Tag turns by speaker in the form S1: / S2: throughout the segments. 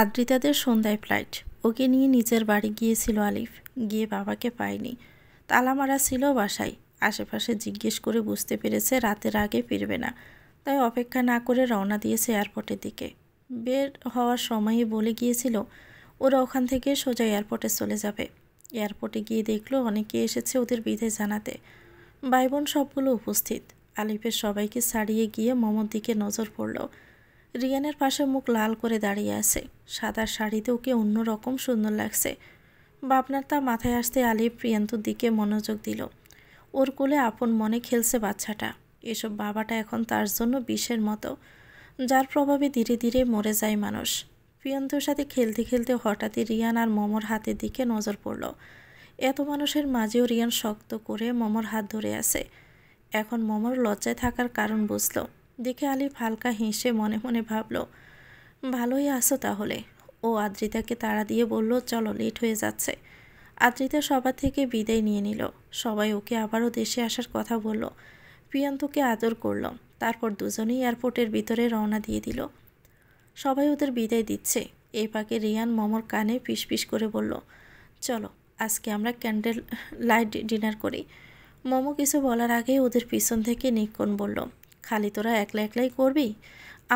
S1: আদ্রিতাদের সন্ধ্যায় ফ্লাইট। ওকে নিয়ে নিজের বাড়ি গিয়েছিল আলিফ। গিয়ে বাবাকে পায়নি, তালা মারা ছিল বাসায়। আশেপাশে জিজ্ঞেস করে বুঝতে পেরেছে রাতের আগে ফিরবে না, তাই অপেক্ষা না করে রওনা দিয়েছে এয়ারপোর্টের দিকে। বের হওয়ার সময়ই বলে গিয়েছিল ওরা ওখান থেকে সোজা এয়ারপোর্টে চলে যাবে। এয়ারপোর্টে গিয়ে দেখলো অনেকে এসেছে ওদের বিদায় জানাতে। ভাই বোন সবগুলো উপস্থিত। আলিফের সবাইকে ছাড়িয়ে গিয়ে মমর দিকে নজর পড়ল। রিয়ানের পাশে মুখ লাল করে দাঁড়িয়ে আছে। সাদা শাড়িতে ওকে অন্যরকম সুন্দর লাগছে। ভাবনার তা মাথায় আসতে আলিফ প্রিয়ান্তর দিকে মনোযোগ দিল। ওর কোলে আপন মনে খেলছে বাচ্চাটা। এসব বাবাটা এখন তার জন্য বিষের মতো, যার প্রভাবে ধীরে ধীরে মরে যায় মানুষ। প্রিয়ান্তর সাথে খেলতে খেলতে হঠাৎই রিয়ান আর মমর হাতের দিকে নজর পড়ল। এত মানুষের মাঝেও রিয়ান শক্ত করে মমর হাত ধরে আছে। এখন মমর লজ্জায় থাকার কারণ বুঝল। দেখে আলিফ হালকা হেসে মনে মনে ভাবল, ভালোই আছো তাহলে। ও আদ্রিতাকে তাড়া দিয়ে বলল, চলো লেট হয়ে যাচ্ছে। আদ্রিতা সবার থেকে বিদায় নিয়ে নিল। সবাই ওকে আবারও দেশে আসার কথা বলল। প্রিয়ান্তকে আদর করল। তারপর দুজনেই এয়ারপোর্টের ভিতরে রওনা দিয়ে দিল। সবাই ওদের বিদায় দিচ্ছে। এই ফাঁকে রিয়ান মমর কানে পিস করে বলল, চলো আজকে আমরা ক্যান্ডেল লাইট ডিনার করি। মমো কিছু বলার আগে ওদের পিছন থেকে নিক্কন বলল, খালি তোরা একলা একলাই করবি?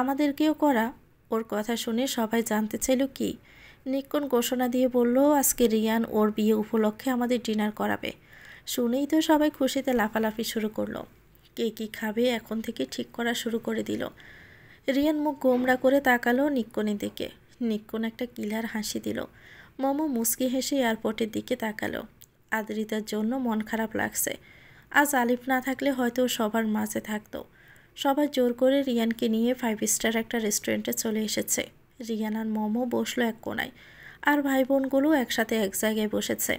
S1: আমাদেরকেও করা। ওর কথা শুনে সবাই জানতে চাইল কি। নিক্কন ঘোষণা দিয়ে বলল, আজকে রিয়ান ওর বিয়ে উপলক্ষে আমাদের ডিনার করাবে। শুনেই তো সবাই খুশিতে লাফালাফি শুরু করলো। কে কী খাবে এখন থেকে ঠিক করা শুরু করে দিল। রিয়ান মুখ গোমড়া করে তাকালো নিক্কনের দিকে। নিক্কন একটা কিলার হাসি দিল। মমো মুচকি হেসে এয়ারপোর্টের দিকে তাকালো। আদ্রিতার জন্য মন খারাপ লাগছে। আজ আলিফ না থাকলে হয়তো সবার মাঝে থাকতো। সবাই জোর করে রিয়ানকে নিয়ে 5 স্টার একটা রেস্টুরেন্টে চলে এসেছে। রিয়ান আর মমো বসলো এক কোনায়, আর ভাই বোনগুলো একসাথে এক জায়গায় বসেছে।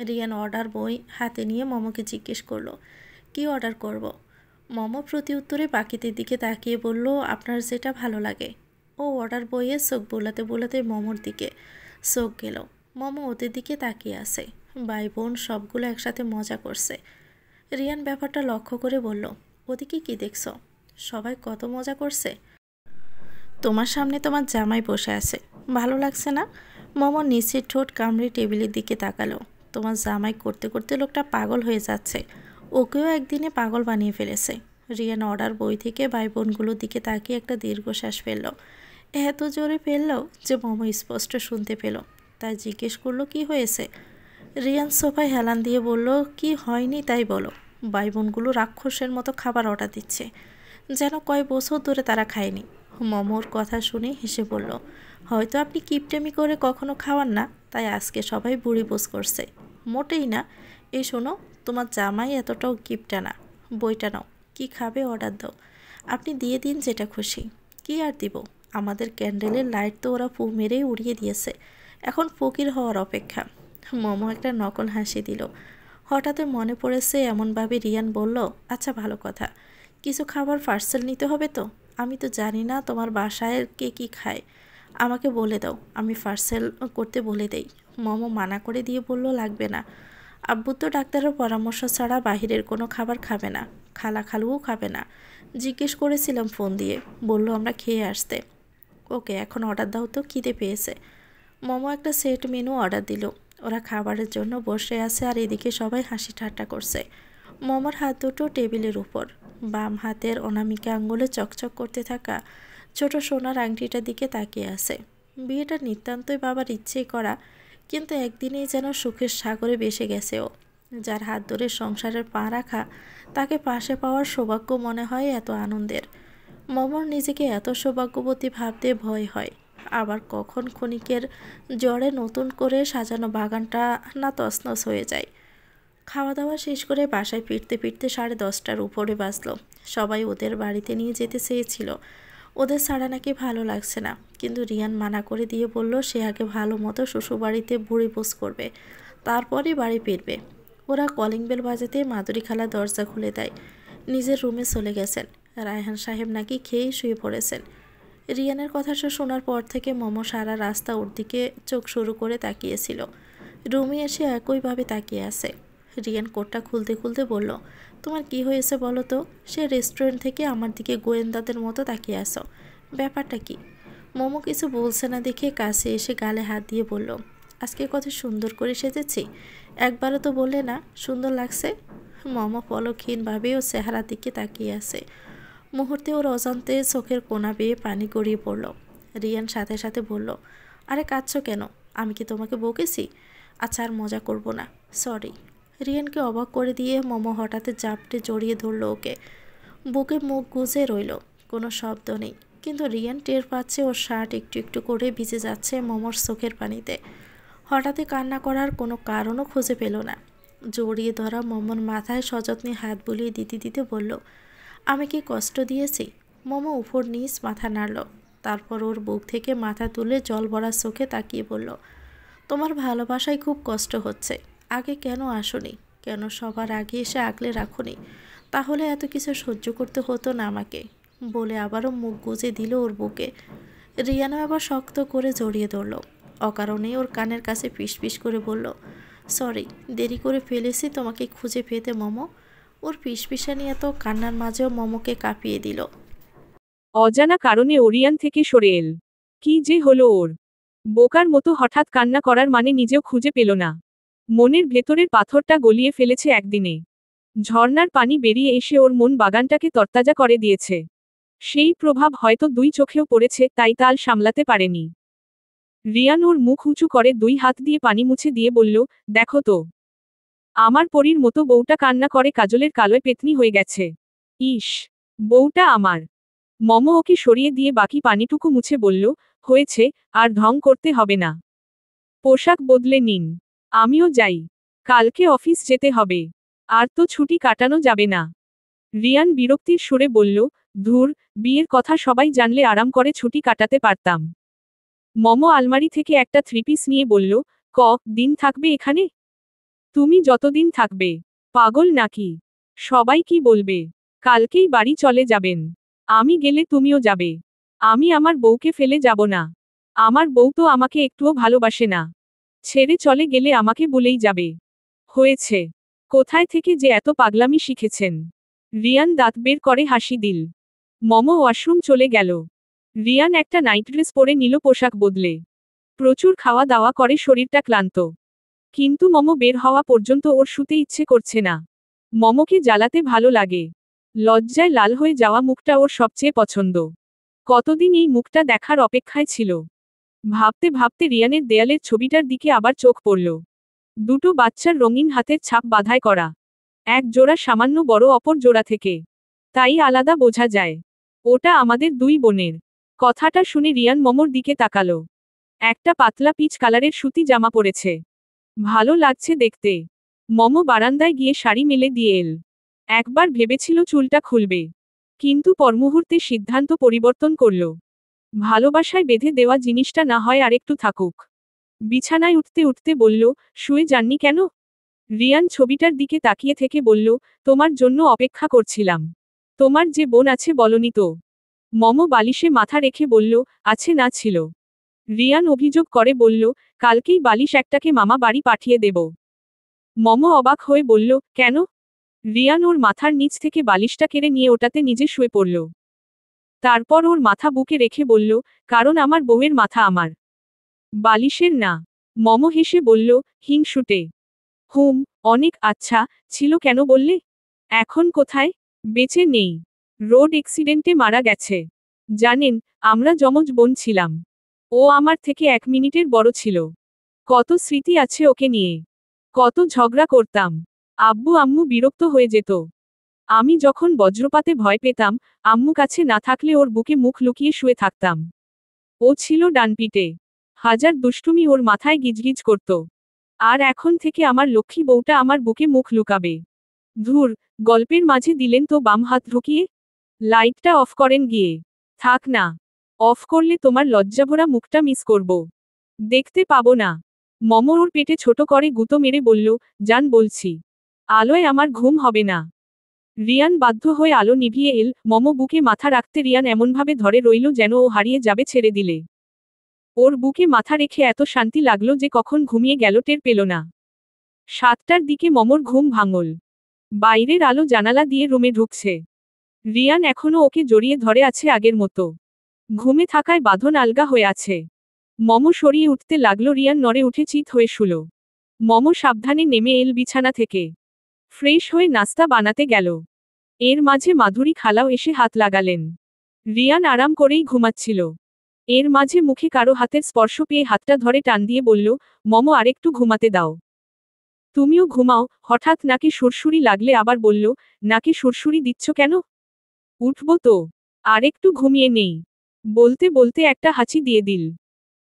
S1: রিয়ান অর্ডার বই হাতে নিয়ে মমোকে জিজ্ঞেস করলো, কি অর্ডার করব? মমো প্রতি উত্তরে পাখিদের দিকে তাকিয়ে বলল, আপনার যেটা ভালো লাগে। ও অর্ডার বইয়ে চোখ বোলাতে বোলাতে মমোর দিকে চোখ গেল। মমো ওদের দিকে তাকিয়ে আছে। ভাই বোন সবগুলো একসাথে মজা করছে। রিয়ান ব্যাপারটা লক্ষ্য করে বলল, ওদিকে কি দেখছো? সবাই কত মজা করছে। তোমার সামনে তোমার জামাই বসে আছে, ভালো লাগছে না? মমো নিচের ঠোঁট কামড়ে টেবিলের দিকে তাকালো। তোমার জামাই করতে করতে লোকটা পাগল হয়ে যাচ্ছে। ওকেও একদিনে পাগল বানিয়ে ফেলেছে। রিয়ান অর্ডার বই থেকে ভাই বোনগুলোর দিকে তাকিয়ে একটা দীর্ঘশ্বাস ফেলল। এত জোরে ফেলল যে মমো স্পষ্ট শুনতে পেল। তাই জিজ্ঞেস করলো, কি হয়েছে? রিয়ান সোফায় হেলান দিয়ে বলল, কি হয়নি তাই বলো। ভাই বোনগুলো রাক্ষসের মতো খাবার অর্ডার দিচ্ছে, যেন কয় বছর ধরে তারা খায়নি। মমোর কথা শুনে হেসে বলল, হয়তো আপনি কিপটেমি করে কখনো খাওয়ান না, তাই আজকে সবাই বুড়ি বোস করছে। মোটেই না। এই শোনো, তোমার জামাই এতটাও কিপটা না। বইটা নাও, কি খাবে অর্ডার দাও। আপনি দিয়ে দিন যেটা খুশি। কি আর দিব, আমাদের ক্যান্ডেলের লাইট তো ওরা ফু মেরেই উড়িয়ে দিয়েছে। এখন ফকির হওয়ার অপেক্ষা। মমো একটা নকল হাসি দিল। হঠাৎ মনে পড়েছে এমনভাবে রিয়ান বলল, আচ্ছা ভালো কথা, কিছু খাবার পার্সেল নিতে হবে তো। আমি তো জানি না তোমার বাসায় কে কী খায়। আমাকে বলে দাও, আমি পার্সেল করতে বলে দেই। মমো মানা করে দিয়ে বলল, লাগবে না। আব্বু তো ডাক্তারের পরামর্শ ছাড়া বাহিরের কোনো খাবার খাবে না। খালা খালুও খাবে না। জিজ্ঞেস করেছিলাম ফোন দিয়ে, বলল আমরা খেয়ে আসতে। ওকে এখন অর্ডার দাও তো, খিদে পেয়েছে। মমো একটা সেট মেনু অর্ডার দিল। ওরা খাবারের জন্য বসে আছে আর এদিকে সবাই হাসি ঠাট্টা করছে। মমোর হাত দুটো টেবিলের উপর। বাম হাতের অনামিকা আঙ্গুলে চকচক করতে থাকা ছোট সোনার আংটিটার দিকে তাকিয়ে আছে। বিয়েটা নিতান্তই বাবার ইচ্ছেই করা, কিন্তু একদিনেই যেন সুখের সাগরে ভেসে গেছে ও। যার হাত ধরে সংসারের পা রাখা, তাকে পাশে পাওয়ার সৌভাগ্য মনে হয় এত আনন্দের। মমর নিজেকে এত সৌভাগ্যবতী ভাবতে ভয় হয়। আবার কখন ক্ষণিকের জ্বরে নতুন করে সাজানো বাগানটা না তছনছ হয়ে যায়। খাওয়া দাওয়া শেষ করে বাসায় ফিরতে ফিরতে 10:30টার উপরে বাজলো। সবাই ওদের বাড়িতে নিয়ে যেতে চেয়েছিল। ওদের ছাড়া নাকি ভালো লাগছে না, কিন্তু রিয়ান মানা করে দিয়ে বলল, সে আগে ভালো মতো শ্বশুরবাড়িতে বুড়ি পোষ করবে, তারপরই বাড়ি ফিরবে। ওরা কলিং বেল বাজাতে মাধুরী খালা দরজা খুলে দেয়। নিজের রুমে চলে গেছেন। রায়হান সাহেব নাকি খেয়েই শুয়ে পড়েছেন। রিয়ানের কথাটা শোনার পর থেকে মমো সারা রাস্তা ওর দিকে চোখ শুরু করে তাকিয়েছিল। রুমে এসে একইভাবে তাকিয়ে আছে। রিয়ান কোটটা খুলতে খুলতে বলল, তোমার কি হয়েছে বলো তো? সে রেস্টুরেন্ট থেকে আমার দিকে গোয়েন্দাদের মতো তাকিয়ে আসো, ব্যাপারটা কি? মোমো কিছু বলছে না দেখে কাছে এসে গালে হাত দিয়ে বলল, আজকে কত সুন্দর করে সেজেছি, একবারও তো বললে না সুন্দর লাগছে। মোমো পলকহীনভাবে ওর চেহারার দিকে তাকিয়ে আছে। মুহূর্তে ওর অজান্তে চোখের কোনা বেয়ে পানি গড়িয়ে পড়ল। রিয়ান সাথে সাথে বলল, আরে কাঁদছো কেন? আমি কি তোমাকে বকেছি? আচ্ছা আর মজা করব না, সরি। রিয়ানকে অবাক করে দিয়ে মোমো হঠাৎ জাপটে জড়িয়ে ধরল ওকে। বুকে মুখ গুজে রইল, কোনো শব্দ নেই, কিন্তু রিয়ান টের পাচ্ছে ওর শার্ট একটু একটু করে ভিজে যাচ্ছে মোমোর চোখের পানিতে। হঠাৎই কান্না করার কোনো কারণও খুঁজে পেল না। জড়িয়ে ধরা মোমোর মাথায় সযত্নে হাত বুলিয়ে দিতে দিতে বলল, আমি কি কষ্ট দিয়েছি? মোমো উপর নিচ মাথা নাড়ল, তারপর ওর বুক থেকে মাথা তুলে জল ভরা চোখে তাকিয়ে বলল, তোমার ভালোবাসায় খুব কষ্ট হচ্ছে। আগে কেন আসোনি? কেন সবার আগে এসে আগলে রাখোনি? তাহলে এত কিছু সহ্য করতে হতো না আমাকে, বলে আবারও মুখ গুজে দিল ওর বুকে। রিয়ানও আবার শক্ত করে জড়িয়ে ধরল। অকারণেই ওর কানের কাছে ফিসফিস করে বলল, সরি, দেরি করে ফেলেছি তোমাকে খুঁজে পেতে মোমো। ওর ফিসফিসানি এত কান্নার মাঝেও মোমোকে কাঁপিয়ে দিল।
S2: অজানা কারণে ওরিয়ান থেকে সরে এল। কি যে হলো ওর! বোকার মতো হঠাৎ কান্না করার মানে নিজেও খুঁজে পেল না। মনের ভেতরের পাথরটা গলিয়ে ফেলেছে একদিনে। ঝর্ণার পানি বেরিয়ে এসে ওর মন বাগানটাকে তরতাজা করে দিয়েছে। সেই প্রভাব হয়তো দুই চোখেও পড়েছে, তাই তাল সামলাতে পারেনি। রিয়ান ওর মুখ উঁচু করে দুই হাত দিয়ে পানি মুছে দিয়ে বলল, দেখো তো, আমার পরীর মতো বউটা কান্না করে কাজলের কালোয় পেতনি হয়ে গেছে। ইস, বউটা আমার। মম ওকে সরিয়ে দিয়ে বাকি পানিটুকু মুছে বলল, হয়েছে, আর ঢং করতে হবে না। পোশাক বদলে নিন। আমিও যাই। কালকে অফিস যেতে হবে। আর তো ছুটি কাটানো যাবে না। রিয়ান বিরক্তির সুরে বলল, ধুর, বিয়ের কথা সবাই জানলে আরাম করে ছুটি কাটাতে পারতাম। মম আলমারি থেকে একটা থ্রিপিস নিয়ে বলল, দিন থাকবে এখানে? তুমি যতদিন থাকবে। পাগল নাকি? সবাই কি বলবে? কালকেই বাড়ি চলে যাবেন। আমি গেলে তুমিও যাবে। আমি আমার বউকে ফেলে যাব না। আমার বউ তো আমাকে একটুও ভালোবাসে না। ছেড়ে চলে গেলে আমাকে বলেই যাবে। হয়েছে। কোথায় থেকে যে এত পাগলামি শিখেছেন? রিয়ান দাঁত বের করে হাসি দিল। মম ওয়াশরুম চলে গেল। রিয়ান একটা নাইট ড্রেস পরে নিল পোশাক বদলে। প্রচুর খাওয়া দাওয়া করে শরীরটা ক্লান্ত। কিন্তু মম বের হওয়া পর্যন্ত ওর শুতে ইচ্ছে করছে না। মমকে জ্বালাতে ভালো লাগে। লজ্জায় লাল হয়ে যাওয়া মুখটা ওর সবচেয়ে পছন্দ। কতদিন এই মুখটা দেখার অপেক্ষায় ছিল। ভাবতে ভাবতে রিয়ানের দেয়ালের ছবিটার দিকে আবার চোখ পড়ল। দুটো বাচ্চার রঙিন হাতের ছাপ বাঁধাই করা। এক জোড়া সামান্য বড়, অপর জোড়া থেকে তাই আলাদা বোঝা যায়। ওটা আমাদের দুই বোনের। কথাটা শুনে রিয়ান মমর দিকে তাকালো। একটা পাতলা পিচ কালারের সুতি জামা পরেছে। ভালো লাগছে দেখতে। মম বারান্দায় গিয়ে শাড়ি মেলে দিয়ে এল। একবার ভেবেছিল চুলটা খুলবে, কিন্তু পরমুহূর্তে সিদ্ধান্ত পরিবর্তন করল। ভালোবাসায় বেঁধে দেওয়া জিনিসটা না হয় আরেকটু থাকুক। বিছানায় উঠতে উঠতে বলল, শুয়ে যাননি কেন? রিয়ান ছবিটার দিকে তাকিয়ে থেকে বলল, তোমার জন্য অপেক্ষা করছিলাম। তোমার যে বোন আছে বলনি তো? মম বালিশে মাথা রেখে বলল, আছে না ছিল। রিয়ান অভিযোগ করে বলল, কালকেই বালিশ একটাকে মামা বাড়ি পাঠিয়ে দেব। মম অবাক হয়ে বলল, কেন? রিয়ান ওর মাথার নিচ থেকে বালিশটা কেড়ে নিয়ে ওটাতে নিজে শুয়ে পড়ল। তারপর ওর মাথা বুকে রেখে বলল, কারণ আমার বউয়ের মাথা আমার, বালিশের না। মম হেসে বলল, হিংসুটে। হুম, অনেক। আচ্ছা, ছিল কেন বললে? এখন কোথায়? বেঁচে নেই। রোড অ্যাক্সিডেন্টে মারা গেছে। জানেন, আমরা যমজ বোন ছিলাম। ও আমার থেকে 1 মিনিটের বড় ছিল। কত স্মৃতি আছে ওকে নিয়ে। কত ঝগড়া করতাম। আব্বু আম্মু বিরক্ত হয়ে যেত। আমি যখন বজ্রপাতে ভয় পেতাম, আম্মু কাছে না থাকলে ওর বুকে মুখ লুকিয়ে শুয়ে থাকতাম। ও ছিল ডানপিটে। হাজার দুষ্টুমি ওর মাথায় গিজগিজ করত। আর এখন থেকে আমার লক্ষ্মী বউটা আমার বুকে মুখ লুকাবে। ধুর, গল্পের মাঝে দিলেন তো বাম হাত ঢুকিয়ে। লাইটটা অফ করেন গিয়ে। থাক না। অফ করলে তোমার লজ্জাভরা মুখটা মিস করব। দেখতে পাবো না। মম ওর পেটে ছোট করে গুঁতো মেরে বলল, যান বলছি। আলোয় আমার ঘুম হবে না। রিয়ান বাধ্য হয়ে আলো নিভিয়ে এল। মম বুকে মাথা রাখতে রিয়ান এমনভাবে ধরে রইল যেন ও হারিয়ে যাবে ছেড়ে দিলে। ওর বুকে মাথা রেখে এত শান্তি লাগলো যে কখন ঘুমিয়ে গেল টের পেল না। 7টার দিকে মমর ঘুম ভাঙল। বাইরের আলো জানালা দিয়ে রুমে ঢুকছে। রিয়ান এখনো ওকে জড়িয়ে ধরে আছে আগের মতো। ঘুমে থাকায় বাঁধন আলগা হয়ে আছে। মম সরিয়ে উঠতে লাগলো, রিয়ান নড়ে উঠে চিত হয়ে শুল। মম সাবধানে নেমে এল বিছানা থেকে। ফ্রেশ হয়ে নাস্তা বানাতে গেল। এর মাঝে মাধুরী খালাও এসে হাত লাগালেন। রিয়ান আরাম করেই ঘুমাচ্ছিল। এর মাঝে মুখে কারো হাতের স্পর্শ পেয়ে হাতটা ধরে টান দিয়ে বলল, মম আরেকটু ঘুমাতে দাও। তুমিও ঘুমাও। হঠাৎ নাকে সুরসুরি লাগলে আবার বলল, নাকে সুরসুরি দিচ্ছ কেন? উঠব তো, আরেকটু ঘুমিয়ে নেই। বলতে বলতে একটা হাঁচি দিয়ে দিল।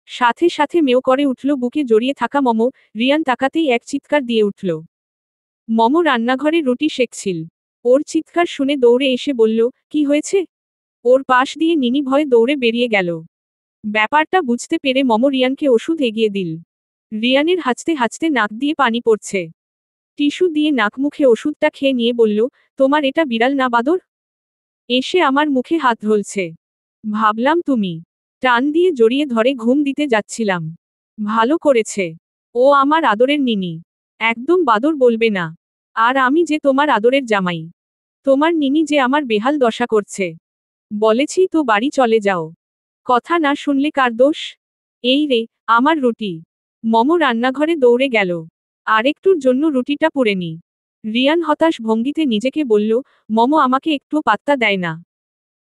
S2: সাথে সাথে মেও করে উঠল বুকে জড়িয়ে থাকা মম। রিয়ান তাকাতেই এক চিৎকার দিয়ে উঠল। মম রান্নাঘরে রুটি সেকছিল। ওর চিৎকার শুনে দৌড়ে এসে বলল, কি হয়েছে? ওর পাশ দিয়ে নিনি ভয়ে দৌড়ে বেরিয়ে গেল। ব্যাপারটা বুঝতে পেরে মম রিয়ানকে ওষুধ এগিয়ে দিল। রিয়ানের হাঁচতে হাঁচতে নাক দিয়ে পানি পড়ছে। টিস্যু দিয়ে নাক মুখে ওষুধটা খেয়ে নিয়ে বলল, তোমার এটা বিড়াল না বাদর? এসে আমার মুখে হাত ঢলছে। ভাবলাম তুমি। টান দিয়ে জড়িয়ে ধরে ঘুম দিতে যাচ্ছিলাম। ভালো করেছে। ও আমার আদরের নিনি। একদম বাদর বলবে না। আর আমি যে তোমার আদরের জামাই। তোমার নিনি যে আমার বেহাল দশা করছে। বলেছি তো বাড়ি চলে যাও। কথা না শুনলে কার দোষ? এই রে, আমার রুটি। মম রান্নাঘরে দৌড়ে গেল। আরেকটুর জন্য রুটিটা পুড়ে নি। রিয়ান হতাশ ভঙ্গিতে নিজেকে বলল, মম আমাকে একটুও পাত্তা দেয় না।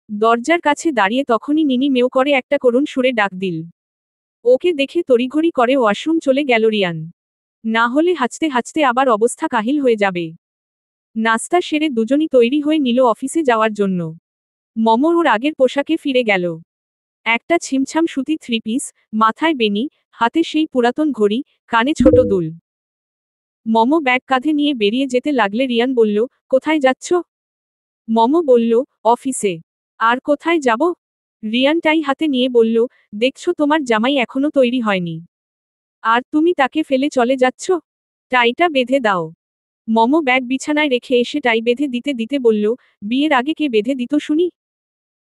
S2: দরজার কাছে দাঁড়িয়ে তখনই নিনি মেও করে একটা করুণ সুরে ডাক দিল। ওকে দেখে তড়িঘড়ি করে ওয়াশরুম চলে গেল রিয়ান। না হলে হাঁচতে হাঁচতে আবার অবস্থা কাহিল হয়ে যাবে। নাস্তা সেরে দুজনই তৈরি হয়ে নিল অফিসে যাওয়ার জন্য। মম ওর আগের পোশাকে ফিরে গেল। একটা ছিমছাম সুতি থ্রি পিস, মাথায় বেনি, হাতে সেই পুরাতন ঘড়ি, কানে ছোট দুল। মম ব্যাগ কাঁধে নিয়ে বেরিয়ে যেতে লাগলে রিয়ান বলল, কোথায় যাচ্ছ? মম বলল, অফিসে। আর কোথায় যাব? রিয়ান টাই হাতে নিয়ে বলল, দেখছো তোমার জামাই এখনো তৈরি হয়নি। আর তুমি তাকে ফেলে চলে যাচ্ছ? টাইটা বেঁধে দাও। মম ব্যাগ বিছানায় রেখে এসে টাই বেঁধে দিতে দিতে বলল, বিয়ের আগে কে বেঁধে দিত শুনি?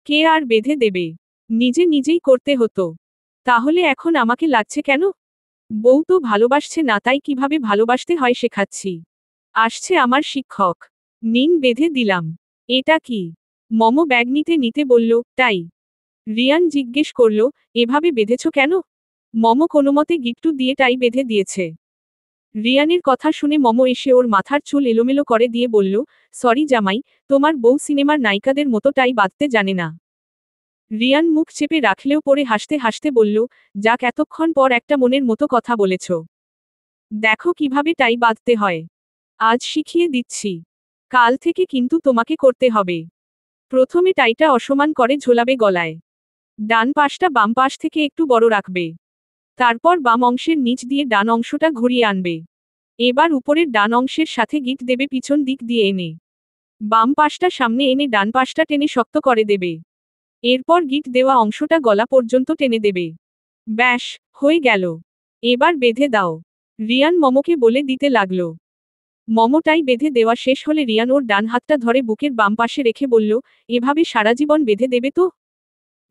S2: কে আর বেঁধে দেবে? নিজে নিজেই করতে হতো। তাহলে এখন আমাকে লাগছে কেন? বউ তো ভালোবাসছে না, তাই কিভাবে ভালোবাসতে হয় শেখাচ্ছি। আসছে আমার শিক্ষক। নিন বেঁধে দিলাম। এটা কি? মম ব্যাগ নিতে নিতে বলল, তাই। রিয়ান জিজ্ঞেস করল, এভাবে বেঁধেছ কেন? মম কোনোমতে গিট্টু দিয়ে টাই বেঁধে দিয়েছে। রিয়ানের কথা শুনে মম এসে ওর মাথার চুল এলোমেলো করে দিয়ে বলল, সরি জামাই, তোমার বউ সিনেমার নায়িকাদের মতো টাই বাঁধতে জানে না। রিয়ান মুখ চেপে রাখলেও পরে হাসতে হাসতে বলল, যাক এতক্ষণ পর একটা মনের মতো কথা বলেছ। দেখো কিভাবে টাই বাঁধতে হয়। আজ শিখিয়ে দিচ্ছি। কাল থেকে কিন্তু তোমাকে করতে হবে। প্রথমে টাইটা অসমান করে ঝোলাবে গলায়। ডান পাশটা বাম পাশ থেকে একটু বড় রাখবে। তারপর বাম অংশের নিচ দিয়ে ডান অংশটা ঘুরিয়ে আনবে। এবার উপরের ডান অংশের সাথে গিট দেবে পিছন দিক দিয়ে এনে। বাম পাশটা সামনে এনে ডান পাশটা টেনে শক্ত করে দেবে। এরপর গিট দেওয়া অংশটা গলা পর্যন্ত টেনে দেবে। ব্যাস, হয়ে গেল। এবার বেঁধে দাও। রিয়ান মমকে বলে দিতে লাগল। মমটাই বেঁধে দেওয়া শেষ হলে রিয়ান ওর ডান হাতটা ধরে বুকের বাম পাশে রেখে বলল, এভাবে সারা জীবন বেঁধে দেবে তো?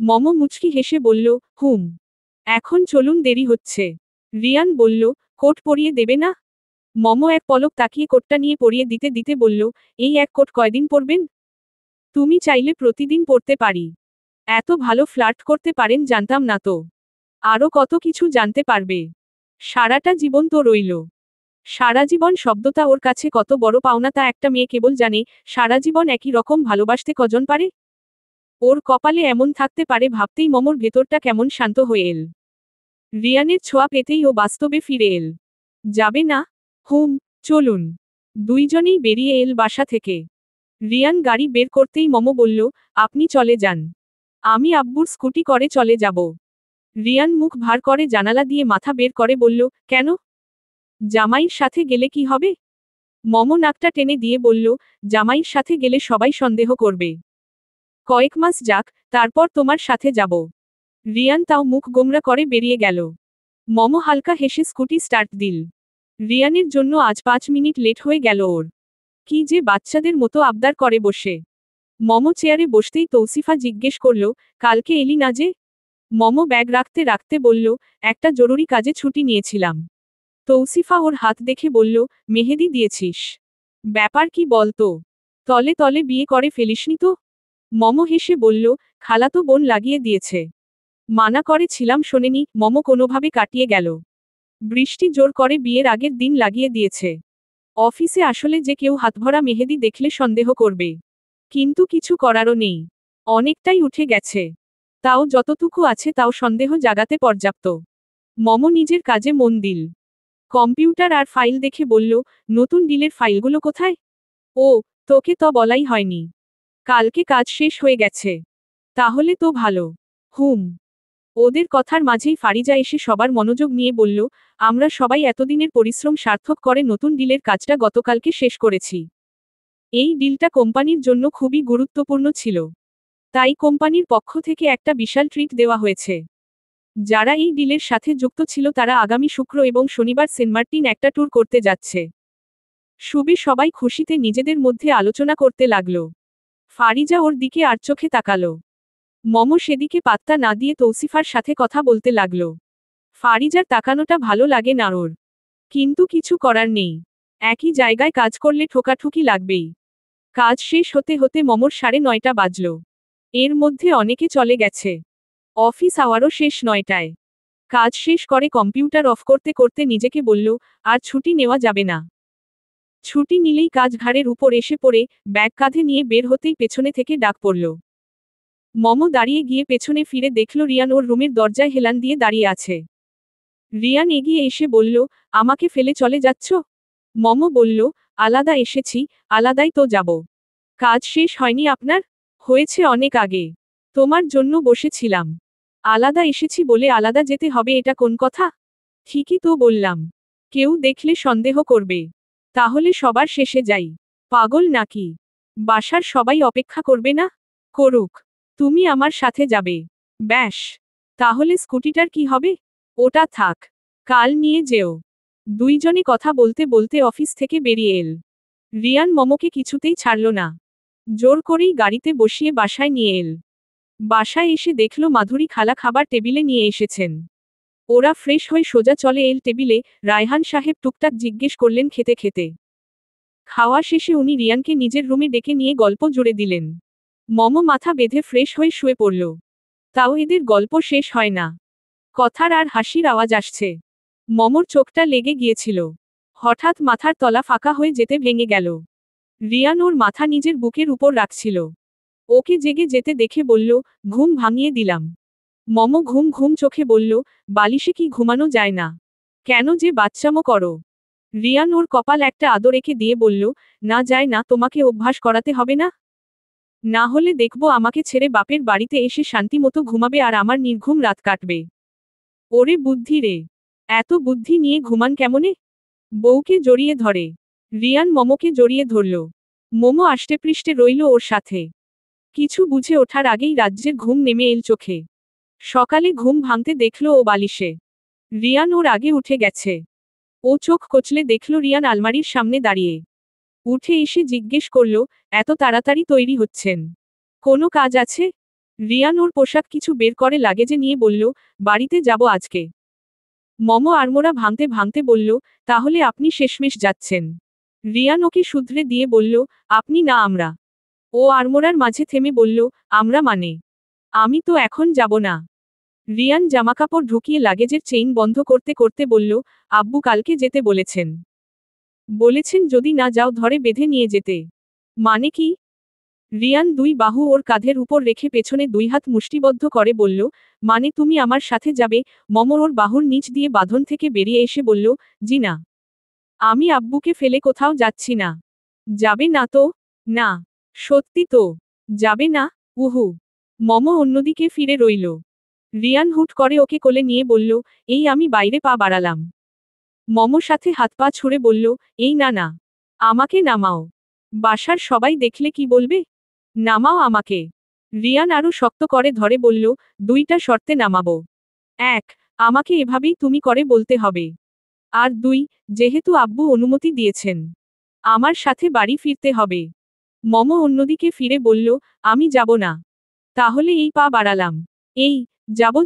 S2: মম মুচকি হেসে বলল, হুম। এখন চলুন, দেরি হচ্ছে। রিয়ান বলল, কোট পরিয়ে দেবে না? মম এক পলক তাকিয়ে কোটটা নিয়ে পরিয়ে দিতে দিতে বলল, এই এক কোট কয়দিন পরবেন? তুমি চাইলে প্রতিদিন পরতে পারি। এত ভালো ফ্লার্ট করতে পারেন জানতাম না তো। আরও কত কিছু জানতে পারবে। সারাটা জীবন তো রইল। সারা জীবন শব্দটা ওর কাছে কত বড় পাওনা তা একটা মেয়ে কেবল জানে। সারা জীবন একই রকম ভালোবাসতে কজন পারে? ওর কপালে এমন থাকতে পারে ভাবতেই মমর ভেতরটা কেমন শান্ত হয়ে এল। রিয়ানের ছোঁয়া পেতেই ও বাস্তবে ফিরে এল। যাবে না? হুম, চলুন। দুইজনেই বেরিয়ে এল বাসা থেকে। রিয়ান গাড়ি বের করতেই মম বলল, আপনি চলে যান। আমি আব্বুর স্কুটি করে চলে যাব। রিয়ান মুখ ভার করে জানালা দিয়ে মাথা বের করে বলল, কেন? জামাইয়ের সাথে গেলে কি হবে? মম নাকটা টেনে দিয়ে বলল, জামাইয়ের সাথে গেলে সবাই সন্দেহ করবে। কয়েক মাস যাক, তারপর তোমার সাথে যাব। রিয়ান তাও মুখ গোমরা করে বেরিয়ে গেল। মম হালকা হেসে স্কুটি স্টার্ট দিল। রিয়ানের জন্য আজ 5 মিনিট লেট হয়ে গেল ওর। কি যে বাচ্চাদের মতো আবদার করে বসে। মম চেয়ারে বসতেই তৌসিফা জিজ্ঞেস করল, কালকে এলি না যে? মম ব্যাগ রাখতে রাখতে বলল, একটা জরুরি কাজে ছুটি নিয়েছিলাম। তৌসিফা ওর হাত দেখে বলল, মেহেদি দিয়েছিস? ব্যাপার কি বলতো? তলে তলে বিয়ে করে ফেলিসনি তো? মম হেসে বলল, খালাতো বোন লাগিয়ে দিয়েছে। মানা করেছিলাম শোনেনি। মম কোনোভাবে কাটিয়ে গেল। বৃষ্টি জোর করে বিয়ের আগের দিন লাগিয়ে দিয়েছে। অফিসে আসলে যে কেউ হাতভরা মেহেদি দেখলে সন্দেহ করবে, কিন্তু কিছু করারও নেই। অনেকটাই উঠে গেছে, তাও যতটুকু আছে তাও সন্দেহ জাগাতে পর্যাপ্ত। মম নিজের কাজে মন দিল। কম্পিউটার আর ফাইল দেখে বলল, নতুন ডিলের ফাইলগুলো কোথায়? ও, তোকে তো বলাই হয়নি। কালকে কাজ শেষ হয়ে গেছে। তাহলে তো ভালো। হুম। ওদের কথার মাঝেই ফারিজা এসে সবার মনোযোগ নিয়ে বলল, আমরা সবাই এতদিনের পরিশ্রম সার্থক করে নতুন ডিলের কাজটা গতকালকে শেষ করেছি। এই ডিলটা কোম্পানির জন্য খুবই গুরুত্বপূর্ণ ছিল, তাই কোম্পানির পক্ষ থেকে একটা বিশাল ট্রিট দেওয়া হয়েছে। যারা এই ডিলের সাথে যুক্ত ছিল তারা আগামী শুক্র এবং শনিবার সেন্ট মার্টিন একটা ট্যুর করতে যাচ্ছে। শুবে সবাই খুশিতে নিজেদের মধ্যে আলোচনা করতে লাগলো। ফারিজা ওর দিকে আর চোখে তাকালো। মম সেদিকে পাত্তা না দিয়ে তৌসিফার সাথে কথা বলতে লাগলো। ফারিজার তাকানোটা ভালো লাগে না ওর, কিন্তু কিছু করার নেই। একই জায়গায় কাজ করলে ঠোকাঠুকি লাগবেই। কাজ শেষ হতে হতে মমর 9:30 বাজল। এর মধ্যে অনেকে চলে গেছে। অফিস আওয়ারও শেষ 9টায়। কাজ শেষ করে কম্পিউটার অফ করতে করতে নিজেকে বলল, আর ছুটি নেওয়া যাবে না। ছুটি নিলেই কাজ ঘাড়ের উপর এসে পড়ে। ব্যাগ কাঁধে নিয়ে বের হতেই পেছনে থেকে ডাক পড়ল। মম দাঁড়িয়ে গিয়ে পেছনে ফিরে দেখল রিয়ান ওর রুমের দরজায় হেলান দিয়ে দাঁড়িয়ে আছে। রিয়ান এগিয়ে এসে বলল, আমাকে ফেলে চলে যাচ্ছ? মম বলল, আলাদা এসেছি, আলাদাই তো যাব। কাজ শেষ হয়নি আপনার? হয়েছে অনেক আগে। তোমার জন্য বসেছিলাম। আলাদা এসেছি বলে আলাদা যেতে হবে এটা কোন কথা? ঠিকই তো বললাম। কেউ দেখলে সন্দেহ করবে। তাহলে সবার শেষে যাই। পাগল নাকি? বাসার সবাই অপেক্ষা করবে না? করুক। তুমি আমার সাথে যাবে। ব্যাস। তাহলে স্কুটিটার কি হবে? ওটা থাক। কাল নিয়ে যেও। দুইজনে কথা বলতে বলতে অফিস থেকে বেরিয়ে এল। রিয়ান মমকে কিছুতেই ছাড়ল না। জোর করেই গাড়িতে বসিয়ে বাসায় নিয়ে এল। বাসায় এসে দেখল মাধুরী খালা খাবার টেবিলে নিয়ে এসেছেন। ওরা ফ্রেশ হয়ে সোজা চলে এল টেবিলে। রায়হান সাহেব টুকটাক জিজ্ঞেস করলেন খেতে খেতে। খাওয়া শেষে উনি রিয়ানকে নিজের রুমে ডেকে নিয়ে গল্প জুড়ে দিলেন। মম মাথা বেঁধে ফ্রেশ হয়ে শুয়ে পড়ল। তাও এদের গল্প শেষ হয় না। কথার আর হাসির আওয়াজ আসছে। মমর চোখটা লেগে গিয়েছিল। হঠাৎ মাথার তলা ফাঁকা হয়ে যেতে ভেঙে গেল। রিয়ান ওর মাথা নিজের বুকের উপর রাখছিল। ওকে জেগে যেতে দেখে বলল, ঘুম ভাঙিয়ে দিলাম। মম ঘুম ঘুম চোখে বলল, বালিশে কি ঘুমানো যায় না? কেন যে বাচ্চামো করো? রিয়ান ওর কপাল একটা আদর এঁকে দিয়ে বলল, না যায় না, তোমাকে অভ্যাস করাতে হবে না? না হলে দেখব আমাকে ছেড়ে বাপের বাড়িতে এসে শান্তিমতো ঘুমাবে আর আমার নির্ঘুম রাত কাটবে। ওরে বুদ্ধি রে! এত বুদ্ধি নিয়ে ঘুমান কেমনে? বউকে জড়িয়ে ধরে। রিয়ান মমকে জড়িয়ে ধরল। মম আষ্টেপৃষ্ঠে রইল ওর সাথে। কিছু বুঝে ওঠার আগেই রাজ্যের ঘুম নেমে এল চোখে। সকালে ঘুম ভাঙতে দেখল ও বালিশে। রিয়ান ওর আগে উঠে গেছে। ও চোখ কচলে দেখল রিয়ান আলমারির সামনে দাঁড়িয়ে। উঠে এসে জিজ্ঞেস করল, এত তাড়াতাড়ি তৈরি হচ্ছেন? কোনো কাজ আছে? রিয়ান ওর পোশাক কিছু বের করে লাগেজে নিয়ে বলল, বাড়িতে যাব আজকে। মম আড়মোড়া ভাঙতে ভাঙতে বলল, তাহলে আপনি শেষমেশ যাচ্ছেন? রিয়ান ওকে শুধরে দিয়ে বলল, আপনি না আমরা। ও আড়মোড়ার মাঝে থেমে বলল, আমরা মানে? আমি তো এখন যাব না। রিয়ান জামাকাপড় ঢুকিয়ে লাগেজের চেইন বন্ধ করতে করতে বলল, আব্বু কালকে যেতে বলেছেন। বলেছেন যদি না যাও ধরে বেঁধে নিয়ে যেতে। মানে কি? রিয়ান দুই বাহু ওর কাঁধের উপর রেখে পেছনে দুই হাত মুষ্টিবদ্ধ করে বলল, মানে তুমি আমার সাথে যাবে। মম ওর বাহুর নিচ দিয়ে বাঁধন থেকে বেরিয়ে এসে বলল, জি না। আমি আব্বুকে ফেলে কোথাও যাচ্ছি না। যাবে না তো? না। সত্যি তো? যাবে না? উহু। মম অন্যদিকে ফিরে রইল। রিয়ান হুট করে ওকে কোলে নিয়ে বলল, এই আমি বাইরে পা বাড়ালাম। মম সাথে হাত পা ছুঁড়ে বলল, এই না না। আমাকে নামাও। বাসার সবাই দেখলে কি বলবে? নামাও আমাকে। রিয়ান আরও শক্ত করে ধরে বলল, দুইটা শর্তে নামাবো। 1. আমাকে এভাবেই তুমি করে বলতে হবে। আর 2. যেহেতু আব্বু অনুমতি দিয়েছেন, আমার সাথে বাড়ি ফিরতে হবে। মম অন্যদিকে ফিরে বলল, আমি যাব না। তাহলে এই পা বাড়ালাম। এই, যাব।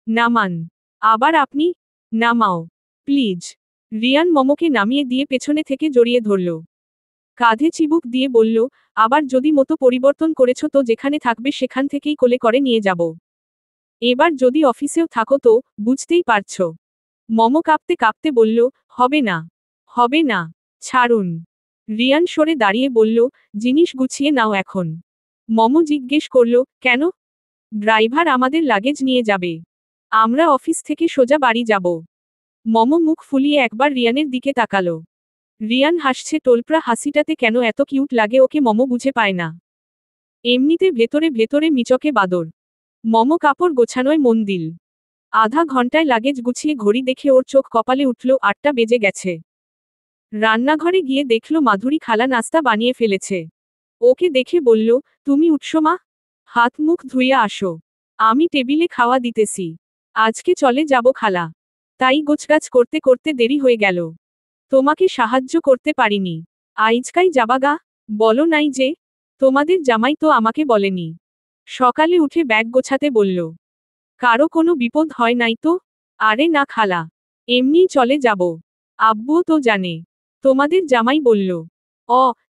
S2: নামান। আবার আপনি? নামাও। প্লিজ। রিয়ান মমকে নামিয়ে দিয়ে পেছনে থেকে জড়িয়ে ধরল। কাঁধে চিবুক দিয়ে বলল, আবার যদি মতো পরিবর্তন করেছ তো যেখানে থাকবে সেখান থেকেই কোলে করে নিয়ে যাব। এবার যদি অফিসেও থাকো তো, বুঝতেই পারছো। মম কাঁপতে কাঁপতে বলল, হবে না। হবে না। ছাড়ুন। রিয়ান সরে দাঁড়িয়ে বলল, জিনিস গুছিয়ে নাও এখন। মম জিজ্ঞেস করল, কেন? ড্রাইভার আমাদের লাগেজ নিয়ে যাবে। আমরা অফিস থেকে সোজা বাড়ি যাব। মম মুখ ফুলিয়ে একবার রিয়ানের দিকে তাকালো। রিয়ান হাসছে, টোলপ্রা হাসিটাতে কেন এত কিউট লাগে ওকে মম বুঝে পায় না। এমনিতে ভেতরে ভেতরে মিচকে বাদর। মম কাপড় গোছানোয় মন দিল। আধা ঘন্টায় লাগেজ গুছিয়ে ঘড়ি দেখে ওর চোখ কপালে উঠল, 8টা বেজে গেছে। রান্নাঘরে গিয়ে দেখল মাধুরী খালা নাস্তা বানিয়ে ফেলেছে। ওকে দেখে বলল, তুমি উঠছো মা? হাত মুখ ধুইয়া আসো। আমি টেবিলে খাওয়া দিতেছি। আজকে চলে যাব খালা। তাই গোছগাছ করতে করতে দেরি হয়ে গেল। তোমাকে সাহায্য করতে পারিনি। আইজকাই যাবাগা? বলো নাই যে? তোমাদের জামাই তো আমাকে বলেনি। সকালে উঠে ব্যাগ গোছাতে বলল। কারো কোনো বিপদ হয় নাই তো? আরে না খালা। এমনিই চলে যাব। আব্বুও তো জানে। তোমাদের জামাই বলল।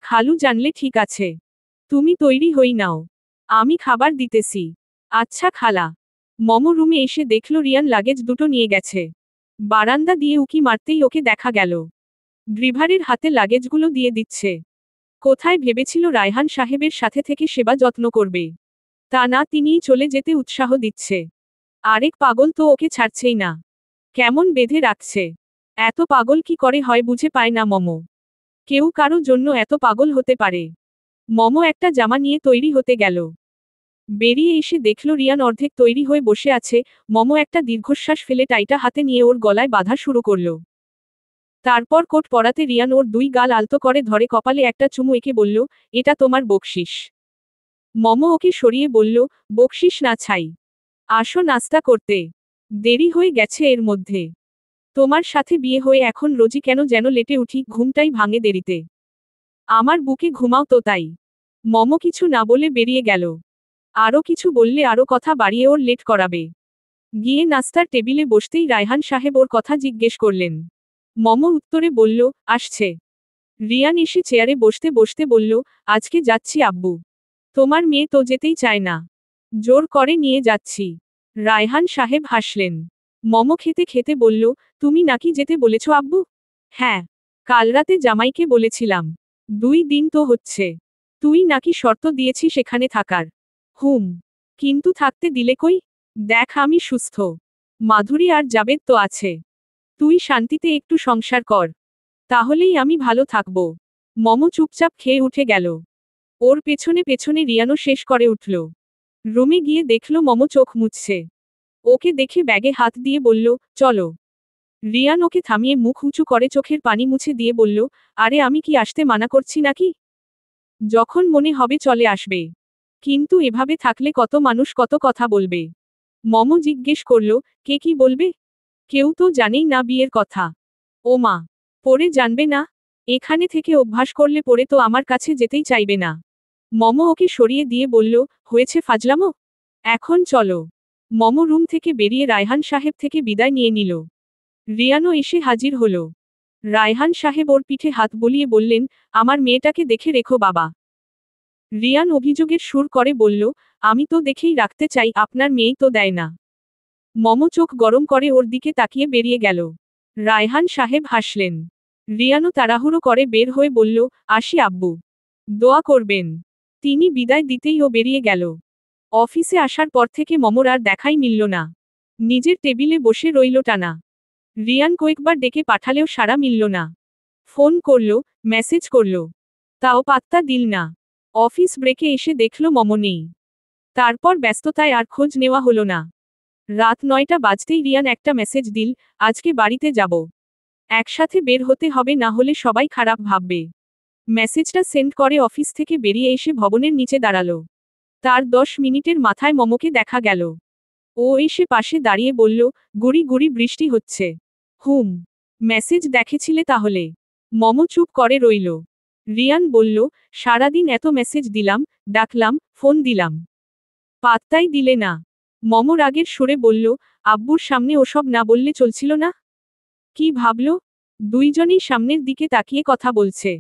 S2: খালু জানলে ঠিক আছে। তুমি তৈরি হই নাও। আমি খাবার দিতেছি। আচ্ছা খালা। মম রুমে এসে দেখল রিয়ান লাগেজ দুটো নিয়ে গেছে। বারান্দা দিয়ে উকি মারতেই ওকে দেখা গেল। ড্রাইভারের হাতে লাগেজগুলো দিয়ে দিচ্ছে। কোথায় ভেবেছিল রায়হান সাহেবের সাথে থেকে সেবা যত্ন করবে। তা না, তিনিই চলে যেতে উৎসাহ দিচ্ছে। আরেক পাগল তো ওকে ছাড়ছেই না। কেমন বেঁধে রাখছে। এত পাগল কি করে হয় বুঝে পায় না মম। কেউ কারো জন্য এত পাগল হতে পারে। মম একটা জামা নিয়ে তৈরি হতে গেল। বেরিয়ে এসে দেখল রিয়ান অর্ধেক তৈরি হয়ে বসে আছে। মম একটা দীর্ঘশ্বাস ফেলে টাইটা হাতে নিয়ে ওর গলায় বাঁধা শুরু করল। তারপর কোট পরাতে রিয়ান ওর 2 গাল আলতো করে ধরে কপালে একটা চুমু এঁকে বলল, এটা তোমার বকশিস। মম ওকে সরিয়ে বলল, বকশিস না ছাই। আসো নাস্তা করতে। দেরি হয়ে গেছে এর মধ্যে। তোমার সাথে বিয়ে হয়ে এখন রোজই কেন যেন লেটে উঠি, ঘুমটাই ভাঙে দেরিতে। আমার বুকে ঘুমাও তো তাই। মম কিছু না বলে বেরিয়ে গেল। আরও কিছু বললে আরও কথা বাড়িয়ে ওর লেট করাবে। গিয়ে নাস্তার টেবিলে বসতেই রায়হান সাহেব ওর কথা জিজ্ঞেস করলেন। মম উত্তরে বলল, আসছে। রিয়ান এসে চেয়ারে বসতে বসতে বলল, আজকে যাচ্ছি আব্বু। তোমার মেয়ে তো যেতেই চায় না। জোর করে নিয়ে যাচ্ছি। রায়হান সাহেব হাসলেন। মম খেতে খেতে বলল, তুমি নাকি যেতে বলেছ আব্বু? হ্যাঁ। কাল রাতে জামাইকে বলেছিলাম। 2 দিন তো হচ্ছে। তুই নাকি শর্ত দিয়েছি সেখানে থাকার। হুম। কিন্তু থাকতে দিলে কই? দেখ আমি সুস্থ। মাধুরী আর জাবেদ তো আছে। তুই শান্তিতে একটু সংসার কর। তাহলেই আমি ভালো থাকব। মম চুপচাপ খেয়ে উঠে গেল। ওর পেছনে পেছনে রিয়ানও শেষ করে উঠল। রুমে গিয়ে দেখল মম চোখ মুছছে। ওকে দেখে ব্যাগে হাত দিয়ে বলল, চলো। রিয়ান ওকে থামিয়ে মুখ উঁচু করে চোখের পানি মুছে দিয়ে বলল, আরে আমি কি আসতে মানা করছি নাকি? যখন মনে হবে চলে আসবে। কিন্তু এভাবে থাকলে কত মানুষ কত কথা বলবে। মম জিজ্ঞেস করল, কে কি বলবে? কেউ তো জানেই না বিয়ের কথা। ও মা। পরে জানবে না? এখানে থেকে অভ্যাস করলে পরে তো আমার কাছে যেতেই চাইবে না। মম ওকে সরিয়ে দিয়ে বলল, হয়েছে ফাজলামো। এখন চলো। মম রুম থেকে বেরিয়ে রায়হান সাহেব থেকে বিদায় নিয়ে নিল। রিয়ানও এসে হাজির হল। রায়হান সাহেব ওর পিঠে হাত বুলিয়ে বললেন, আমার মেয়েটাকে দেখে রেখো বাবা। রিয়ান অভিযোগের সুর করে বলল, আমি তো দেখেই রাখতে চাই, আপনার মেয়েই তো দেয় না। মম চোখ গরম করে ওর দিকে তাকিয়ে বেরিয়ে গেল। রায়হান সাহেব হাসলেন। রিয়ানও তাড়াহুড়ো করে বের হয়ে বলল, আসি আব্বু। দোয়া করবেন। তিনি বিদায় দিতেই ও বেরিয়ে গেল। অফিসে আসার পর থেকে মমর আর দেখাই মিলল না। নিজের টেবিলে বসে রইল টানা। রিয়ান কয়েকবার ডেকে পাঠালেও সাড়া মিলল না। ফোন করল, মেসেজ করল। তাও পাত্তা দিল না। অফিস ব্রেকে এসে দেখল মম নেই। তারপর ব্যস্ততায় আর খোঁজ নেওয়া হলো না। রাত 9টা বাজতেই রিয়ান একটা মেসেজ দিল, আজকে বাড়িতে যাব। একসাথে বের হতে হবে, না হলে সবাই খারাপ ভাববে। মেসেজটা সেন্ড করে অফিস থেকে বেরিয়ে এসে ভবনের নিচে দাঁড়ালো। তার 10 মিনিটের মাথায় মমকে দেখা গেল। ও এসে পাশে দাঁড়িয়ে বলল, গুড়ি গুড়ি বৃষ্টি হচ্ছে। হুম। মেসেজ দেখেছিলে তাহলে? মম চুপ করে রইল। রিয়ান বলল, সারাদিন এত মেসেজ দিলাম, ডাকলাম, ফোন দিলাম। পাত্তাই দিলে না। মম রাগের সুরে বলল, আব্বুর সামনে ওসব না বললে চলছিল না? কি ভাবল? দুইজনেই সামনের দিকে তাকিয়ে কথা বলছে।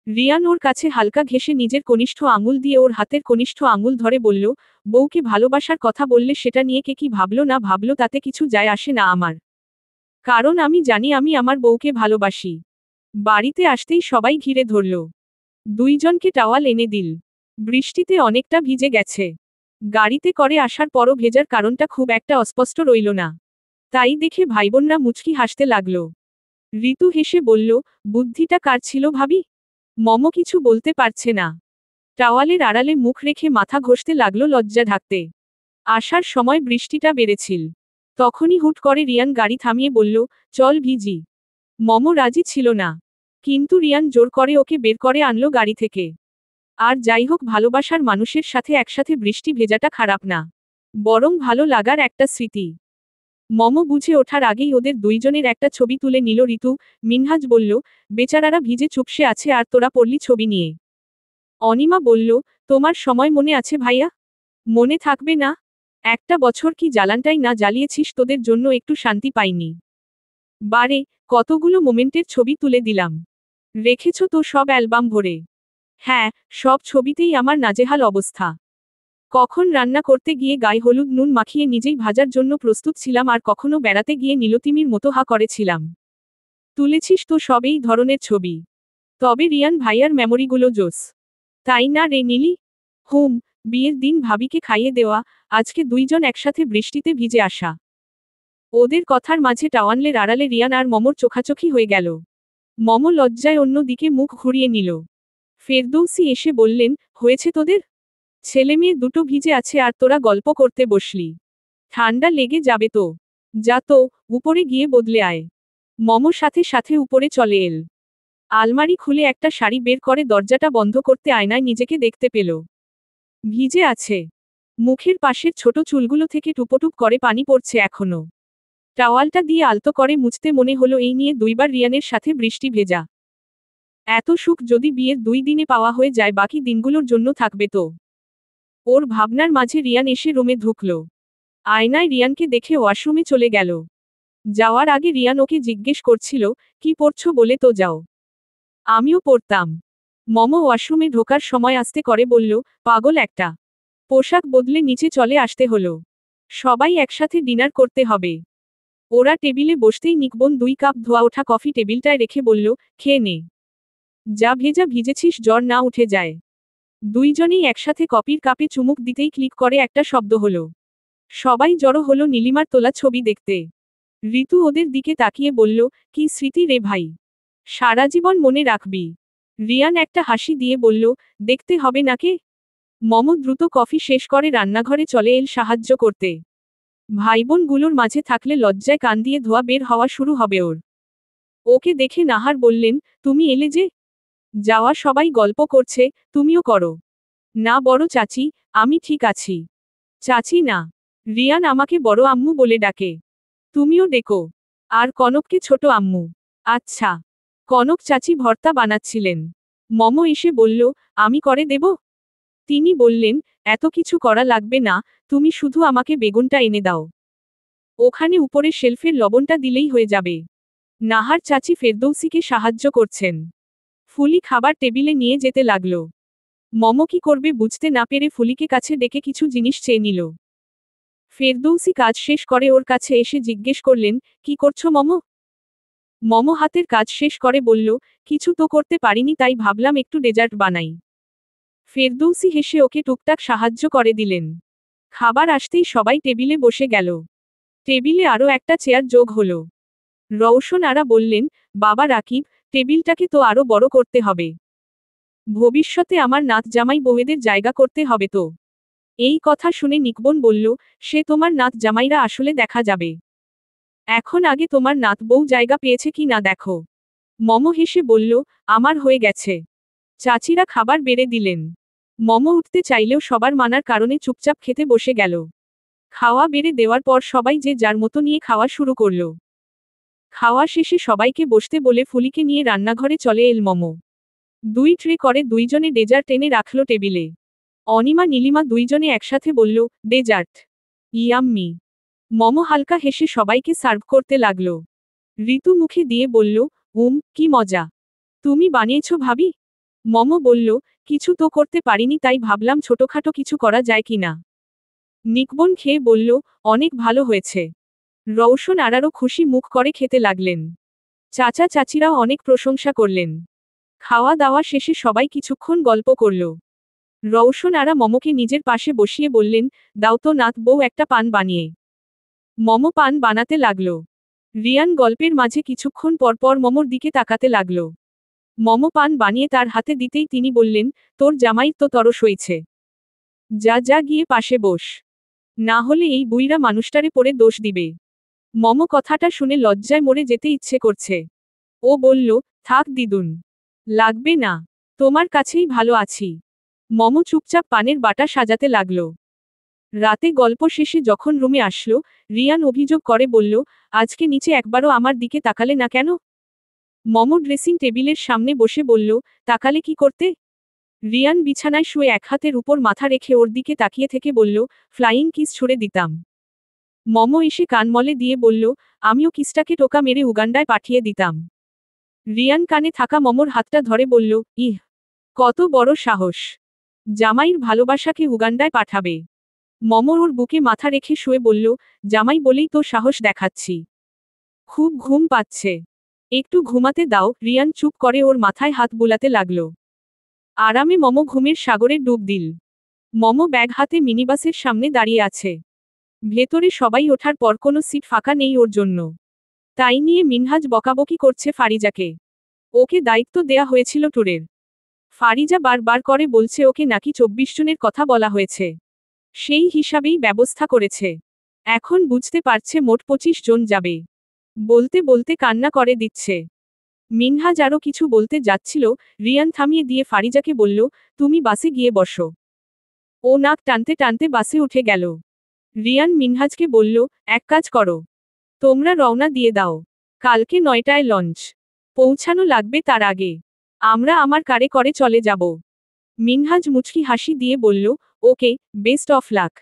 S2: রিয়ান ওর কাছে হালকা ঘেঁষে নিজের কনিষ্ঠ আঙুল দিয়ে ওর হাতের কনিষ্ঠ আঙুল ধরে বলল, বউকে ভালোবাসার কথা বললে সেটা নিয়ে কে কি ভাবলো না ভাবলো তাতে কিছু যায় আসে না আমার। কারণ আমি জানি আমি আমার বউকে ভালোবাসি। বাড়িতে আসতেই সবাই ঘিরে ধরল। দুইজনকে টাওয়াল এনে দিল। বৃষ্টিতে অনেকটা ভিজে গেছে। গাড়িতে করে আসার পরও ভেজার কারণটা খুব একটা অস্পষ্ট রইল না। তাই দেখে ভাইবোনরা মুচকি হাসতে লাগল। ঋতু হেসে বলল, বুদ্ধিটা কার ছিল ভাবি? মম কিছু বলতে পারছে না। টাওয়ালের আড়ালে মুখ রেখে মাথা ঘষতে লাগলো লজ্জা ঢাকতে। আসার সময় বৃষ্টিটা বেড়েছিল। তখনই হুট করে রিয়ান গাড়ি থামিয়ে বলল, চল ভিজি। মম রাজি ছিল না। কিন্তু রিয়ান জোর করে ওকে বের করে আনলো গাড়ি থেকে। আর যাই হোক, ভালোবাসার মানুষের সাথে একসাথে বৃষ্টি ভেজাটা খারাপ না, বরং ভালো লাগার একটা স্মৃতি। মম বুঝে ওঠার আগেই ওদের দুইজনের একটা ছবি তুলে নিল ঋতু। মিনহাজ বলল, বেচারারা ভিজে চুপসে আছে আর তোরা পড়লি ছবি নিয়ে। অনিমা বলল, তোমার সময় মনে আছে ভাইয়া? মনে থাকবে না? একটা বছর কি জ্বালানটাই না জ্বালিয়েছিস, তোদের জন্য একটু শান্তি পাইনি। বারে, কতগুলো মোমেন্টের ছবি তুলে দিলাম। রেখেছ তো সব অ্যালবাম ভরে? হ্যাঁ, সব ছবিতেই আমার নাজেহাল অবস্থা। কখন রান্না করতে গিয়ে গায়ে হলুদ নুন মাখিয়ে নিজেই ভাজার জন্য প্রস্তুত ছিলাম, আর কখনো বেড়াতে গিয়ে নীলতিমির মতো হা করেছিলাম। তুলেছিস তো সব এই ধরনের ছবি। তবে রিয়ান ভাইয়ার মেমোরিগুলো জোস, তাই না রে নীলি? হুম। বিয়ের দিন ভাবিকে খাইয়ে দেওয়া, আজকে দুইজন একসাথে বৃষ্টিতে ভিজে আসা। ওদের কথার মাঝে টাওয়ানলের আড়ালে রিয়ান আর মমর চোখাচোখি হয়ে গেল। মম লজ্জায় অন্য দিকে মুখ ঘুরিয়ে নিল। ফেরদৌসী এসে বললেন, হয়েছে তোদের? ছেলেমেয়ে দুটো ভিজে আছে আর তোরা গল্প করতে বসলি। ঠান্ডা লেগে যাবে তো। যা তো, উপরে গিয়ে বদলে আয়। মম সাথে সাথে উপরে চলে এল। আলমারি খুলে একটা শাড়ি বের করে দরজাটা বন্ধ করতে আয়নায় নিজেকে দেখতে পেল। ভিজে আছে। মুখের পাশের ছোট চুলগুলো থেকে টুপটুপ করে পানি পড়ছে এখনো। টাওয়ালটা দিয়ে আলতো করে মুছতে মনে হলো এই নিয়ে দুইবার রিয়ানের সাথে বৃষ্টি ভেজা। এত সুখ যদি বিয়ের 2 দিনে পাওয়া হয়ে যায়, বাকি দিনগুলোর জন্য থাকবে তো। ওর ভাবনার মাঝে রিয়ান এসে রুমে ঢুকল। আয়নায় রিয়ানকে দেখে ওয়াশরুমে চলে গেল। যাওয়ার আগে রিয়ান ওকে জিজ্ঞেস করছিল, কি পড়ছো বলে তো যাও। আমিও পড়তাম। মম ওয়াশরুমে ঢোকার সময় আস্তে করে বলল, পাগল একটা। পোশাক বদলে নিচে চলে আসতে হলো। সবাই একসাথে ডিনার করতে হবে। ওরা টেবিলে বসতেই নিকবন 2 কাপ ধোয়া ওঠা কফি টেবিলটায় রেখে বলল, খেয়ে নে। যা ভেজা ভিজেছিস, জ্বর না উঠে যায়। দুইজনেই একসাথে কফির কাপে চুমুক দিতেই ক্লিক করে একটা শব্দ হলো। সবাই জড়ো হলো নীলিমার তোলা ছবি দেখতে। ঋতু ওদের দিকে তাকিয়ে বলল, কি স্মৃতি রে ভাই, সারা জীবন মনে রাখবি। রিয়ান একটা হাসি দিয়ে বলল, দেখতে হবে নাকে। মম দ্রুত কফি শেষ করে রান্নাঘরে চলে এল সাহায্য করতে। ভাইবোনগুলোর মাঝে থাকলে লজ্জায় কান দিয়ে ধোয়া বের হওয়া শুরু হবে ওর। ওকে দেখে নাহার বললেন, তুমি এলে যে? যাওয়া সবাই গল্প করছে, তুমিও করো। না বড় চাচি, আমি ঠিক আছি। চাচি না, রিয়ান আমাকে বড় আম্মু বলে ডাকে। তুমিও ডেকো। আর কনককে ছোট আম্মু। আচ্ছা। কনক চাচি ভর্তা বানাচ্ছিলেন। মম এসে বলল, আমি করে দেব? তিনি বললেন, এত কিছু করা লাগবে না, তুমি শুধু আমাকে বেগুনটা এনে দাও। ওখানে উপরে শেলফের লবণটা দিলেই হয়ে যাবে। নাহার চাচি ফেরদৌসীকে সাহায্য করছেন। ফুলি খাবার টেবিলে নিয়ে যেতে লাগল। মম কি করবে বুঝতে না পেরে ফুলিকে কাছে ডেকে কিছু জিনিস চেয়ে নিল। ফেরদৌসী কাজ শেষ করে ওর কাছে এসে জিজ্ঞেস করলেন, কি করছো মম? মম হাতের কাজ শেষ করে বলল, কিছু তো করতে পারিনি, তাই ভাবলাম একটু ডেজার্ট বানাই। ফেরদৌসী হেসে ওকে টুকটাক সাহায্য করে দিলেন। খাবার আসতেই সবাই টেবিলে বসে গেল। টেবিলে আরও একটা চেয়ার যোগ হলো। রওশন আরা বললেন, বাবা রাকিব, টেবিলটাকে তো আরো বড় করতে হবে। ভবিষ্যতে আমার নাত জামাই বউয়েদের জায়গা করতে হবে তো। এই কথা শুনে নিকবন বলল, সে তোমার নাত জামাইরা আসলে দেখা যাবে। এখন আগে তোমার নাত বউ জায়গা পেয়েছে কি না দেখো। মম হেসে বলল, আমার হয়ে গেছে। চাচিরা খাবার বেড়ে দিলেন। মম উঠতে চাইলেও সবার মানার কারণে চুপচাপ খেতে বসে গেল। খাওয়া বেড়ে দেওয়ার পর সবাই যে যার মতো নিয়ে খাওয়া শুরু করল। খাওয়া শেষে সবাইকে বসতে বলে ফুলিকে নিয়ে রান্নাঘরে চলে এল মম। 2 ট্রে করে দুইজনে ডেজার্ট এনে রাখল টেবিলে। অনিমা নীলিমা দুইজনে একসাথে বলল, ডেজার্ট ইয়াম্মি। মম হালকা হেসে সবাইকে সার্ভ করতে লাগল। ঋতু মুখে দিয়ে বলল, কি মজা। তুমি বানিয়েছো ভাবি? মম বলল, কিছু তো করতে পারিনি, তাই ভাবলাম ছোটখাটো কিছু করা যায় কিনা। নিকবন খেয়ে বলল, অনেক ভালো হয়েছে। রওশন আরারও খুশি মুখ করে খেতে লাগলেন। চাচা চাচিরাও অনেক প্রশংসা করলেন। খাওয়া দাওয়া শেষে সবাই কিছুক্ষণ গল্প করল। রওশন আরা মমকে নিজের পাশে বসিয়ে বললেন, দাও তো নাত বউ একটা পান বানিয়ে। মম পান বানাতে লাগল। রিয়ান গল্পের মাঝে কিছুক্ষণ পরপর মমর দিকে তাকাতে লাগল। মম পান বানিয়ে তার হাতে দিতেই তিনি বললেন, তোর জামাই তো তরস হইছে। যা যা গিয়ে পাশে বস। না হলে এই বুইরা মানুষটারে পড়ে দোষ দিবে। মম কথাটা শুনে লজ্জায় মরে যেতে ইচ্ছে করছে। ও বলল, থাক দিদুন। লাগবে না। তোমার কাছেই ভালো আছি। মম চুপচাপ পানের বাটা সাজাতে লাগল। রাতে গল্প শেষে যখন রুমে আসলো, রিয়ান অভিযোগ করে বলল, আজকে নিচে একবারও আমার দিকে তাকালে না কেন? মম ড্রেসিং টেবিলের সামনে বসে বলল, তাকালে কি করতে? রিয়ান বিছানায় শুয়ে এক হাতের উপর মাথা রেখে ওর দিকে তাকিয়ে থেকে বলল, ফ্লাইং কিস ছুড়ে দিতাম। মম এসে কানমলে দিয়ে বলল, আমিও কিসটাকে টোকা মেরে উগান্ডায় পাঠিয়ে দিতাম। রিয়ান কানে থাকা মমর হাতটা ধরে বলল, ইহ, কত বড় সাহস! জামাইয়ের ভালোবাসাকে উগান্ডায় পাঠাবে। মম ওর বুকে মাথা রেখে শুয়ে বলল, জামাই বলেই তো সাহস দেখাচ্ছি। খুব ঘুম পাচ্ছে। একটু ঘুমাতে দাও। রিয়ান চুপ করে ওর মাথায় হাত বুলাতে লাগল। আরামে মম ঘুমের সাগরে ডুব দিল। মম ব্যাগ হাতে মিনিবাসের সামনে দাঁড়িয়ে আছে। ভেতরে সবাই ওঠার পর কোনো সিট ফাঁকা নেই ওর জন্য। তাই নিয়ে মিনহাজ বকাবকি করছে ফারিজাকে। ওকে দায়িত্ব দেয়া হয়েছিল ট্যুরের। ফারিজা বারবার করে বলছে ওকে নাকি 24 জনের কথা বলা হয়েছে। সেই হিসাবেই ব্যবস্থা করেছে। এখন বুঝতে পারছে মোট 25 জন যাবে। বলতে বলতে কান্না করে দিচ্ছে। মিনহাজ আরও কিছু বলতে যাচ্ছিল, রিয়ান থামিয়ে দিয়ে ফারিজাকে বলল, তুমি বাসে গিয়ে বসো। ও নাক টানতে টানতে বাসে উঠে গেল। রিয়ান মিনহাজকে বলল, এক কাজ করো। তোমরা রওনা দিয়ে দাও। কালকে 9টায় লঞ্চ। পৌঁছানো লাগবে তার আগে। আমরা আমার কারে করে চলে যাব। মিনহাজ মুচকি হাসি দিয়ে বলল, ওকে, বেস্ট অফ লাক।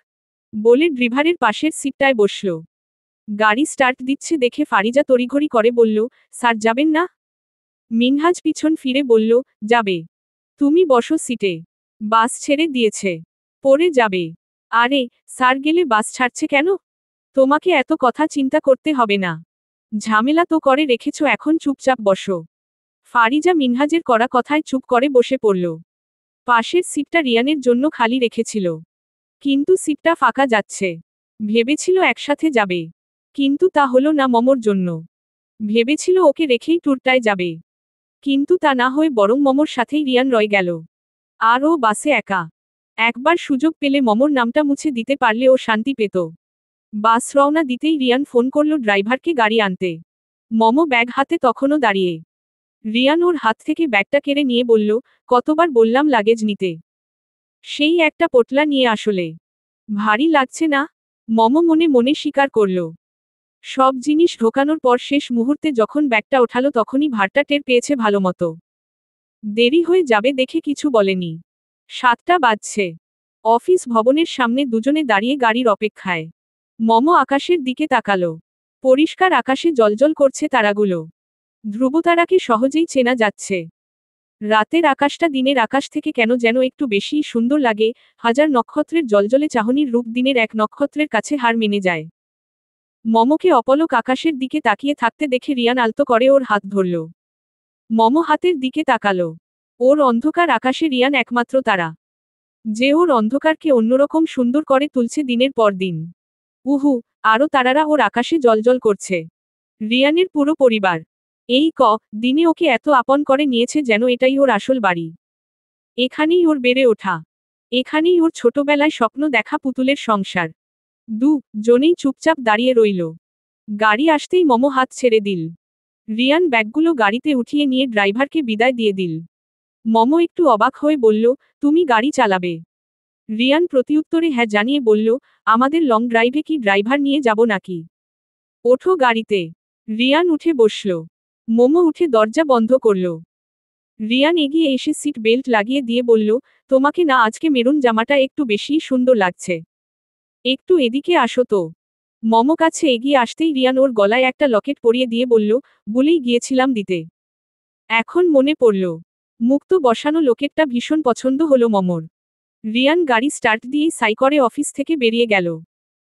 S2: বলে ড্রাইভারের পাশের সিটটায় বসল। গাড়ি স্টার্ট দিচ্ছে দেখে ফারিজা তড়িঘড়ি করে বলল, স্যার যাবেন না? মিনহাজ পিছন ফিরে বলল, যাবে। তুমি বসো সিটে। বাস ছেড়ে দিয়েছে। পড়ে যাবে। আরে, স্যার গেলে বাস ছাড়ছে কেন? তোমাকে এত কথা চিন্তা করতে হবে না। ঝামেলা তো করে রেখেছো, এখন চুপচাপ বসো। ফারিজা মিনহাজের করা কথায় চুপ করে বসে পড়ল। পাশের সিটটা রিয়ানের জন্য খালি রেখেছিল। কিন্তু সিটটা ফাঁকা যাচ্ছে। ভেবেছিল একসাথে যাবে। কিন্তু তা হলো না মমর জন্য। ভেবেছিল ওকে রেখেই ট্যুরটায় যাবে। কিন্তু তা না হয়ে বরং মমর সাথেই রিয়ান রয়ে গেল। আর ও বাসে একা। একবার সুযোগ পেলে মমর নামটা মুছে দিতে পারলে ও শান্তি পেত। বাস রওনা দিতেই রিয়ান ফোন করল ড্রাইভারকে গাড়ি আনতে। মম ব্যাগ হাতে তখনও দাঁড়িয়ে। রিয়ান ওর হাত থেকে ব্যাগটা কেড়ে নিয়ে বলল, কতবার বললাম লাগেজ নিতে। সেই একটা পোটলা নিয়ে আসলে। ভারী লাগছে না? মম মনে মনে স্বীকার করল। সব জিনিস ঢোকানোর পর শেষ মুহূর্তে যখন ব্যাগটা ওঠালো তখনই ভারটা টের পেয়েছে ভালোমতো। দেরি হয়ে যাবে দেখে কিছু বলেনি। 7টা বাজছে। অফিস ভবনের সামনে দুজনে দাঁড়িয়ে গাড়ির অপেক্ষায়। মম আকাশের দিকে তাকালো। পরিষ্কার আকাশে জ্বলজ্বল করছে তারাগুলো। ধ্রুবতারাকে সহজেই চেনা যাচ্ছে। রাতের আকাশটা দিনের আকাশ থেকে কেন যেন একটু বেশিই সুন্দর লাগে। হাজার নক্ষত্রের জ্বলজ্বলে চাহনির রূপ দিনের এক নক্ষত্রের কাছে হার মেনে যায়। মমকে অপলক আকাশের দিকে তাকিয়ে থাকতে দেখে রিয়ান আলতো করে ওর হাত ধরল। মম হাতের দিকে তাকালো। ওর অন্ধকার আকাশে রিয়ান একমাত্র তারা। যে ওর অন্ধকারকে অন্যরকম সুন্দর করে তুলছে দিনের পর দিন। উহু, আরও তারারা ওর আকাশে জ্বলজ্বল করছে। রিয়ানের পুরো পরিবার এই দিনে ওকে এত আপন করে নিয়েছে যেন এটাই ওর আসল বাড়ি। এখানেই ওর বেড়ে ওঠা। এখানেই ওর ছোটবেলায় স্বপ্ন দেখা পুতুলের সংসার। জনেই চুপচাপ দাঁড়িয়ে রইল। গাড়ি আসতেই মম হাত ছেড়ে দিল। রিয়ান ব্যাগগুলো গাড়িতে উঠিয়ে নিয়ে ড্রাইভারকে বিদায় দিয়ে দিল। মম একটু অবাক হয়ে বলল, তুমি গাড়ি চালাবে? রিয়ান প্রতিউত্তরে হ্যাঁ জানিয়ে বলল, আমাদের লং ড্রাইভে কি ড্রাইভার নিয়ে যাব নাকি? ওঠো গাড়িতে। রিয়ান উঠে বসল। মম উঠে দরজা বন্ধ করল। রিয়ান এগিয়ে এসে সিট বেল্ট লাগিয়ে দিয়ে বলল, তোমাকে না আজকে মেরুন জামাটা একটু বেশিই সুন্দর লাগছে। একটু এদিকে আসো তো। মম কাছে এগিয়ে আসতেই রিয়ান ওর গলায় একটা লকেট পরিয়ে দিয়ে বলল, বলেই গিয়েছিলাম দিতে। এখন মনে পড়ল। মুক্ত বসানো লোকেরটা ভীষণ পছন্দ হলো মমর। রিয়ান গাড়ি স্টার্ট দিয়েই সাই করে অফিস থেকে বেরিয়ে গেল।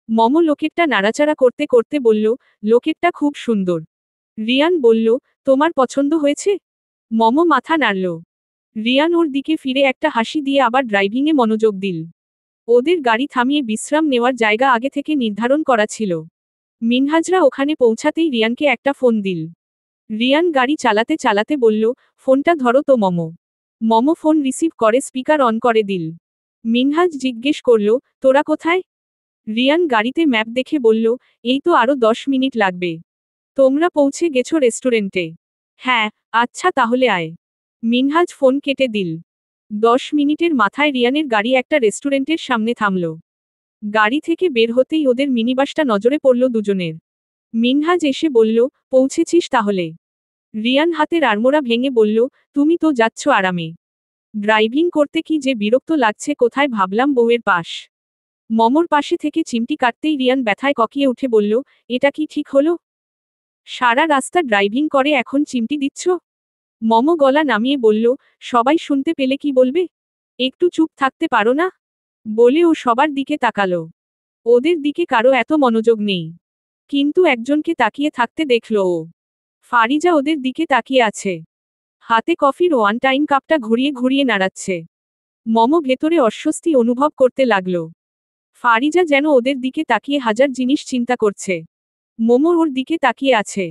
S2: মম লোকেরটা নাড়াচাড়া করতে করতে বলল, লোকেরটা খুব সুন্দর। রিয়ান বলল, তোমার পছন্দ হয়েছে? মম মাথা নাড়ল। রিয়ান ওর দিকে ফিরে একটা হাসি দিয়ে আবার ড্রাইভিংয়ে মনোযোগ দিল। ওদের গাড়ি থামিয়ে বিশ্রাম নেওয়ার জায়গা আগে থেকে নির্ধারণ করা ছিল। মিনহাজরা ওখানে পৌঁছাতেই রিয়ানকে একটা ফোন দিল। রিয়ান গাড়ি চালাতে চালাতে বলল, ফোনটা ধরো তো মম। মম ফোন রিসিভ করে স্পিকার অন করে দিল। মিনহাজ জিজ্ঞেস করল, তোরা কোথায়? রিয়ান গাড়িতে ম্যাপ দেখে বলল, এই তো আরো 10 মিনিট লাগবে। তোমরা পৌঁছে গেছো রেস্টুরেন্টে? হ্যাঁ, আচ্ছা তাহলে আয়। মিনহাজ ফোন কেটে দিল। 10 মিনিটের মাথায় রিয়ানের গাড়ি একটা রেস্টুরেন্টের সামনে থামল। গাড়ি থেকে বের হতেই ওদের মিনিবাসটা নজরে পড়ল দুজনের। মিনহাজ এসে বলল, পৌঁছেছিস তাহলে? রিয়ান হাতের আড়মোড়া ভেঙে বলল, তুমি তো যাচ্ছ আরামে। ড্রাইভিং করতে কি যে বিরক্ত লাগছে, কোথায় ভাবলাম বউয়ের পাশ। মমর পাশে থেকে চিমটি কাটতেই রিয়ান ব্যথায় ককিয়ে উঠে বলল, এটা কি ঠিক হলো? সারা রাস্তা ড্রাইভিং করে এখন চিমটি দিচ্ছ? মম গলা নামিয়ে বলল, সবাই শুনতে পেলে কি বলবে? একটু চুপ থাকতে পারো না? বলে ও সবার দিকে তাকালো। ওদের দিকে কারো এত মনোযোগ নেই, কিন্তু একজনকে তাকিয়ে থাকতে দেখল ও। ফারিজা ওদের দিকে তাকিয়ে আছে, হাতে কফির ওয়ান টাইম কাপটা ঘুরিয়ে ঘুরিয়ে নাড়াচ্ছে। মম ভেতরে অস্বস্তি অনুভব করতে লাগল। ফারিজা যেন ওদের দিকে তাকিয়ে হাজার জিনিস চিন্তা করছে। মোমো ওর দিকে তাকিয়ে আছে।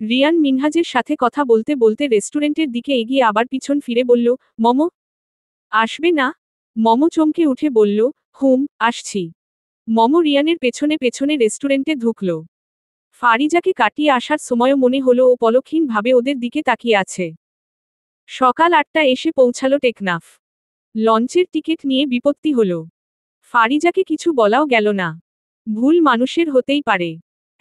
S2: রিয়ান মিনহাজের সাথে কথা বলতে বলতে রেস্টুরেন্টের দিকে এগিয়ে আবার পিছন ফিরে বলল, মমো আসবে না? মমো চমকে উঠে বলল, আসছি। মমো রিয়ানের পেছনে পেছনে রেস্টুরেন্টে ঢুকল। ফারিজাকে কাটিয়ে আসার সময়ও মনে হলো ও পলকহীনভাবে ওদের দিকে তাকিয়ে আছে। সকাল 8টা এসে পৌঁছালো টেকনাফ। লঞ্চের টিকিট নিয়ে বিপত্তি হলো। ফারিজাকে কিছু বলাও গেল না। ভুল মানুষের হতেই পারে।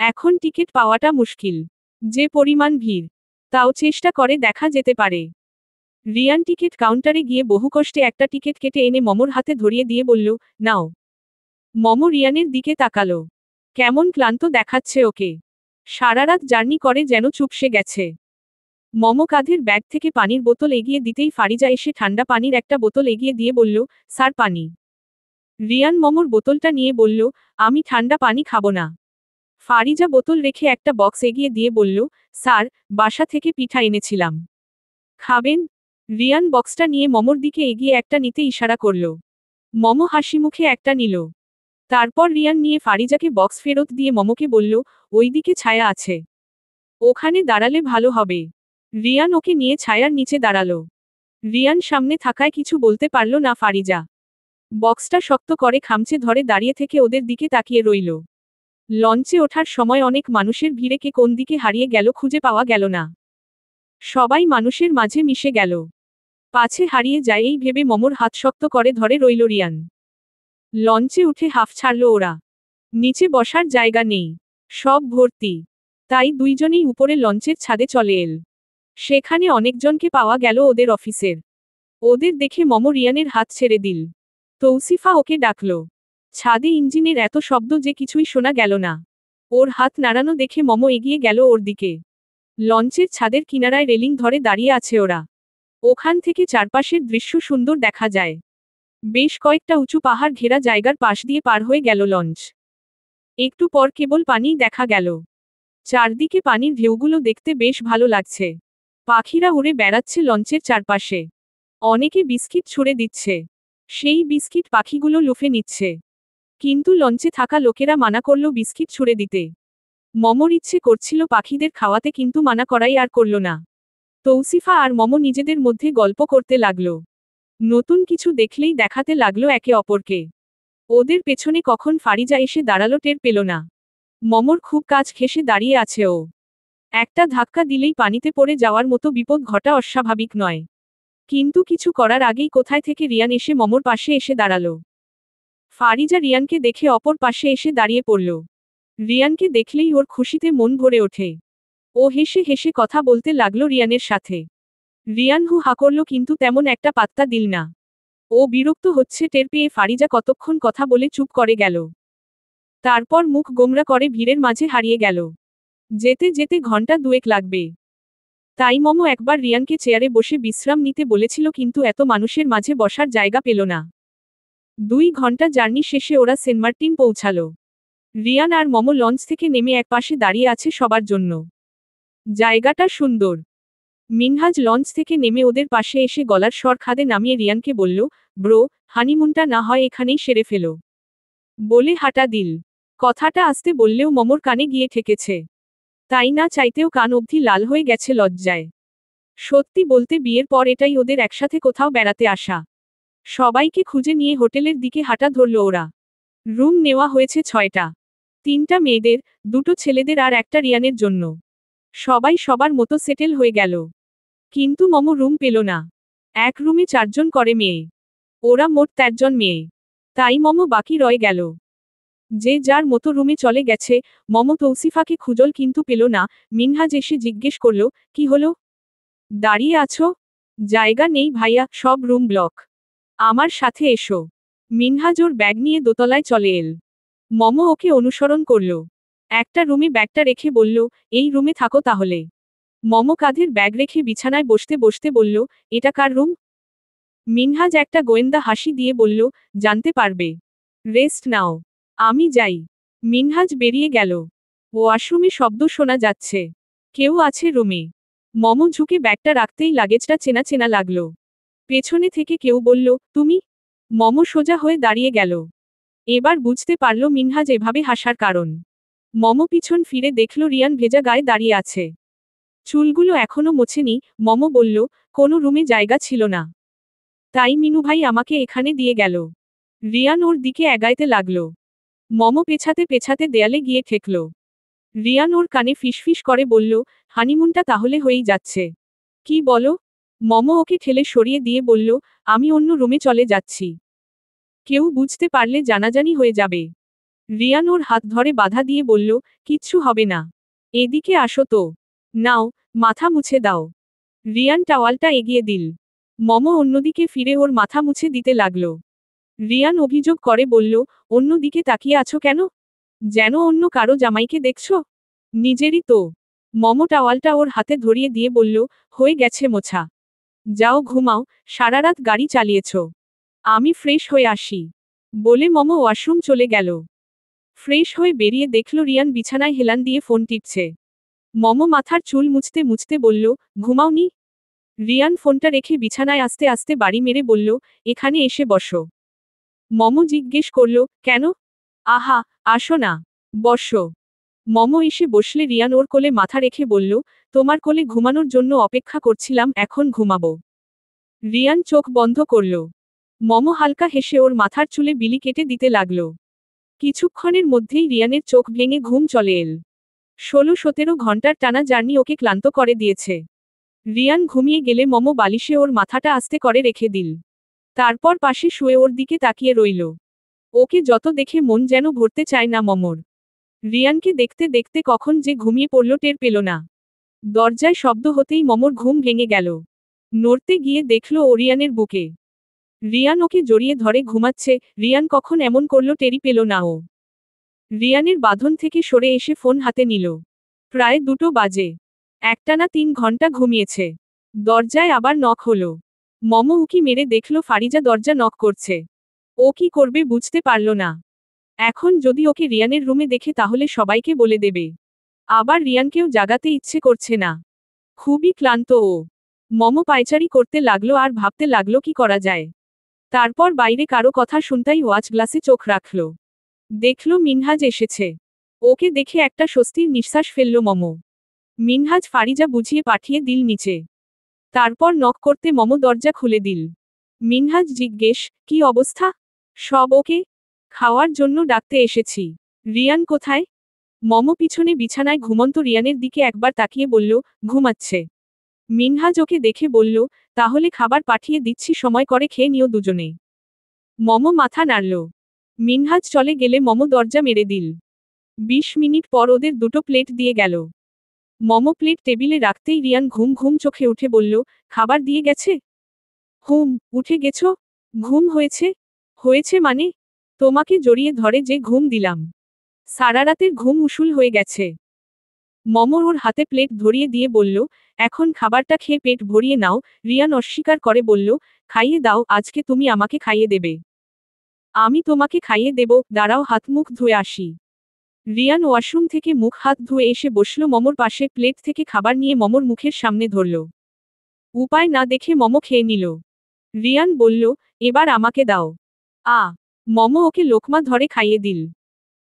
S2: এখন টিকিট পাওয়াটা মুশকিল। যে পরিমাণ ভিড়, তাও চেষ্টা করে দেখা যেতে পারে। রিয়ান টিকিট কাউন্টারে গিয়ে বহু কষ্টে একটা টিকিট কেটে এনে মমর হাতে ধরিয়ে দিয়ে বলল, নাও। মম রিয়ানের দিকে তাকালো। কেমন ক্লান্ত দেখাচ্ছে ওকে। সারারাত জার্নি করে যেন চুপসে গেছে। মম কাঁধের ব্যাগ থেকে পানির বোতল এগিয়ে দিতেই ফারিজা এসে ঠান্ডা পানির একটা বোতল এগিয়ে দিয়ে বলল, স্যার পানি। রিয়ান মমর বোতলটা নিয়ে বলল, আমি ঠান্ডা পানি খাবো না। ফারিজা বোতল রেখে একটা বক্স এগিয়ে দিয়ে বলল, স্যার, বাসা থেকে পিঠা এনেছিলাম। খাবেন? রিয়ান বক্সটা নিয়ে মমর দিকে এগিয়ে একটা নিতে ইশারা করল। মম হাসি মুখে একটা নিল। তারপর রিয়ান নিয়ে ফারিজাকে বক্স ফেরত দিয়ে মমকে বলল, ওইদিকে ছায়া আছে, ওখানে দাঁড়ালে ভালো হবে। রিয়ান ওকে নিয়ে ছায়ার নিচে দাঁড়ালো। রিয়ান সামনে থাকায় কিছু বলতে পারল না। ফারিজা বক্সটা শক্ত করে খামচে ধরে দাঁড়িয়ে থেকে ওদের দিকে তাকিয়ে রইল। লঞ্চে ওঠার সময় অনেক মানুষের ভিড়ে কে কোন দিকে হারিয়ে গেল খুঁজে পাওয়া গেল না। সবাই মানুষের মাঝে মিশে গেল। পাছে হারিয়ে যায় এই ভেবে মমর হাত শক্ত করে ধরে রইল রিয়ান। লঞ্চে উঠে হাফ ছাড়ল ওরা। নিচে বসার জায়গা নেই, সব ভর্তি। তাই দুইজনেই উপরে লঞ্চের ছাদে চলে এল। সেখানে অনেকজনকে পাওয়া গেল ওদের অফিসের। ওদের দেখে মম রিয়ানের হাত ছেড়ে দিল। তৌসিফা ওকে ডাকল। ছাদে ইঞ্জিনের এত শব্দ যে কিছুই শোনা গেল না। ওর হাত নাড়ানো দেখে মম এগিয়ে গেল ওর দিকে। লঞ্চের ছাদের কিনারায় রেলিং ধরে দাঁড়িয়ে আছে ওরা। ওখান থেকে চারপাশের দৃশ্য সুন্দর দেখা যায়। বেশ কয়েকটা উঁচু পাহাড় ঘেরা জায়গার পাশ দিয়ে পার হয়ে গেল লঞ্চ। একটু পর কেবল পানিই দেখা গেল। চারদিকে পানির ঢেউগুলো দেখতে বেশ ভালো লাগছে। পাখিরা উড়ে বেড়াচ্ছে লঞ্চের চারপাশে। অনেকে বিস্কিট ছুঁড়ে দিচ্ছে। সেই বিস্কিট পাখিগুলো লুফে নিচ্ছে। কিন্তু লঞ্চে থাকা লোকেরা মানা করল বিস্কিট ছুঁড়ে দিতে। মমর ইচ্ছে করছিল পাখিদের খাওয়াতে, কিন্তু মানা করাই আর করল না। তৌসিফা আর মম নিজেদের মধ্যে গল্প করতে লাগল। নতুন কিছু দেখলেই দেখাতে লাগলো একে অপরকে। ওদের পেছনে কখন ফারিজা এসে দাঁড়ালো টের পেল না। মমর খুব কাছ ঘেঁষে দাঁড়িয়ে আছে ও। একটা ধাক্কা দিলেই পানিতে পড়ে যাওয়ার মতো বিপদ ঘটা অস্বাভাবিক নয়। কিন্তু কিছু করার আগেই কোথায় থেকে রিয়ান এসে মমর পাশে এসে দাঁড়ালো। ফারিজা রিয়ানকে দেখে অপর পাশে এসে দাঁড়িয়ে পড়ল। রিয়ানকে দেখলেই ওর খুশিতে মন ভরে ওঠে। ও হেসে হেসে কথা বলতে লাগলো রিয়ানের সাথে। রিয়ান হা করল, কিন্তু তেমন একটা পাত্তা দিল না। ও বিরক্ত হচ্ছে টের পেয়ে ফারিজা কতক্ষণ কথা বলে চুপ করে গেল। তারপর মুখ গোমরা করে ভিড়ের মাঝে হারিয়ে গেল। যেতে যেতে ঘন্টা দুয়েক লাগবে। তাই মমো একবার রিয়ানকে চেয়ারে বসে বিশ্রাম নিতে বলেছিল, কিন্তু এত মানুষের মাঝে বসার জায়গা পেল না। 2 ঘন্টা জার্নি শেষে ওরা সেন্ট মার্টিন পৌঁছালো। রিয়ান আর মমো লঞ্চ থেকে নেমে একপাশে দাঁড়িয়ে আছে সবার জন্য। জায়গাটা সুন্দর। মিনহাজ লঞ্চ থেকে নেমে ওদের পাশে এসে গলার স্বর খাদে নামিয়ে রিয়ানকে বলল, ব্রো, হানিমুনটা না হয় এখানেই সেরে ফেলো। বলে হাঁটা দিল। কথাটা আস্তে বললেও মমোর কানে গিয়ে ঠেকেছে। তাই না চাইতেও কান অবধি লাল হয়ে গেছে লজ্জায়। সত্যি বলতে বিয়ের পর এটাই ওদের একসাথে কোথাও বেড়াতে আসা। সবাইকে খুঁজে নিয়ে হোটেলের দিকে হাঁটা ধরল ওরা। রুম নেওয়া হয়েছে 6টা। 3টা মেয়েদের, 2টো ছেলেদের আর একটা রিয়ানের জন্য। সবাই সবার মতো সেটেল হয়ে গেল। কিন্তু মমো রুম পেল না। এক রুমে 4 জন করে মেয়ে। ওরা মোট 13 জন মেয়ে। তাই মমো বাকি রয়ে গেল। যে যার মতো রুমে চলে গেছে। মমো তৌসিফাকে খুঁজল কিন্তু পেল না। মিনহাজ এসে জিজ্ঞেস করল, কি হলো? দাঁড়িয়ে আছো? জায়গা নেই ভাইয়া, সব রুম ব্লক। আমার সাথে এসো। মিনহাজ ওর ব্যাগ নিয়ে দোতলায় চলে এল। মমো ওকে অনুসরণ করল। একটা রুমে ব্যাগটা রেখে বলল, এই রুমে থাকো তাহলে। মমো কাঁধের ব্যাগ রেখে বিছানায় বসতে বসতে বলল, এটা কার রুম? মিনহাজ একটা গোয়েন্দা হাসি দিয়ে বলল, জানতে পারবে। রেস্ট নাও। আমি যাই। মিনহাজ বেরিয়ে গেল। ওয়াশরুমে শব্দ শোনা যাচ্ছে। কেউ আছে রুমে। মমো ঝুঁকে ব্যাগটা রাখতেই লাগেজটা চেনা চেনা লাগলো। পেছনে থেকে কেউ বলল, তুমি? মমো সোজা হয়ে দাঁড়িয়ে গেল। এবার বুঝতে পারল মিনহাজ এভাবে হাসার কারণ। মমো পিছন ফিরে দেখল রিয়ান ভেজা গায়ে দাঁড়িয়ে আছে। চুলগুলো এখনো মোছেনি। মমো বলল, কোনো রুমে জায়গা ছিল না। তাই মিনু ভাই আমাকে এখানে দিয়ে গেল। রিয়ান ওর দিকে এগাইতে লাগল। মমো পেছাতে পেছাতে দেয়ালে গিয়ে ঠেকল। রিয়ান ওর কানে ফিসফিস করে বলল, হানিমুনটা তাহলে হয়েই যাচ্ছে। কি বলো? মমো ওকে ঠেলে সরিয়ে দিয়ে বলল, আমি অন্য রুমে চলে যাচ্ছি। কেউ বুঝতে পারলে জানাজানি হয়ে যাবে। রিয়ান ওর হাত ধরে বাধা দিয়ে বলল, কিচ্ছু হবে না। এদিকে আসো তো। নাও, মাথা মুছে দাও। রিয়ান টাওয়ালটা এগিয়ে দিল। মমো অন্যদিকে ফিরে ওর মাথা মুছে দিতে লাগল। রিয়ান অভিযোগ করে বলল, অন্যদিকে তাকিয়ে আছো কেন? যেন অন্য কারো জামাইকে দেখছো? নিজেরই তো। মমো টাওয়ালটা ওর হাতে ধরিয়ে দিয়ে বলল, হয়ে গেছে মোছা। যাও ঘুমাও, সারারাত গাড়ি চালিয়েছ। আমি ফ্রেশ হয়ে আসি। বলে মমো ওয়াশরুম চলে গেল। ফ্রেশ হয়ে বেরিয়ে দেখল রিয়ান বিছানায় হেলান দিয়ে ফোন টিপছে। মমো মাথার চুল মুছতে মুছতে বলল, ঘুমাওনি? রিয়ান ফোনটা রেখে বিছানায় আস্তে আস্তে বাড়ি মেরে বলল, এখানে এসে বসো। মমো জিজ্ঞেস করল, কেন? আহা, আসো না। বসো। মমো এসে বসলে রিয়ান ওর কোলে মাথা রেখে বলল, তোমার কোলে ঘুমানোর জন্য অপেক্ষা করছিলাম, এখন ঘুমাবো। রিয়ান চোখ বন্ধ করল। মমো হালকা হেসে ওর মাথার চুলে বিলি কেটে দিতে লাগল। কিছুক্ষণের মধ্যেই রিয়ানের চোখ ভেঙে ঘুম চলে এল। 16-17 ঘন্টার টানা জার্নি ওকে ক্লান্ত করে দিয়েছে। রিয়ান ঘুমিয়ে গেলে মমো বালিশে ওর মাথাটা আস্তে করে রেখে দিল। তারপর পাশে শুয়ে ওর দিকে তাকিয়ে রইল। ওকে যত দেখে মন যেন ভরতে চায় না মমোর। রিয়ানকে দেখতে দেখতে কখন যে ঘুমিয়ে পড়ল টের পেল না। দরজায় শব্দ হতেই মমোর ঘুম ভেঙে গেল। নড়তে গিয়ে দেখল ও রিয়ানের বুকে। রিয়ান ওকে জড়িয়ে ধরে ঘুমাচ্ছে। রিয়ান কখন এমন করল টেরই পেল না ও। রিয়ানের বাঁধন থেকে সরে এসে ফোন হাতে নিল। প্রায় 2টো বাজে। একটানা 3 ঘন্টা ঘুমিয়েছে। দরজায় আবার নক হলো। মমো উকি মেরে দেখল ফারিজা দরজা নক করছে। ও কি করবে বুঝতে পারল না। এখন যদি ওকে রিয়ানের রুমে দেখে তাহলে সবাইকে বলে দেবে। আবার রিয়ানকেও জাগাতে ইচ্ছে করছে না। খুবই ক্লান্ত ও। মমো পায়চারি করতে লাগলো আর ভাবতে লাগলো কি করা যায়। তারপর বাইরে কারো কথা শুনতেই ওয়াচ গ্লাসে চোখ রাখল। দেখল মিনহাজ এসেছে। ওকে দেখে একটা স্বস্তির নিঃশ্বাস ফেলল মমো। মিনহাজ ফারিজা বুঝিয়ে পাঠিয়ে দিল নিচে। তারপর নক করতে মমো দরজা খুলে দিল। মিনহাজ জিজ্ঞেস, কি অবস্থা? সব ওকে? খাওয়ার জন্য ডাকতে এসেছি। রিয়ান কোথায়? মমো পিছনে বিছানায় ঘুমন্ত রিয়ানের দিকে একবার তাকিয়ে বলল, ঘুমাচ্ছে। মিনহাজ ওকে দেখে বলল, তাহলে খাবার পাঠিয়ে দিচ্ছি, সময় করে খেয়ে নিও দুজনে। মমো মাথা নাড়ল। মিনহাজ চলে গেলে মমো দরজা মেরে দিল। 20 মিনিট পর ওদের 2টো প্লেট দিয়ে গেল। মমো প্লেট টেবিলে রাখতেই রিয়ান ঘুম ঘুম চোখে উঠে বলল, খাবার দিয়ে গেছে? হুম, উঠে গেছো? ঘুম হয়েছে? হয়েছে মানে? তোমাকে জড়িয়ে ধরে যে ঘুম দিলাম। সারা রাতের ঘুম উসুল হয়ে গেছে। মম ওর হাতে প্লেট ধরিয়ে দিয়ে বলল, এখন খাবারটা খেয়ে পেট ভরিয়ে নাও। রিয়ান অস্বীকার করে বলল, খাইয়ে দাও, আজকে তুমি আমাকে খাইয়ে দেবে। আমি তোমাকে খাইয়ে দেব, দাঁড়াও হাত মুখ ধুয়ে আসি। রিয়ান ওয়াশরুম থেকে মুখ হাত ধুয়ে এসে বসল মমর পাশে, প্লেট থেকে খাবার নিয়ে মমর মুখের সামনে ধরল। উপায় না দেখে মম খেয়ে নিল। রিয়ান বলল, এবার আমাকে দাও। মম ওকে লোকমা ধরে খাইয়ে দিল।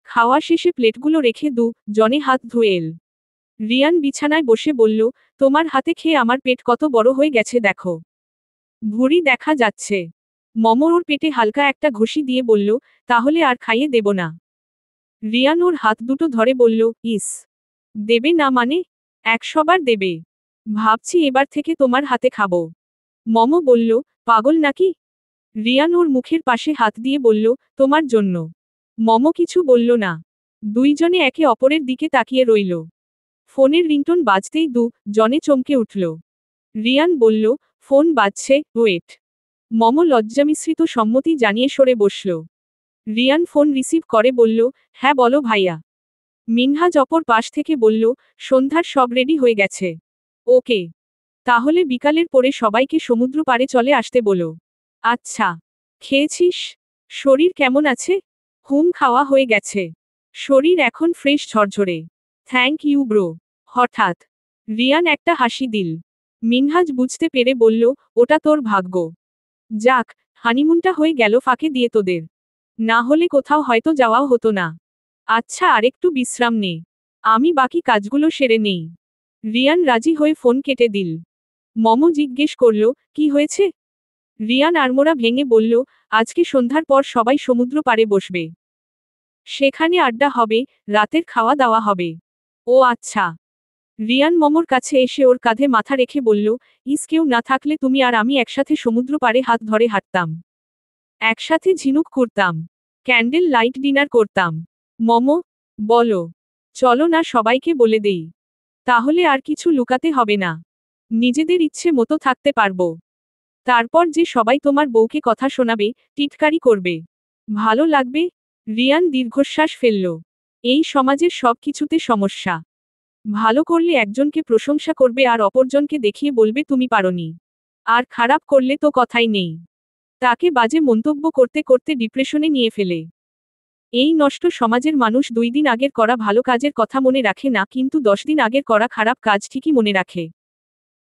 S2: খাওয়া শেষে প্লেটগুলো রেখে জনে হাত ধুয়ে এল। রিয়ান বিছানায় বসে বলল, তোমার হাতে খেয়ে আমার পেট কত বড় হয়ে গেছে দেখো। ভুঁড়ি দেখা যাচ্ছে। মম ওর পেটে হালকা একটা ঘুষি দিয়ে বলল, তাহলে আর খাইয়ে দেব না। রিয়ান ওর হাত দুটো ধরে বলল, ইস, দেবে না মানে? 100 বার দেবে। ভাবছি এবার থেকে তোমার হাতে খাবো। মম বলল, পাগল নাকি? রিয়ান ওর মুখের পাশে হাত দিয়ে বলল, তোমার জন্য। মম কিছু বলল না। দুইজনে একে অপরের দিকে তাকিয়ে রইল। ফোনের রিংটোন বাজতেই জনে চমকে উঠল। রিয়ান বলল, ফোন বাজছে, ওয়েট। মম লজ্জামিশ্রিত সম্মতি জানিয়ে সরে বসল। রিয়ান ফোন রিসিভ করে বলল, হ্যাঁ বলো ভাইয়া। মিনহাজ অপর পাশ থেকে বলল, সন্ধ্যার সব রেডি হয়ে গেছে। ওকে, তাহলে বিকালের পরে সবাইকে সমুদ্র পাড়ে চলে আসতে বলো। আচ্ছা। খেয়েছিস? শরীর কেমন আছে? খাওয়া হয়ে গেছে। শরীর এখন ফ্রেশ ঝরঝরে। Thank you bro. হঠাৎ রিয়ান একটা হাসি দিল। মিনহাজ বুঝতে পেরে বলল, ওটা তোর ভাগ্য। যাক, হানিমুনটা হয়ে গেল ফাঁকে দিয়ে তোদের। না হলে কোথাও হয়তো যাওয়াও হতো না। আচ্ছা, আরেকটু বিশ্রাম নে, আমি বাকি কাজগুলো সেরে নেই। রিয়ান রাজি হয়ে ফোন কেটে দিল। মম জিজ্ঞেস করল, কি হয়েছে? রিয়ান আড়মোড়া ভেঙে বলল, আজকে সন্ধ্যার পর সবাই সমুদ্র পাড়ে বসবে। সেখানে আড্ডা হবে, রাতের খাওয়া দাওয়া হবে। ও আচ্ছা। রিয়ান মমর কাছে এসে ওর কাঁধে মাথা রেখে বলল, কেউ না থাকলে তুমি আর আমি একসাথে সমুদ্র পাড়ে হাত ধরে হাঁটতাম। একসাথে ঝিনুক করতাম। ক্যান্ডেল লাইট ডিনার করতাম। মম, বলো, চলো না সবাইকে বলে দেই। তাহলে আর কিছু লুকাতে হবে না। নিজেদের ইচ্ছে মতো থাকতে পারবো। তারপর যে সবাই তোমার বউকে কথা শোনাবে, টিটকারি করবে। ভালো লাগবে। রিয়ান দীর্ঘশ্বাস ফেলল। এই সমাজের সব কিছুতে সমস্যা। ভালো করলে একজনকে প্রশংসা করবে আর অপরজনকে দেখিয়ে বলবে তুমি পারোনি। আর খারাপ করলে তো কথাই নেই। তাকে বাজে মন্তব্য করতে করতে ডিপ্রেশনে নিয়ে ফেলে। এই নষ্ট সমাজের মানুষ 2 দিন আগের করা ভালো কাজের কথা মনে রাখে না, কিন্তু 10 দিন আগের করা খারাপ কাজ ঠিকই মনে রাখে।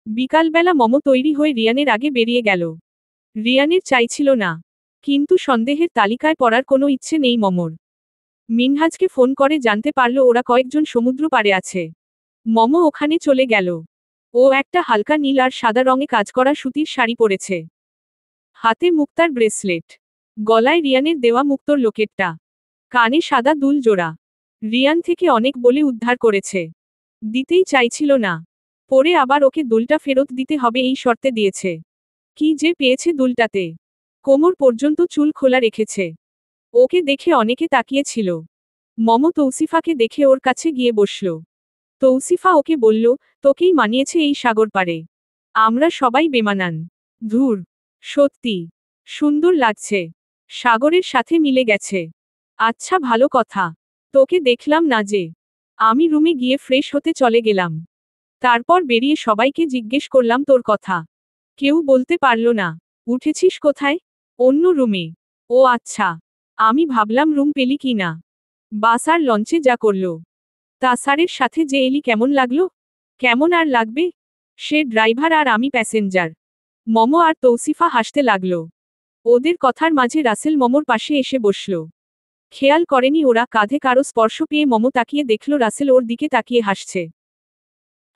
S2: বিকালবেলা মম তৈরি হয়ে রিয়ানের আগে বেরিয়ে গেল। রিয়ানের চাইছিল না, কিন্তু সন্দেহের তালিকায় পড়ার কোনো ইচ্ছে নেই মমর। মিনহাজকে ফোন করে জানতে পারল ওরা কয়েকজন সমুদ্র পাড়ে আছে। মম ওখানে চলে গেল। ও একটা হালকা নীল আর সাদা রঙে কাজ করা সুতির শাড়ি পরেছে। হাতে মুক্তার ব্রেসলেট। গলায় রিয়ানের দেওয়া মুক্তোর লোকেটটা। কানে সাদা দুল জোড়া। রিয়ান থেকে অনেক বলে উদ্ধার করেছে। দিতেই চাইছিল না। পরে আবার ওকে দুলটা ফেরত দিতে হবে এই শর্তে দিয়েছে। কি যে পেয়েছে দুলটাতে। কোমর পর্যন্ত চুল খোলা রেখেছে। ওকে দেখে অনেকে তাকিয়েছিল। মম তৌসিফাকে দেখে ওর কাছে গিয়ে বসল। তৌসিফা ওকে বলল, তোকেই মানিয়েছে এই সাগর পাড়ে। আমরা সবাই বেমানান। ধুর, সত্যি সুন্দর লাগছে। সাগরের সাথে মিলে গেছে। আচ্ছা, ভালো কথা। তোকে দেখলাম না যে। আমি রুমে গিয়ে ফ্রেশ হতে চলে গেলাম। তারপর বেরিয়ে সবাইকে জিজ্ঞেস করলাম তোর কথা। কেউ বলতে পারল না। উঠেছিস কোথায়? অন্য রুমে। ও আচ্ছা, আমি ভাবলাম রুম পেলি কি না। বাস আর লঞ্চে যা করল। তা স্যারের সাথে যে এলি কেমন লাগলো? কেমন আর লাগবে? সে ড্রাইভার আর আমি প্যাসেঞ্জার। মম আর তৌসিফা হাসতে লাগল। ওদের কথার মাঝে রাসেল মমর পাশে এসে বসল। খেয়াল করেনি ওরা কাঁধে কারো স্পর্শ পেয়ে মম তাকিয়ে দেখল রাসেল ওর দিকে তাকিয়ে হাসছে।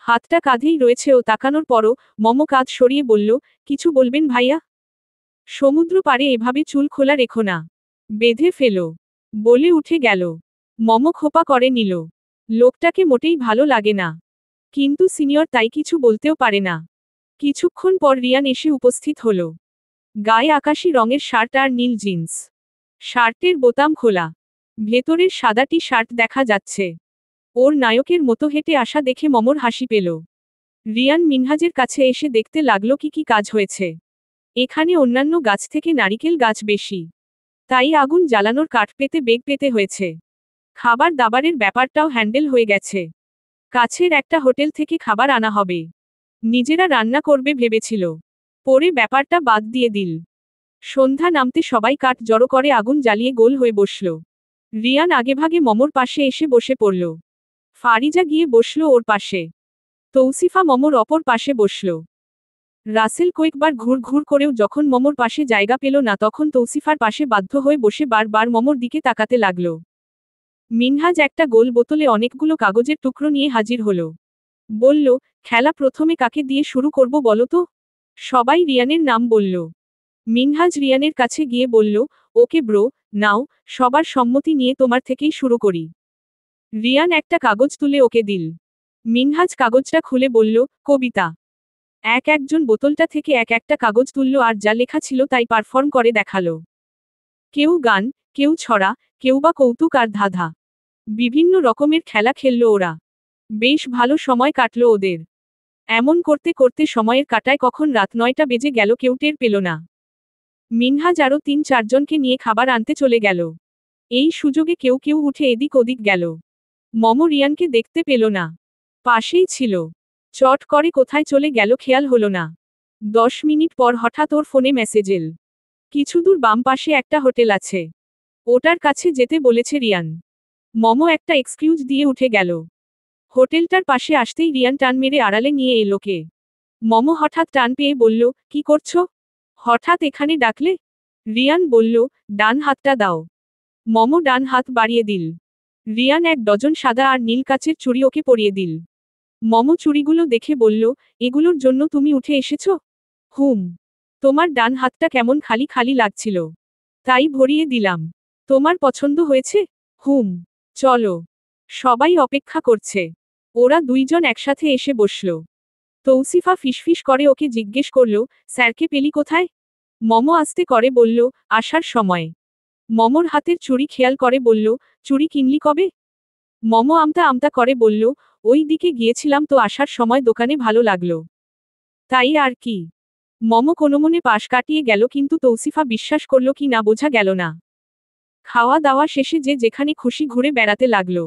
S2: হাতটা কাঁধেই রয়েছে। ও তাকানোর পরও মম কাঁধ সরিয়ে বলল, কিছু বলবেন ভাইয়া? সমুদ্র পাড়ে এভাবে চুল খোলা রেখো না। বেঁধে ফেলো। বলে উঠে গেল। মম খোপা করে নিল। লোকটাকে মোটেই ভালো লাগে না। কিন্তু সিনিয়র তাই কিছু বলতেও পারে না। কিছুক্ষণ পর রিয়ান এসে উপস্থিত হল। গায়ে আকাশি রঙের শার্ট আর নীল জিন্স। শার্টের বোতাম খোলা। ভেতরের সাদা টি শার্ট দেখা যাচ্ছে। ওর নায়কের মতো হেঁটে আসা দেখে মমর হাসি পেল। রিয়ান মিনহাজের কাছে এসে দেখতে লাগলো কি কি কাজ হয়েছে। এখানে অন্যান্য গাছ থেকে নারিকেল গাছ বেশি, তাই আগুন জ্বালানোর কাঠ পেতে বেগ পেতে হয়েছে। খাবার দাবারের ব্যাপারটাও হ্যান্ডেল হয়ে গেছে। কাছের একটা হোটেল থেকে খাবার আনা হবে। নিজেরা রান্না করবে ভেবেছিল। পরে ব্যাপারটা বাদ দিয়ে দিল। সন্ধ্যা নামতে সবাই কাঠ জড়ো করে আগুন জ্বালিয়ে গোল হয়ে বসল। রিয়ান আগেভাগে মমর পাশে এসে বসে পড়ল। ফারিজা গিয়ে বসল ওর পাশে। তৌসিফা মমর অপর পাশে বসল। রাসেল কয়েকবার ঘুর ঘুর করেও যখন মমর পাশে জায়গা পেল না তখন তৌসিফার পাশে বাধ্য হয়ে বসে বারবার মমর দিকে তাকাতে লাগল। মিনহাজ একটা গোল বোতলে অনেকগুলো কাগজের টুকরো নিয়ে হাজির হলো। বলল, খেলা প্রথমে কাকে দিয়ে শুরু করব বলো তো? সবাই রিয়ানের নাম বলল। মিনহাজ রিয়ানের কাছে গিয়ে বলল, ওকে ব্রো, নাও, সবার সম্মতি নিয়ে তোমার থেকেই শুরু করি। রিয়ান একটা কাগজ তুলে ওকে দিল। মিনহাজ কাগজটা খুলে বলল, কবিতা। একজন বোতলটা থেকে একটা কাগজ তুলল আর যা লেখা ছিল তাই পারফর্ম করে দেখালো। কেউ গান, কেউ ছড়া, কেউ বা কৌতুক আর ধাঁধা। বিভিন্ন রকমের খেলা খেলল ওরা। বেশ ভালো সময় কাটল ওদের। এমন করতে করতে সময়ের কাটায় কখন রাত 9টা বেজে গেল কেউ টের পেল না। মিনহাজ আরও 3-4 জনকে নিয়ে খাবার আনতে চলে গেল। এই সুযোগে কেউ কেউ উঠে এদিক ওদিক গেল। মম রিয়ানকে দেখতে পেল না। পাশেই ছিল। চট করে কোথায় চলে গেল খেয়াল হলো না। 10 মিনিট পর হঠাৎ ওর ফোনে মেসেজ এল। কিছু দূর বাম পাশে একটা হোটেল আছে। ওটার কাছে যেতে বলেছে রিয়ান। মম একটা এক্সকিউজ দিয়ে উঠে গেল। হোটেলটার পাশে আসতেই রিয়ান টান মেরে আড়ালে নিয়ে এলোকে। মম হঠাৎ টান পেয়ে বলল, কি করছো? হঠাৎ এখানে ডাকলে? রিয়ান বলল, ডান হাতটা দাও। মম ডান হাত বাড়িয়ে দিল। রিয়ান 1 ডজন সাদা আর নীল কাচের চুড়ি ওকে পরিয়ে দিল। মম চুড়িগুলো দেখে বলল, এগুলোর জন্য তুমি উঠে এসেছো? হুম। তোমার ডান হাতটা কেমন খালি খালি লাগছিল, তাই ভরিয়ে দিলাম। তোমার পছন্দ হয়েছে? হুম। চলো। সবাই অপেক্ষা করছে। ওরা 2 জন একসাথে এসে বসল। তৌসিফা ফিসফিস করে ওকে জিজ্ঞেস করল, স্যারকে পেলি কোথায়? মম আস্তে করে বলল, আসার সময়। মমর হাতের চুড়ি খেয়াল করে বলল, চুড়ি কিনলি কবে? মম আমতা আমতা করে বলল, ওই দিকে গিয়েছিলাম তো আসার সময় দোকানে ভালো লাগলো, তাই আর কি। মম কোনোমনে পাশ কাটিয়ে গেল কিন্তু তৌসিফা বিশ্বাস করল কি না বোঝা গেল না। খাওয়া দাওয়া শেষে যে যেখানে খুশি ঘুরে বেড়াতে লাগলো।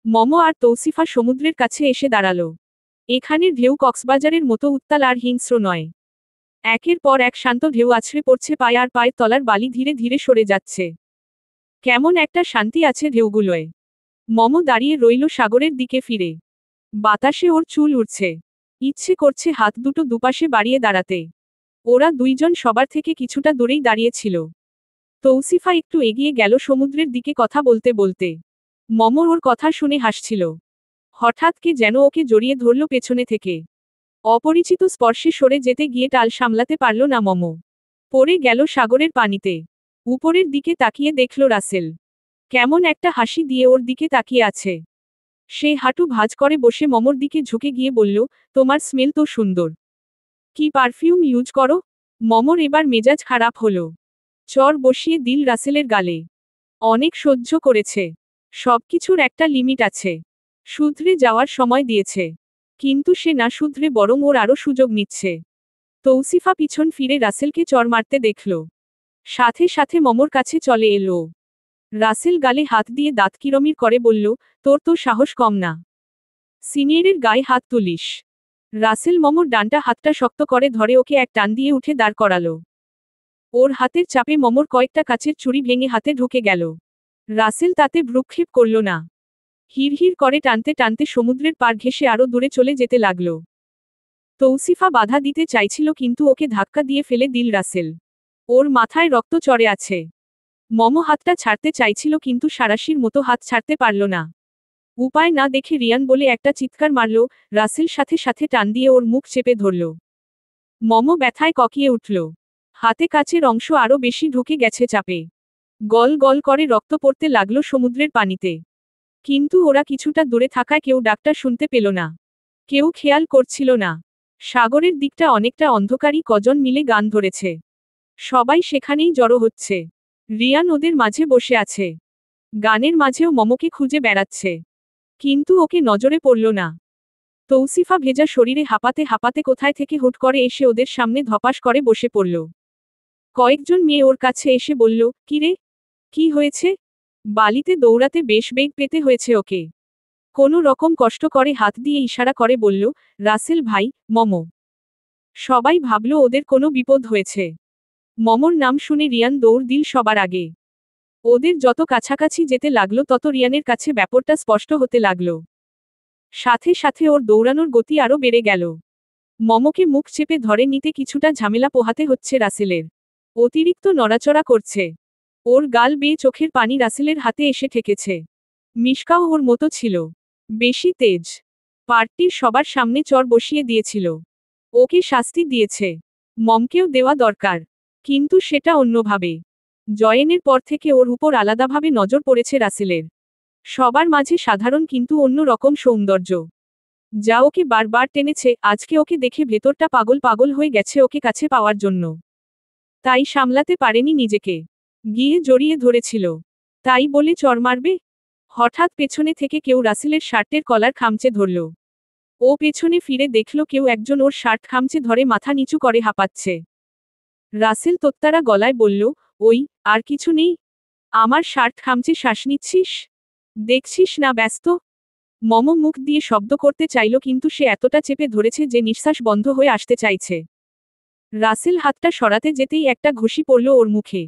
S2: মম আর তৌসিফা সমুদ্রের কাছে এসে দাঁড়ালো। এখানের ঢেউ কক্সবাজারের মতো উত্তাল আর হিংস্র নয়। একের পর এক শান্ত ঢেউ আছড়ে পড়ছে পায়ে আর পায়ের তলার বালি ধীরে ধীরে সরে যাচ্ছে। কেমন একটা শান্তি আছে ঢেউগুলোয়। মম দাঁড়িয়ে রইল সাগরের দিকে ফিরে। বাতাসে ওর চুল উড়ছে। ইচ্ছে করছে হাত দুটো দুপাশে বাড়িয়ে দাঁড়াতে। ওরা 2 জন সবার থেকে কিছুটা দূরেই দাঁড়িয়েছিল। তৌসিফা একটু এগিয়ে গেল সমুদ্রের দিকে কথা বলতে বলতে। মম ওর কথা শুনে হাসছিল। হঠাৎ কে যেন ওকে জড়িয়ে ধরল পেছনে থেকে। অপরিচিত স্পর্শে সরে যেতে গিয়ে টাল সামলাতে পারল না মম। পড়ে গেল সাগরের পানিতে। উপরের দিকে তাকিয়ে দেখল রাসেল। কেমন একটা হাসি দিয়ে ওর দিকে তাকিয়ে আছে। সে হাঁটু ভাঁজ করে বসে মমর দিকে ঝুঁকে গিয়ে বলল, তোমার স্মেল তো সুন্দর। কি পারফিউম ইউজ করো? মমর এবার মেজাজ খারাপ হলো। চর বসিয়ে দিল রাসেলের গালে। অনেক সহ্য করেছে। সবকিছুর একটা লিমিট আছে। শুধরে যাওয়ার সময় দিয়েছে। কিন্তু সে না শুধরে বরং ওর আরও সুযোগ নিচ্ছে। তৌসিফা পিছন ফিরে রাসেলকে চর মারতে দেখল। সাথে সাথে মমর কাছে চলে এলো। রাসেল গালে হাত দিয়ে দাঁত কিরমির করে বলল, তোর তো সাহস কম না। সিনিয়রের গায়ে হাত তুলিস। রাসেল মমর ডানটা হাতটা শক্ত করে ধরে ওকে এক টান দিয়ে উঠে দাঁড় করালো। ওর হাতের চাপে মমর কয়েকটা কাচের চুড়ি ভেঙে হাতে ঢুকে গেল। রাসেল তাতে ভ্রুক্ষেপ করল না। হিড়হিড় করে টানতে টানতে সমুদ্রের পার ঘেঁষে আরো দূরে চলে যেতে লাগল। তৌসিফা বাধা দিতে চাইছিল কিন্তু ওকে ধাক্কা দিয়ে ফেলে দিল রাসেল। ওর মাথায় রক্ত চড়ে আছে। মম হাতটা ছাড়তে চাইছিল কিন্তু সারাশির মতো হাত ছাড়তে পারল না। উপায় না দেখে রিয়ান বলে একটা চিৎকার মারল। রাসেল সাথে সাথে টান দিয়ে ওর মুখ চেপে ধরল। মম ব্যথায় ককিয়ে উঠল। হাতে কাচের অংশ আরো বেশি ঢুকে গেছে চাপে। গল গল করে রক্ত পড়তে লাগলো সমুদ্রের পানিতে। কিন্তু ওরা কিছুটা দূরে থাকায় কেউ ডাকটা শুনতে পেল না। কেউ খেয়াল করছিল না। সাগরের দিকটা অনেকটা অন্ধকারই, কজন মিলে গান ধরেছে। সবাই সেখানেই জড়ো হচ্ছে। রিয়ান ওদের মাঝে বসে আছে। গানের মাঝেও মমকে খুঁজে বেড়াচ্ছে। কিন্তু ওকে নজরে পড়ল না। তৌসিফা ভেজা শরীরে হাঁপাতে হাঁপাতে কোথায় থেকে হুট করে এসে ওদের সামনে ধপাস করে বসে পড়ল। কয়েকজন মেয়ে ওর কাছে এসে বলল, কিরে, কি হয়েছে? বালিতে দৌড়াতে বেশ বেগ পেতে হয়েছে ওকে। কোনো রকম কষ্ট করে হাত দিয়ে ইশারা করে বলল, রাসেল ভাই, মমো। সবাই ভাবল ওদের কোনো বিপদ হয়েছে। মমর নাম শুনে রিয়ান দৌড় দিল সবার আগে। ওদের যত কাছাকাছি যেতে লাগলো তত রিয়ানের কাছে ব্যাপারটা স্পষ্ট হতে লাগলো। সাথে সাথে ওর দৌড়ানোর গতি আরও বেড়ে গেল। মমকে মুখ চেপে ধরে নিতে কিছুটা ঝামেলা পোহাতে হচ্ছে রাসেলের। অতিরিক্ত নড়াচড়া করছে। ওর গাল বেয়ে চোখের পানি রাসেলের হাতে এসে ঠেকেছে। মিশকাও ওর মতো ছিল, বেশি তেজ। পার্টির সবার সামনে চর বসিয়ে দিয়েছিল। ওকে শাস্তি দিয়েছে, মমকেও দেওয়া দরকার, কিন্তু সেটা অন্যভাবে। জয়েনের পর থেকে ওর উপর আলাদাভাবে নজর পড়েছে রাসেলের। সবার মাঝে সাধারণ কিন্তু অন্য রকম সৌন্দর্য, যা ওকে বারবার টেনেছে। আজকে ওকে দেখে ভেতরটা পাগল পাগল হয়ে গেছে ওকে কাছে পাওয়ার জন্য। তাই সামলাতে পারেনি নিজেকে, গিয়ে জড়িয়ে ধরেছিল। তাই বলে চর মারবে? হঠাৎ পেছনে থেকে কেউ রাসেলের শার্টের কলার খামচে ধরল। ও পেছনে ফিরে দেখল কেউ একজন ওর শার্ট খামচে ধরে মাথা নিচু করে হাঁপাচ্ছে। রাসেল তোত্তারা গলায় বলল, ওই, আর কিছু নেই? আমার শার্ট খামচে শ্বাস নিচ্ছিস? দেখছিস না ব্যস্ত? মম মুখ দিয়ে শব্দ করতে চাইল কিন্তু সে এতটা চেপে ধরেছে যে নিঃশ্বাস বন্ধ হয়ে আসতে চাইছে। রাসেল হাতটা সরাতে যেতেই একটা ঘুষি পড়ল ওর মুখে।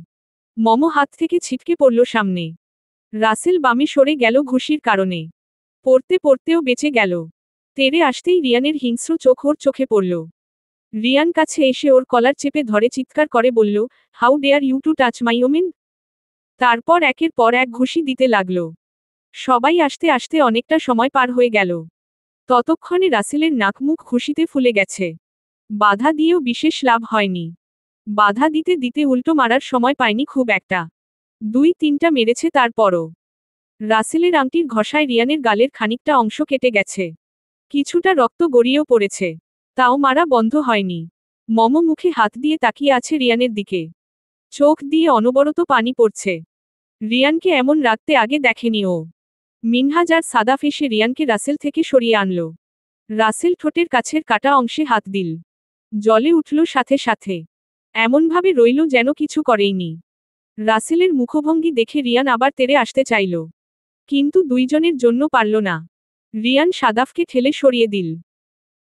S2: মম হাত থেকে ছিটকে পড়ল সামনে। রাসেল বামে সরে গেল ঘুষির কারণে। পড়তে পড়তেও বেঁচে গেল। তেড়ে আসতেই রিয়ানের হিংস্র চোখ ওর চোখে পড়ল। রিয়ান কাছে এসে ওর কলার চেপে ধরে চিৎকার করে বলল, how dare you to touch my women? তারপর একের পর এক ঘুষি দিতে লাগল। সবাই আসতে আসতে অনেকটা সময় পার হয়ে গেল। ততক্ষণে রাসেলের নাক মুখ খুশিতে ফুলে গেছে। বাধা দিয়েও বিশেষ লাভ হয়নি। বাধা দিতে দিতে উল্টো মারার সময় পায়নি খুব একটা। 2-3টা মেরেছে তারপরও। রাসেলের আংটির ঘষায় রিয়ানের গালের খানিকটা অংশ কেটে গেছে। কিছুটা রক্ত গড়িয়েও পড়েছে। তাও মারা বন্ধ হয়নি। মম মুখে হাত দিয়ে তাকিয়ে আছে রিয়ানের দিকে। চোখ দিয়ে অনবরত পানি পড়ছে। রিয়ানকে এমন রাখতে আগে দেখেনি ও। মিনহাজ আর সাদাফ এসে রিয়ানকে রাসেল থেকে সরিয়ে আনল। রাসেল ঠোঁটের কাছের কাটা অংশে হাত দিল। জলে উঠল সাথে সাথে। এমনভাবে রইল যেন কিছু করেইনি। রাসেলের মুখভঙ্গি দেখে রিয়ান আবার তেড়ে আসতে চাইল, কিন্তু দুইজনের জন্য পারল না। রিয়ান সাদাফকে ঠেলে সরিয়ে দিল।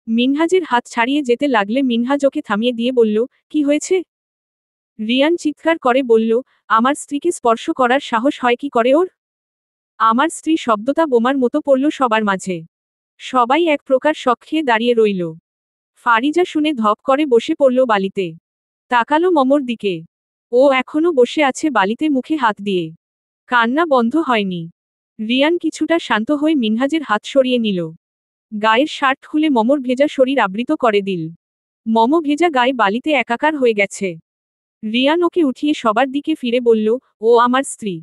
S2: মিনহাজের হাত ছাড়িয়ে যেতে লাগলে মিনহাজ ওকে থামিয়ে দিয়ে বলল, কি হয়েছে? রিয়ান চিৎকার করে বলল, আমার স্ত্রীকে স্পর্শ করার সাহস হয় কি করে ওর? আমার স্ত্রী শব্দটা বোমার মতো পড়ল সবার মাঝে। সবাই এক প্রকার শক খেয়ে দাঁড়িয়ে রইল। ফারিজা শুনে ধপ করে বসে পড়ল বালিতে। তাকালো মমর দিকে। ও এখনো বসে আছে বালিতে মুখে হাত দিয়ে। কান্না বন্ধ হয়নি। রিয়ান কিছুটা শান্ত হয়ে মিনহাজের হাত সরিয়ে নিল। গায়ের শার্ট খুলে মমর ভেজা শরীর আবৃত করে দিল। মম ভেজা গায়ে বালিতে একাকার হয়ে গেছে। রিয়ান ওকে উঠিয়ে সবার দিকে ফিরে বলল, ও আমার স্ত্রী।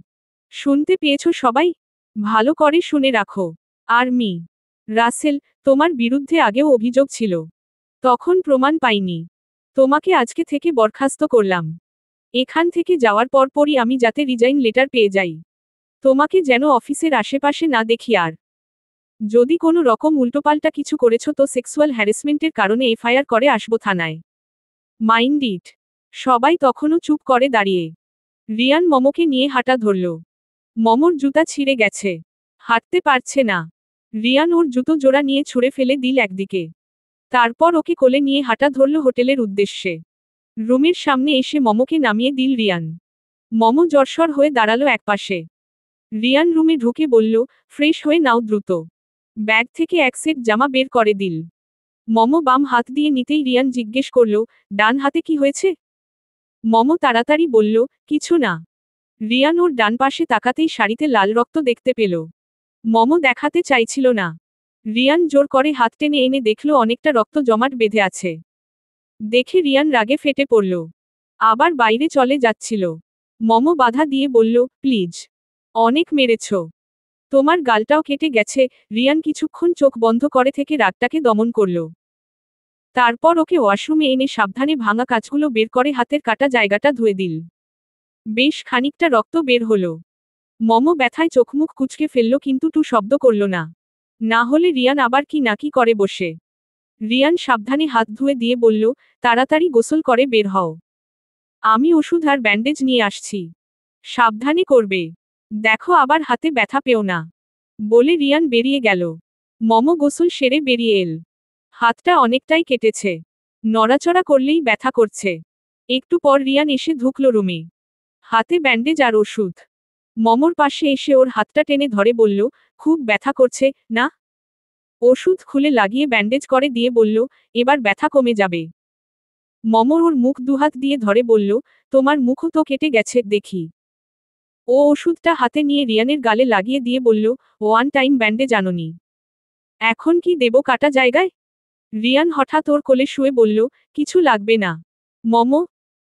S2: শুনতে পেয়েছ সবাই? ভালো করে শুনে রাখো। আর রাসেল, তোমার বিরুদ্ধে আগেও অভিযোগ ছিল। তখন প্রমাণ পাইনি। তোমাকে আজকে থেকে বরখাস্ত করলাম। এখান থেকে যাওয়ার পরপরই আমি যাতে রিজাইন লেটার পেয়ে যাই। তোমাকে যেন অফিসের আশেপাশে না দেখি আর। যদি কোনো রকম উল্টোপাল্টা কিছু করেছ তো সেক্সুয়াল হ্যারাসমেন্টের কারণে এফআইআর করে আসবো থানায়। Mind it. সবাই তখনও চুপ করে দাঁড়িয়ে। রিয়ান মমকে নিয়ে হাঁটা ধরল। মমর জুতা ছিঁড়ে গেছে, হাঁটতে পারছে না। রিয়ান ওর জুতো জোড়া নিয়ে ছুঁড়ে ফেলে দিল একদিকে। তারপর ওকে কোলে নিয়ে হাঁটা ধরল হোটেলের উদ্দেশ্যে। রুমের সামনে এসে মমকে নামিয়ে দিল রিয়ান। মম জরসর হয়ে দাঁড়ালো একপাশে। রিয়ান রুমে ঢুকে বলল, ফ্রেশ হয়ে নাও দ্রুত। ব্যাগ থেকে এক সেট জামা বের করে দিল। মম বাম হাত দিয়ে নিতেই রিয়ান জিজ্ঞেস করল, ডান হাতে কি হয়েছে? মম তাড়াতাড়ি বলল, কিছু না। রিয়ান ওর ডান পাশে তাকাতেই শাড়িতে লাল রক্ত দেখতে পেল। মম দেখাতে চাইছিল না। রিয়ান জোর করে হাত টেনে এনে দেখল অনেকটা রক্ত জমাট বেঁধে আছে। দেখে রিয়ান রাগে ফেটে পড়ল। আবার বাইরে চলে যাচ্ছিল। মম বাধা দিয়ে বলল, প্লিজ, অনেক মেরেছ। তোমার গালটাও কেটে গেছে। রিয়ান কিছুক্ষণ চোখ বন্ধ করে থেকে রাগটাকে দমন করল। তারপর ওকে ওয়াশরুমে এনে সাবধানে ভাঙা কাঁচগুলো বের করে হাতের কাটা জায়গাটা ধুয়ে দিল। বেশ খানিকটা রক্ত বের হলো। মম ব্যথায় চোখমুখ কুঁচকে ফেলল কিন্তু টু শব্দ করল না। না হলে রিয়ান আবার কি নাকি করে বসে। রিয়ান সাবধানে হাত ধুয়ে দিয়ে বলল, তাড়াতাড়ি গোসল করে বের হও। আমি ওষুধ আর ব্যান্ডেজ নিয়ে আসছি। সাবধানে করবে। দেখো আবার হাতে ব্যথা পেও না। বলে রিয়ান বেরিয়ে গেল। মম গোসল সেরে বেরিয়ে এল। হাতটা অনেকটাই কেটেছে। নড়াচড়া করলেই ব্যথা করছে। একটু পর রিয়ান এসে ঢুকল রুমে। হাতে ব্যান্ডেজ আর ওষুধ। মমর পাশে এসে ওর হাতটা টেনে ধরে বলল, খুব ব্যথা করছে না? ওষুধ খুলে লাগিয়ে ব্যান্ডেজ করে দিয়ে বলল, এবার ব্যথা কমে যাবে। মমর ওর মুখ দুহাত দিয়ে ধরে বলল, তোমার মুখও তো কেটে গেছে দেখি। ও ওষুধটা হাতে নিয়ে রিয়ানের গালে লাগিয়ে দিয়ে বলল, ওয়ান টাইম ব্যান্ডেজ আনোনি? এখন কি দেব কাটা জায়গায়? রিয়ান হঠাৎ ওর কোলে শুয়ে বলল, কিছু লাগবে না। মম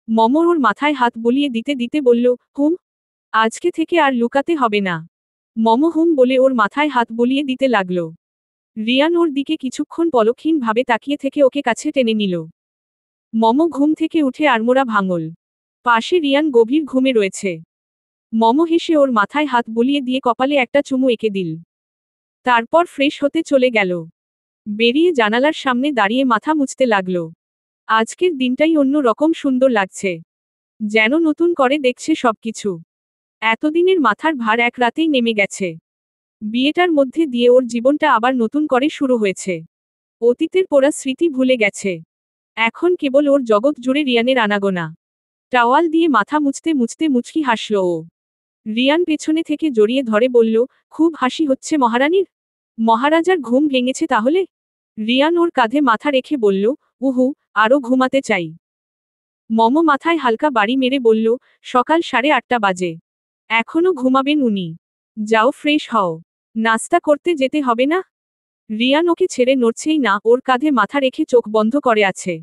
S2: মমর ওর মাথায় হাত বুলিয়ে দিতে দিতে বলল, হুম, আজকে থেকে আর লুকাতে হবে না। মম হুম বলে ওর মাথায় হাত বুলিয়ে দিতে লাগল। রিয়ান ওর দিকে কিছুক্ষণ পলকহীনভাবে তাকিয়ে থেকে ওকে কাছে টেনে নিল। মম ঘুম থেকে উঠে আড়মোড়া ভাঙল। পাশে রিয়ান গভীর ঘুমে রয়েছে। মম হেসে ওর মাথায় হাত বুলিয়ে দিয়ে কপালে একটা চুমু এঁকে দিল। তারপর ফ্রেশ হতে চলে গেল। বেরিয়ে জানালার সামনে দাঁড়িয়ে মাথা মুছতে লাগল। আজকের দিনটাই অন্য রকম সুন্দর লাগছে। যেন নতুন করে দেখছে সবকিছু। এতদিনের মাথার ভার এক রাতেই নেমে গেছে। বিয়েটার মধ্যে দিয়ে ওর জীবনটা আবার নতুন করে শুরু হয়েছে। অতীতের পোড়া স্মৃতি ভুলে গেছে। এখন কেবল ওর জগৎ জুড়ে রিয়ানের আনাগোনা। টাওয়াল দিয়ে মাথা মুছতে মুছতে মুচকি হাসল ও। রিয়ান পেছনে থেকে জড়িয়ে ধরে বলল, খুব হাসি হচ্ছে মহারানীর? মহারাজার ঘুম ভেঙেছে তাহলে? রিয়ান ওর কাঁধে মাথা রেখে বলল, উহু, আরও ঘুমাতে চাই। মম মাথায় হালকা বাড়ি মেরে বলল, সকাল 8:30 বাজে। এখনো ঘুমাবেন উনি? যাও ফ্রেশ হও। নাস্তা করতে যেতে হবে না? রিয়ান ওকে ছেড়ে নড়ছেই না, ওর কাঁধে মাথা রেখে চোখ বন্ধ করে আছে।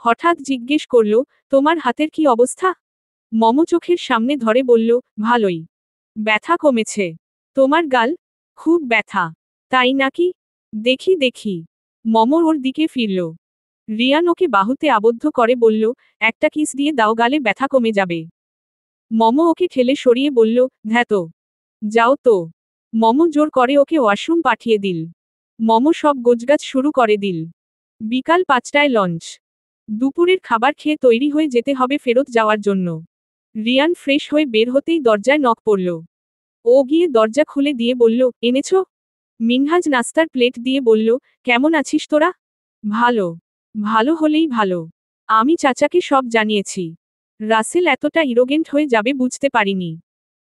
S2: হঠাৎ জিজ্ঞেস করল, তোমার হাতের কি অবস্থা? মম চোখের সামনে ধরে বলল, ভালোই। ব্যথা কমেছে। তোমার গাল? খুব ব্যথা। তাই নাকি? দেখি দেখি। মম ওর দিকে ফিরল। রিয়ান ওকে বাহুতে আবদ্ধ করে বলল, একটা কিস দিয়ে দাও, গালে ব্যথা কমে যাবে। মম ওকে ঠেলে সরিয়ে বলল, ধ্যাতো। যাও তো। মম জোর করে ওকে ওয়াশরুম পাঠিয়ে দিল। মম সব গোছগাছ শুরু করে দিল। বিকাল 5টায় লঞ্চ। দুপুরের খাবার খেয়ে তৈরি হয়ে যেতে হবে ফেরত যাওয়ার জন্য। রিয়ান ফ্রেশ হয়ে বের হতেই দরজায় নক পড়ল। ও গিয়ে দরজা খুলে দিয়ে বলল, এনেছ? মিনহাজ নাস্তার প্লেট দিয়ে বলল, কেমন আছিস তোরা? ভালো। ভালো হলেই ভালো। আমি চাচাকে সব জানিয়েছি। রাসেল এতটা ইরোগেন্ট হয়ে যাবে বুঝতে পারিনি।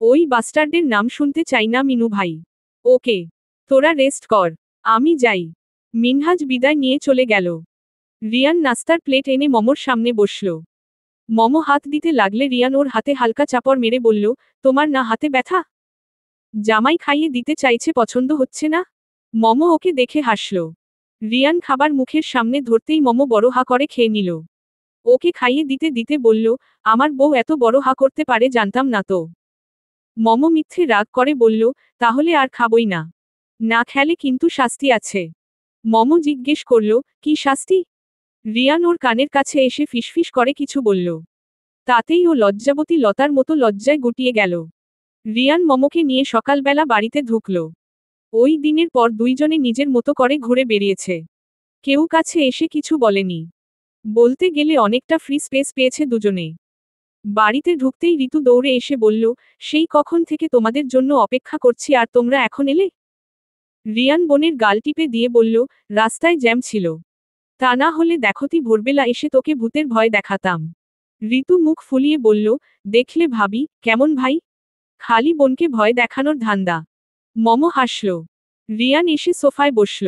S2: ওই বাস্টার্ডের নাম শুনতে চাই না মিনু ভাই। ওকে। তোরা রেস্ট কর। আমি যাই। মিনহাজ বিদায় নিয়ে চলে গেল। রিয়ান নাস্তার প্লেট এনে মমর সামনে বসল। মম হাত দিতে লাগলে রিয়ান ওর হাতে হালকা চাপড় মেরে বলল, তোমার না হাতে ব্যথা? জামাই খাইয়ে দিতে চাইছে, পছন্দ হচ্ছে না? মম ওকে দেখে হাসল। রিয়ান খাবার মুখের সামনে ধরতেই মম বড় হা করে খেয়ে নিল। ওকে খাইয়ে দিতে দিতে বলল, আমার বউ এত বড় হা করতে পারে জানতাম না তো। মম মিথ্যে রাগ করে বলল, তাহলে আর খাবই না। না খেলে কিন্তু শাস্তি আছে। মম জিজ্ঞেস করল, কি শাস্তি? রিয়ান ওর কানের কাছে এসে ফিসফিস করে কিছু বলল। তাতেই ও লজ্জাবতী লতার মতো লজ্জায় গুটিয়ে গেল। রিয়ান মমকে নিয়ে সকালবেলা বাড়িতে ঢুকল। ওই দিনের পর দুইজনে নিজের মতো করে ঘুরে বেরিয়েছে। কেউ কাছে এসে কিছু বলেনি। বলতে গেলে অনেকটা ফ্রি স্পেস পেয়েছে দুজনে। বাড়িতে ঢুকতেই ঋতু দৌড়ে এসে বলল, সেই কখন থেকে তোমাদের জন্য অপেক্ষা করছি আর তোমরা এখন এলে? রিয়ান বোনের গাল টিপে দিয়ে বলল, রাস্তায় জ্যাম ছিল। তা না হলে দেখতি ভোরবেলা এসে তোকে ভূতের ভয় দেখাতাম। ঋতু মুখ ফুলিয়ে বলল, দেখলে ভাবি, কেমন ভাই? খালি বোনকে ভয় দেখানোর ধান্দা। মম হাসল। রিয়ান এসে সোফায় বসল।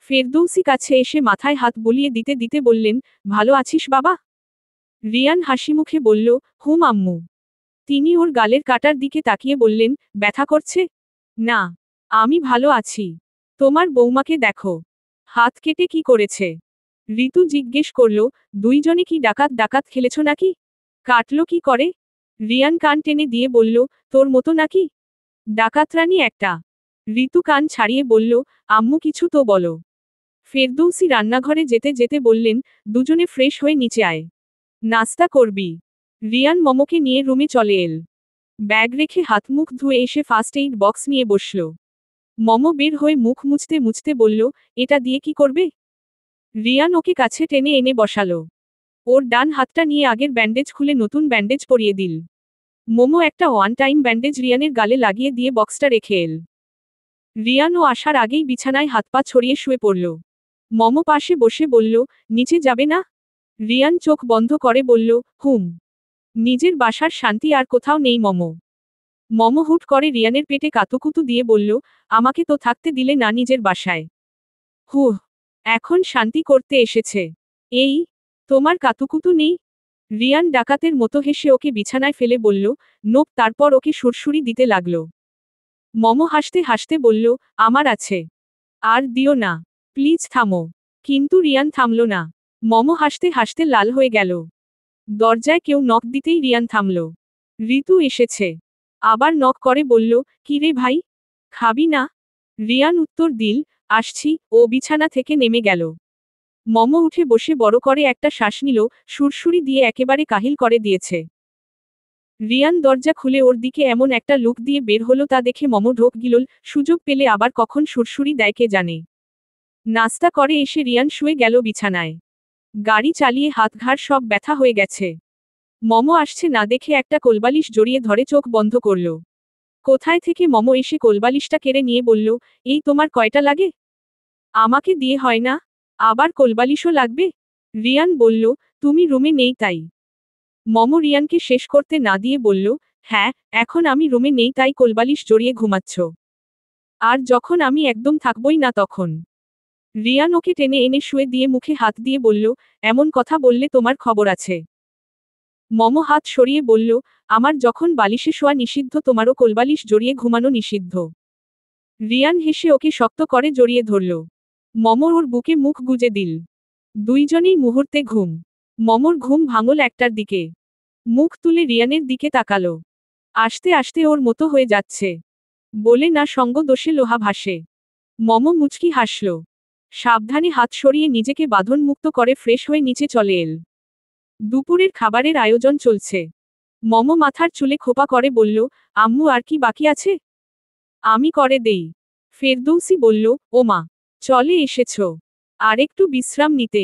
S2: ফেরদৌসি কাছে এসে মাথায় হাত বুলিয়ে দিতে দিতে বললেন, ভালো আছিস বাবা? রিয়ান হাসিমুখে বলল, হুম আম্মু। তিনি ওর গালের কাটার দিকে তাকিয়ে বললেন, ব্যথা করছে? না। আমি ভালো আছি। তোমার বৌমাকে দেখো। হাত কেটে কি করেছে? ঋতু জিজ্ঞেস করল, দুইজনে কি ডাকাত ডাকাত খেলেছ নাকি? কাটলো কি করে? রিয়ান কান টেনে দিয়ে বলল, তোর মতো নাকি? ডাকাতরানি একটা। ঋতু কান ছাড়িয়ে বলল, আম্মু কিছু তো বলো। ফেরদৌসি রান্নাঘরে যেতে যেতে বললেন, দুজনে ফ্রেশ হয়ে নিচে আয়। নাস্তা করবি? রিয়ান মমকে নিয়ে রুমে চলে এল। ব্যাগ রেখে হাত মুখ ধুয়ে এসে ফার্স্ট এইড বক্স নিয়ে বসল। মম বের হয়ে মুখ মুছতে মুছতে বলল, এটা দিয়ে কি করবে? রিয়ান ওকে কাছে টেনে এনে বসালো। ওর ডান হাতটা নিয়ে আগের ব্যান্ডেজ খুলে নতুন ব্যান্ডেজ পরিয়ে দিল। মোমো একটা ওয়ান টাইম ব্যান্ডেজ রিয়ানের গালে লাগিয়ে দিয়ে বক্সটা রেখে এল। রিয়ান ও আসার আগেই বিছানায় হাত পা ছড়িয়ে শুয়ে পড়ল। মম পাশে বসে বলল, নিচে যাবে না? রিয়ান চোখ বন্ধ করে বলল, হুম। নিজের বাসার শান্তি আর কোথাও নেই মম। মম হুট করে রিয়ানের পেটে কাতুকুতু দিয়ে বলল, আমাকে তো থাকতে দিলে না নিজের বাসায়। হুহ, এখন শান্তি করতে এসেছে। এই, তোমার কাতুকুতু নেই? রিয়ান ডাকাতের মতো হেসে ওকে বিছানায় ফেলে বলল, নোপ, তারপর ওকে সুরসুরি দিতে লাগল। মম হাসতে হাসতে বলল, আমার আছে। আর দিও না, প্লিজ থামো। কিন্তু রিয়ান থামল না। মম হাসতে হাসতে লাল হয়ে গেল। দরজায় কেউ নক দিতেই রিয়ান থামল। ঋতু এসেছে। আবার নক করে বলল, কি রে ভাই, খাবি না? রিয়ান উত্তর দিল, আসছি। ও বিছানা থেকে নেমে গেল। মম উঠে বসে বড় করে একটা শ্বাস নিল, সুরসুরি দিয়ে একেবারে কাহিল করে দিয়েছে। রিয়ান দরজা খুলে ওর দিকে এমন একটা লুক দিয়ে বের হলো, তা দেখে মম ঢোক গিলল, সুযোগ পেলে আবার কখন সুরসুরি দেয় কে জানে। নাস্তা করে এসে রিয়ান শুয়ে গেল বিছানায়। গাড়ি চালিয়ে হাত ঘাড় সব ব্যথা হয়ে গেছে। মম আসছে না দেখে একটা কোলবালিশ জড়িয়ে ধরে চোখ বন্ধ করল। কোথায় থেকে মম এসে কোলবালিশটা কেড়ে নিয়ে বলল, এই তোমার কয়টা লাগে? আমাকে দিয়ে হয় না? আবার কোলবালিশও লাগবে? রিয়ান বলল, তুমি রুমে নেই তাই। মম রিয়ানকে শেষ করতে না দিয়ে বলল, হ্যাঁ, এখন আমি রুমে নেই তাই কোলবালিশ জড়িয়ে ঘুমাচ্ছ। আর যখন আমি একদম থাকবই না তখন? রিয়ান ওকে টেনে এনে শুয়ে দিয়ে মুখে হাত দিয়ে বলল, এমন কথা বললে তোমার খবর আছে। মম হাত সরিয়ে বলল, আমার যখন বালিশে শোয়া নিষিদ্ধ, তোমারও কোলবালিশ জড়িয়ে ঘুমানো নিষিদ্ধ। রিয়ান হেসে ওকে শক্ত করে জড়িয়ে ধরল। মম ওর বুকে মুখ গুজে দিল। দুইজনেই মুহূর্তে ঘুম। মমর ঘুম ভাঙল একটার দিকে। মুখ তুলে রিয়ানের দিকে তাকালো। আস্তে আস্তে ওর মতো হয়ে যাচ্ছে। বলে না, সঙ্গ দোষে লোহা ভাসে। মম মুচকি হাসল। সাবধানে হাত সরিয়ে নিজেকে বাঁধন মুক্ত করে ফ্রেশ হয়ে নিচে চলে এল। দুপুরের খাবারের আয়োজন চলছে। মম মাথার চুলে খোপা করে বলল, আম্মু আর কি বাকি আছে? আমি করে দেই। ফেরদৌসী বলল, ও মা, চলে এসেছ আরেকটু বিশ্রাম নিতে?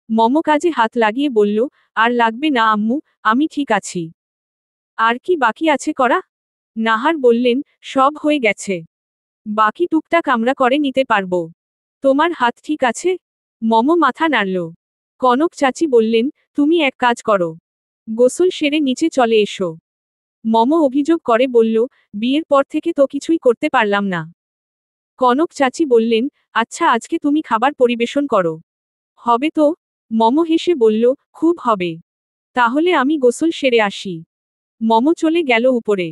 S2: মম কাজে হাত লাগিয়ে বলল, আর লাগবে না আম্মু, আমি ঠিক আছি। আর কি বাকি আছে করা? নাহার বললেন, সব হয়ে গেছে। বাকি টুকটাক আমরা করে নিতে পারবো। তোমার হাত ঠিক আছে? মম মাথা নাড়ল। কনক চাচি বললেন, তুমি এক কাজ করো, গোসল সেরে নিচে চলে এসো। মম অভিযোগ করে বলল, বিয়ের পর থেকে তো কিছুই করতে পারলাম না। কনক চাচি বললেন, আচ্ছা আজকে তুমি খাবার পরিবেশন করো। হবে তো? মম হেসে বলল, খুব হবে। তাহলে আমি গোসল সেরে আসি। মম চলে গেল উপরে।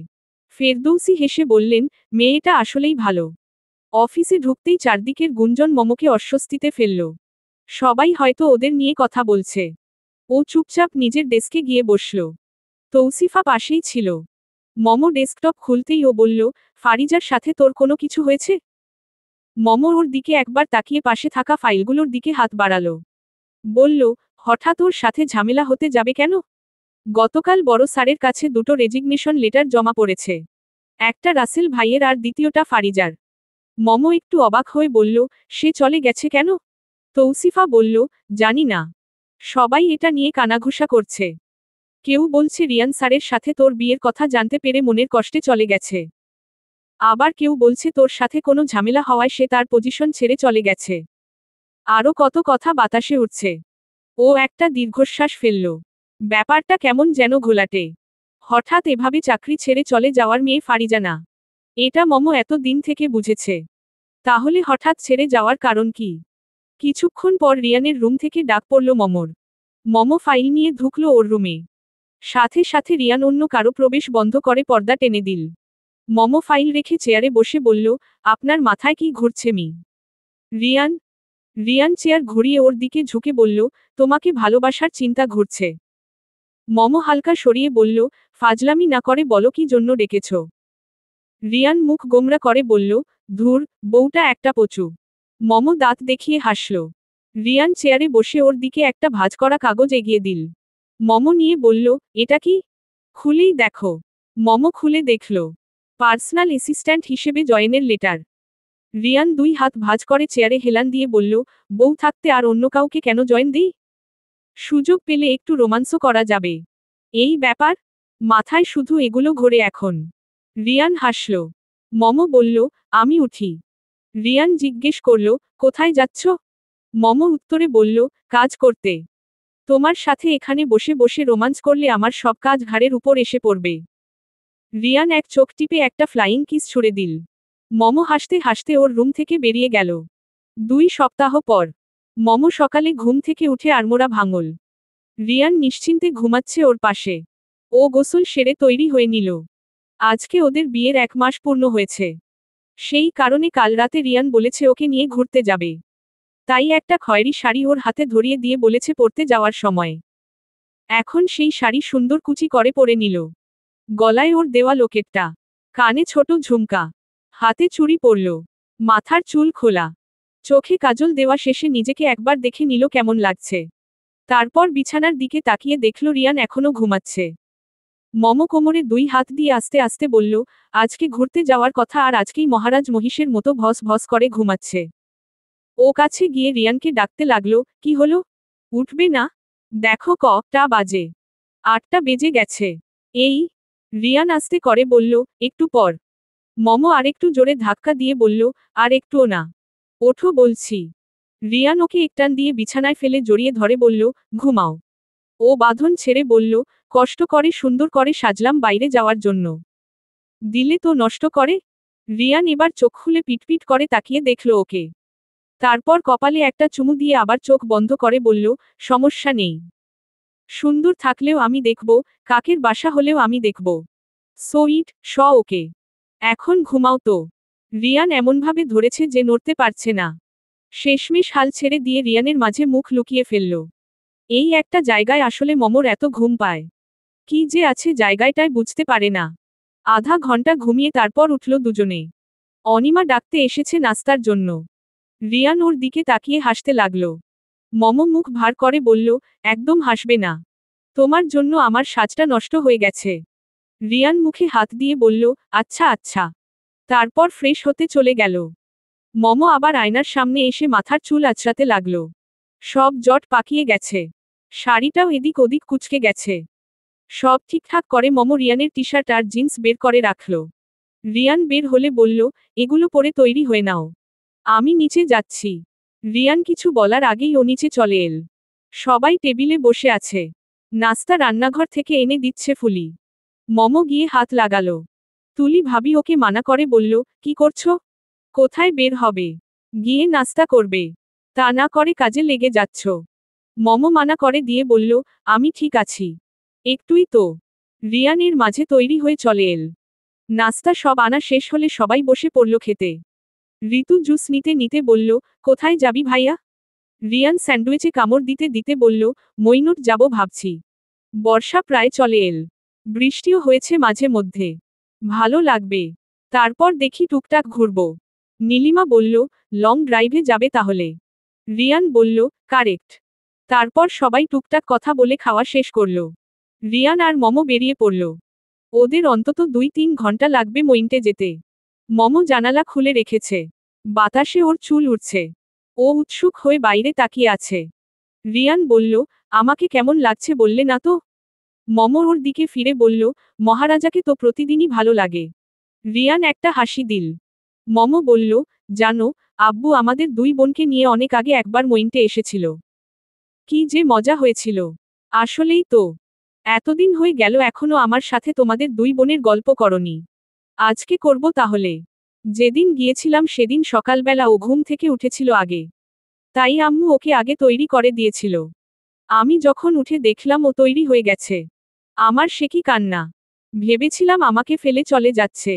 S2: ফেরদৌসী হেসে বললেন, মেয়েটা আসলেই ভালো। অফিসে ঢুকতেই চারদিকের গুঞ্জন মমকে অস্বস্তিতে ফেলল। সবাই হয়তো ওদের নিয়ে কথা বলছে। ও চুপচাপ নিজের ডেস্কে গিয়ে বসল। তৌসিফা পাশেই ছিল। মম ডেস্কটপ খুলতেই ও বলল, ফারিজার সাথে তোর কোনো কিছু হয়েছে? মম ওর দিকে একবার তাকিয়ে পাশে থাকা ফাইলগুলোর দিকে হাত বাড়ালো। বলল, হঠাৎ ওর সাথে ঝামেলা হতে যাবে কেন? গতকাল বড় স্যারের কাছে দুটো রেজিগনেশন লেটার জমা পড়েছে। একটা রাসেল ভাইয়ের আর দ্বিতীয়টা ফারিজার। মম একটু অবাক হয়ে বলল, সে চলে গেছে কেন? তৌসিফা বলল, জানি না। সবাই এটা নিয়ে কানাঘুষা করছে। কেউ বলছে রিয়ান স্যারের সাথে তোর বিয়ের কথা জানতে পেরে মনের কষ্টে চলে গেছে। আবার কেউ বলছে তোর সাথে কোনো ঝামেলা হওয়ায় সে তার পজিশন ছেড়ে চলে গেছে। আরও কত কথা বাতাসে উঠছে। ও একটা দীর্ঘশ্বাস ফেলল। ব্যাপারটা কেমন যেন ঘোলাটে। হঠাৎ এভাবে চাকরি ছেড়ে চলে যাওয়ার মেয়ে ফারিজা না। এটা মম এত দিন থেকে বুঝেছে। তাহলে হঠাৎ ছেড়ে যাওয়ার কারণ কি? কিছুক্ষণ পর রিয়ানের রুম থেকে ডাক পড়ল মমর। মম ফাইল নিয়ে ঢুকল ওর রুমে। সাথে সাথে রিয়ান অন্য কারো প্রবেশ বন্ধ করে পর্দা টেনে দিল। মম ফাইল রেখে চেয়ারে বসে বলল, আপনার মাথায় কি ঘুরছে মি? রিয়ান রিয়ান চেয়ার ঘুরিয়ে ওর দিকে ঝুঁকে বলল, তোমাকে ভালোবাসার চিন্তা ঘুরছে। মম হালকা সরিয়ে বলল, ফাজলামি না করে বলো কি জন্য ডেকেছ? রিয়ান মুখ গোমরা করে বলল, ধুর, বউটা একটা পচু। মম দাঁত দেখিয়ে হাসল। রিয়ান চেয়ারে বসে ওর দিকে একটা ভাঁজ করা কাগজ এগিয়ে দিল। মম নিয়ে বলল, এটা কি? খুলেই দেখো। মম খুলে দেখল। পার্সোনাল অ্যাসিস্ট্যান্ট হিসেবে জয়েনের লেটার। রিয়ান দুই হাত ভাঁজ করে চেয়ারে হেলান দিয়ে বলল, বউ থাকতে আর অন্য কাউকে কেন জয়েন দিই? সুযোগ পেলে একটু রোমান্সও করা যাবে। এই ব্যাপার? মাথায় শুধু এগুলো ঘোরে এখন। রিয়ান হাসল। মম বলল, আমি উঠি। রিয়ান জিজ্ঞেস করল, কোথায় যাচ্ছ? মম উত্তরে বলল, কাজ করতে। তোমার সাথে এখানে বসে বসে রোমান্স করলে আমার সব কাজ ঘাড়ের উপর এসে পড়বে। রিয়ান এক চোখ টিপে একটা ফ্লাইং কিস ছুড়ে দিল। মম হাসতে হাসতে ওর রুম থেকে বেরিয়ে গেল। 2 সপ্তাহ পর মম সকালে ঘুম থেকে উঠে আড়মোড়া ভাঙল। রিয়ান নিশ্চিন্তে ঘুমাচ্ছে ওর পাশে। ও গোসল সেরে তৈরি হয়ে নিল। আজকে ওদের বিয়ের 1 মাস পূর্ণ হয়েছে। সেই কারণে কাল রাতে রিয়ান বলেছে ওকে নিয়ে ঘুরতে যাবে। তাই একটা খয়েরি শাড়ি ওর হাতে ধরিয়ে দিয়ে বলেছে পরতে যাওয়ার সময়। এখন সেই শাড়ি সুন্দর কুচি করে পরে নিল। গলায় ওর দেওয়া লোকেটটা, কানে ছোট ঝুমকা, হাতে চুড়ি পরল, মাথার চুল খোলা, চোখে কাজল দেওয়া শেষে নিজেকে একবার দেখে নিল কেমন লাগছে। তারপর বিছানার দিকে তাকিয়ে দেখল রিয়ান এখনো ঘুমাচ্ছে। মম কোমরে 2 হাত দিয়ে আস্তে আস্তে বলল, আজকে ঘুরতে যাওয়ার কথা আর আজকেই মহারাজ মহিষের মতো ভস ভস করে ঘুমাচ্ছে। ও কাছে গিয়ে রিয়ানকে ডাকতে লাগলো, কি হলো? উঠবে না? দেখো কটা বাজে। 8টা বেজে গেছে। এই। রিয়ান আস্তে করে বলল, একটু পর। মম আরেকটু জোরে ধাক্কা দিয়ে বলল, আর একটুও না। ওঠো বলছি। রিয়ান ওকে একটান দিয়ে বিছানায় ফেলে জড়িয়ে ধরে বলল, ঘুমাও। ও বাঁধন ছেড়ে বলল, কষ্ট করে সুন্দর করে সাজলাম বাইরে যাওয়ার জন্য। দিলে তো নষ্ট করে। রিয়ান এবার চোখ খুলে পিটপিট করে তাকিয়ে দেখল ওকে। তারপর কপালে একটা চুমু দিয়ে আবার চোখ বন্ধ করে বলল, সমস্যা নেই। সুন্দর থাকলেও আমি দেখব, কাকের বাসা হলেও আমি দেখব। সুইট, ওকে। এখন ঘুমাও তো। রিয়ান এমনভাবে ধরেছে যে নড়তে পারছে না। শেষমেশ হাল ছেড়ে দিয়ে রিয়ানের মাঝে মুখ লুকিয়ে ফেলল। এই একটা জায়গায় আসলে মমর এত ঘুম পায়। কি যে আছে জায়গাটায় বুঝতে পারে না। আধা ঘন্টা ঘুমিয়ে তারপর উঠল দুজনে। অনিমা ডাকতে এসেছে নাস্তার জন্য। রিয়ান ওর দিকে তাকিয়ে হাসতে লাগল। মম মুখ ভার করে বলল, একদম হাসবে না। তোমার জন্য আমার সাজটা নষ্ট হয়ে গেছে। রিয়ান মুখে হাত দিয়ে বলল, আচ্ছা আচ্ছা। তারপর ফ্রেশ হতে চলে গেল। মম আবার আয়নার সামনে এসে মাথার চুল আঁচড়াতে লাগল। সব জট পাকিয়ে গেছে। শাড়িটাও এদিক ওদিক কুঁচকে গেছে। সব ঠিকঠাক করে মম রিয়ানের টি শার্ট আর জিন্স বের করে রাখল। রিয়ান বের হলে বলল, এগুলো পরে তৈরি হয়ে নাও। আমি নিচে যাচ্ছি। রিয়ান কিছু বলার আগেই ও নিচে চলে এল। সবাই টেবিলে বসে আছে। নাস্তা রান্নাঘর থেকে এনে দিচ্ছে ফুলি। মম গিয়ে হাত লাগালো। তুলি ভাবি ওকে মানা করে বলল, কি করছো? কোথায় বের হবে? গিয়ে নাস্তা করবে। তা না করে কাজে লেগে যাচ্ছ। মম মানা করে দিয়ে বলল, আমি ঠিক আছি। একটুই তো। রিয়ানের মাঝে তৈরি হয়ে চলে এল। নাস্তা সব আনা শেষ হলে সবাই বসে পড়ল খেতে। ঋতু জুস নিতে নিতে বলল, কোথায় যাবি ভাইয়া? রিয়ান স্যান্ডউইচে কামড় দিতে দিতে বলল, মইনুট যাব ভাবছি। বর্ষা প্রায় চলে এল। বৃষ্টিও হয়েছে মাঝে মধ্যে। ভালো লাগবে। তারপর দেখি টুকটাক ঘুরব। নীলিমা বলল, লং ড্রাইভে যাবে তাহলে। রিয়ান বলল, কারেক্ট। তারপর সবাই টুকটাক কথা বলে খাওয়া শেষ করল। রিয়ান আর মম বেরিয়ে পড়ল। ওদের অন্তত 2-3 ঘন্টা লাগবে মইনটে যেতে। মম জানালা খুলে রেখেছে। বাতাসে ওর চুল উড়ছে। ও উৎসুক হয়ে বাইরে তাকিয়ে আছে। রিয়ান বলল, আমাকে কেমন লাগছে বললে না তো? মম ওর দিকে ফিরে বলল, মহারাজাকে তো প্রতিদিনই ভালো লাগে। রিয়ান একটা হাসি দিল। মম বলল, জানো, আব্বু আমাদের 2 বোনকে নিয়ে অনেক আগে একবার মইনটে এসেছিল। কি যে মজা হয়েছিল। আসলেই তো। এতদিন হয়ে গেল এখনো আমার সাথে তোমাদের 2 বোনের গল্প করনি। আজকে করব তাহলে। যেদিন গিয়েছিলাম সেদিন সকালবেলা ও ঘুম থেকে উঠেছিল আগে। তাই আম্মু ওকে আগে তৈরি করে দিয়েছিল। আমি যখন উঠে দেখলাম ও তৈরি হয়ে গেছে। আমার সে কি কান্না। ভেবেছিলাম আমাকে ফেলে চলে যাচ্ছে।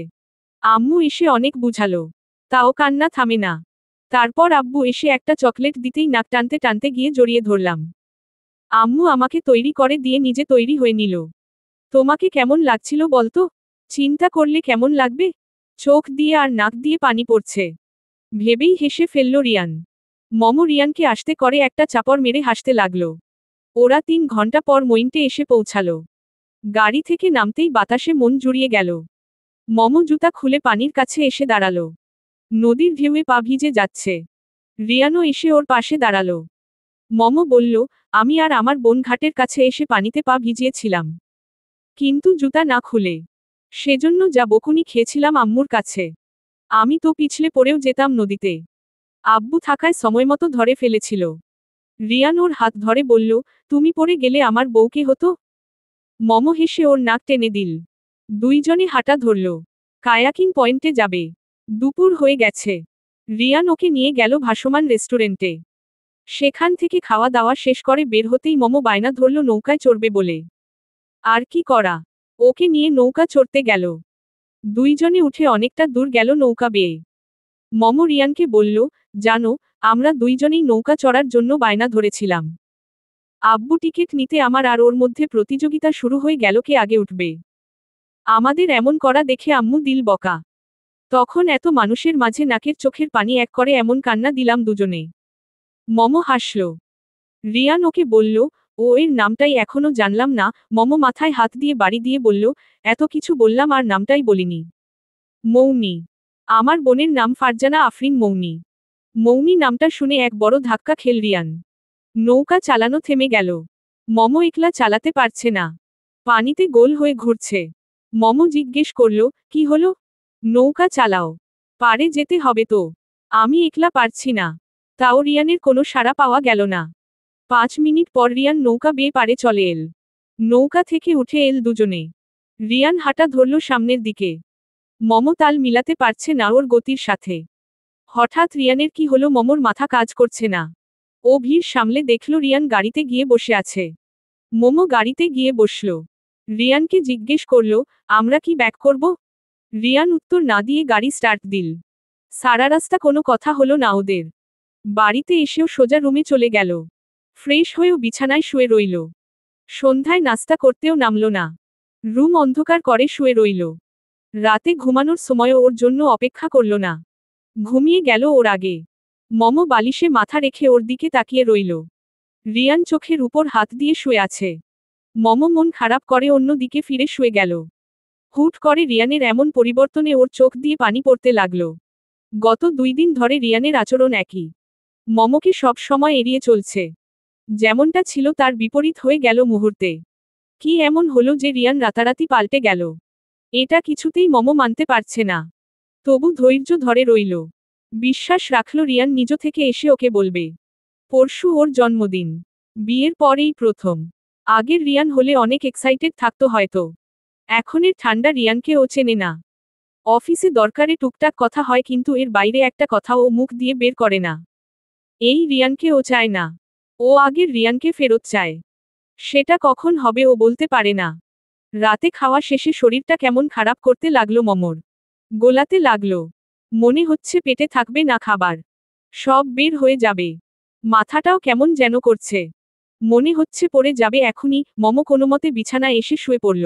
S2: আম্মু এসে অনেক বুঝালো। তাও কান্না থামে না। তারপর আব্বু এসে একটা চকলেট দিতেই নাক টানতে টানতে গিয়ে জড়িয়ে ধরলাম। আম্মু আমাকে তৈরি করে দিয়ে নিজে তৈরি হয়ে নিল। তোমাকে কেমন লাগছিল বলতো? চিন্তা করলে কেমন লাগবে? চোখ দিয়ে আর নাক দিয়ে পানি পড়ছে। ভেবেই হেসে ফেলল রিয়ান। মম রিয়ানকে আসতে করে একটা চাপড় মেরে হাসতে লাগল। ওরা 3 ঘন্টা পর মইনটে এসে পৌঁছালো। গাড়ি থেকে নামতেই বাতাসে মন জুড়িয়ে গেল। মম জুতা খুলে পানির কাছে এসে দাঁড়ালো। নদীর ঢেউয়ে পা ভিজে যাচ্ছে। রিয়ানও এসে ওর পাশে দাঁড়ালো। মম বলল, আমি আর আমার বোন ঘাটের কাছে এসে পানিতে পা ভিজিয়েছিলাম। কিন্তু জুতা না খুলে। সেজন্য যা বকুনি খেয়েছিলাম আম্মুর কাছে। আমি তো পিছলে পড়েও যেতাম নদীতে। আব্বু থাকায় সময়মতো ধরে ফেলেছিল। রিয়ান ওর হাত ধরে বলল, তুমি পড়ে গেলে আমার বউ কে হতো? মম হেসে ওর নাক টেনে দিল। দুইজনে হাঁটা ধরল। কায়াকিং পয়েন্টে যাবে। দুপুর হয়ে গেছে। রিয়ান ওকে নিয়ে গেল ভাসমান রেস্টুরেন্টে। সেখান থেকে খাওয়া দাওয়া শেষ করে বের হতেই মম বায়না ধরল নৌকায় চড়বে বলে। আর কি করা, ওকে নিয়ে নৌকা চড়তে গেল। দুইজনে উঠে অনেকটা দূর গেল নৌকা বেয়ে। মম রিয়ানকে বলল, জানো, আমরা দুইজনেই নৌকা চড়ার জন্য বায়না ধরেছিলাম। আব্বু টিকিট নিতে আমার আর ওর মধ্যে প্রতিযোগিতা শুরু হয়ে গেল কে আগে উঠবে। আমাদের এমন করা দেখে আম্মু দিল বকা। তখন এত মানুষের মাঝে নাকের চোখের পানি এক করে এমন কান্না দিলাম দুজনে। মম হাসল। রিয়ান ওকে বলল, ও এর নামটাই এখনো জানলাম না। মম মাথায় হাত দিয়ে বাড়ি দিয়ে বলল, এত কিছু বললাম আর নামটাই বলিনি। মৌনি। আমার বোনের নাম ফারজানা আফরিন মৌনি। মৌনি নামটা শুনে এক বড় ধাক্কা খেল রিয়ান। নৌকা চালানো থেমে গেল। মম একলা চালাতে পারছে না। পানিতে গোল হয়ে ঘুরছে। মম জিজ্ঞেস করল, কি হলো? নৌকা চালাও। পারে যেতে হবে তো। আমি একলা পারছি না। তাও রিয়ানের কোনো সাড়া পাওয়া গেল না। 5 মিনিট পর রিয়ান নৌকা বেয়ে পারে চলে এল। নৌকা থেকে উঠে এল দুজনে। রিয়ান হাঁটা ধরল সামনের দিকে। মম তাল মিলাতে পারছে না ওর গতির সাথে। হঠাৎ রিয়ানের কি হলো, মমর মাথা কাজ করছে না। ও ভিড় সামলে দেখল রিয়ান গাড়িতে গিয়ে বসে আছে। মোমো গাড়িতে গিয়ে বসল। রিয়ানকে জিজ্ঞেস করল, আমরা কি ব্যাক করব? রিয়ান উত্তর না দিয়ে গাড়ি স্টার্ট দিল। সারা রাস্তা কোনো কথা হলো না ওদের। বাড়িতে এসেও সোজা রুমে চলে গেল। ফ্রেশ হয়েও বিছানায় শুয়ে রইল। সন্ধ্যায় নাস্তা করতেও নামল না। রুম অন্ধকার করে শুয়ে রইল। রাতে ঘুমানোর সময়ও ওর জন্য অপেক্ষা করল না। ঘুমিয়ে গেল ওর আগে। মম বালিশে মাথা রেখে ওর দিকে তাকিয়ে রইল। রিয়ান চোখের উপর হাত দিয়ে শুয়ে আছে। মম মন খারাপ করে অন্য দিকে ফিরে শুয়ে গেল। হুট করে রিয়ানের এমন পরিবর্তনে ওর চোখ দিয়ে পানি পড়তে লাগল। গত 2 দিন ধরে রিয়ানের আচরণ একই। মমকে সব সময় এড়িয়ে চলছে। যেমনটা ছিল তার বিপরীত হয়ে গেল মুহূর্তে। কি এমন হলো যে রিয়ান রাতারাতি পাল্টে গেল? এটা কিছুতেই মম মানতে পারছে না। তবু ধৈর্য ধরে রইল। বিশ্বাস রাখল রিয়ান নিজ থেকে এসে ওকে বলবে। পরশু ওর জন্মদিন। বিয়ের পরেই প্রথম। আগের রিয়ান হলে অনেক এক্সাইটেড থাকতো হয়তো। এখনের ঠান্ডা রিয়ানকে ও চেনে না। অফিসে দরকারে টুকটাক কথা হয়, কিন্তু এর বাইরে একটা কথা ও মুখ দিয়ে বের করে না। এই রিয়ানকে ও চায় না। ও আগের রিয়ানকে ফেরত চায়। সেটা কখন হবে ও বলতে পারে না। রাতে খাওয়া শেষে শরীরটা কেমন খারাপ করতে লাগলো মমর। গোলাতে লাগলো। মনে হচ্ছে পেটে থাকবে না খাবার। সব বের হয়ে যাবে। মাথাটাও কেমন যেন করছে। মনে হচ্ছে পড়ে যাবে এখনই। মম কোনোমতে বিছানায় এসে শুয়ে পড়ল।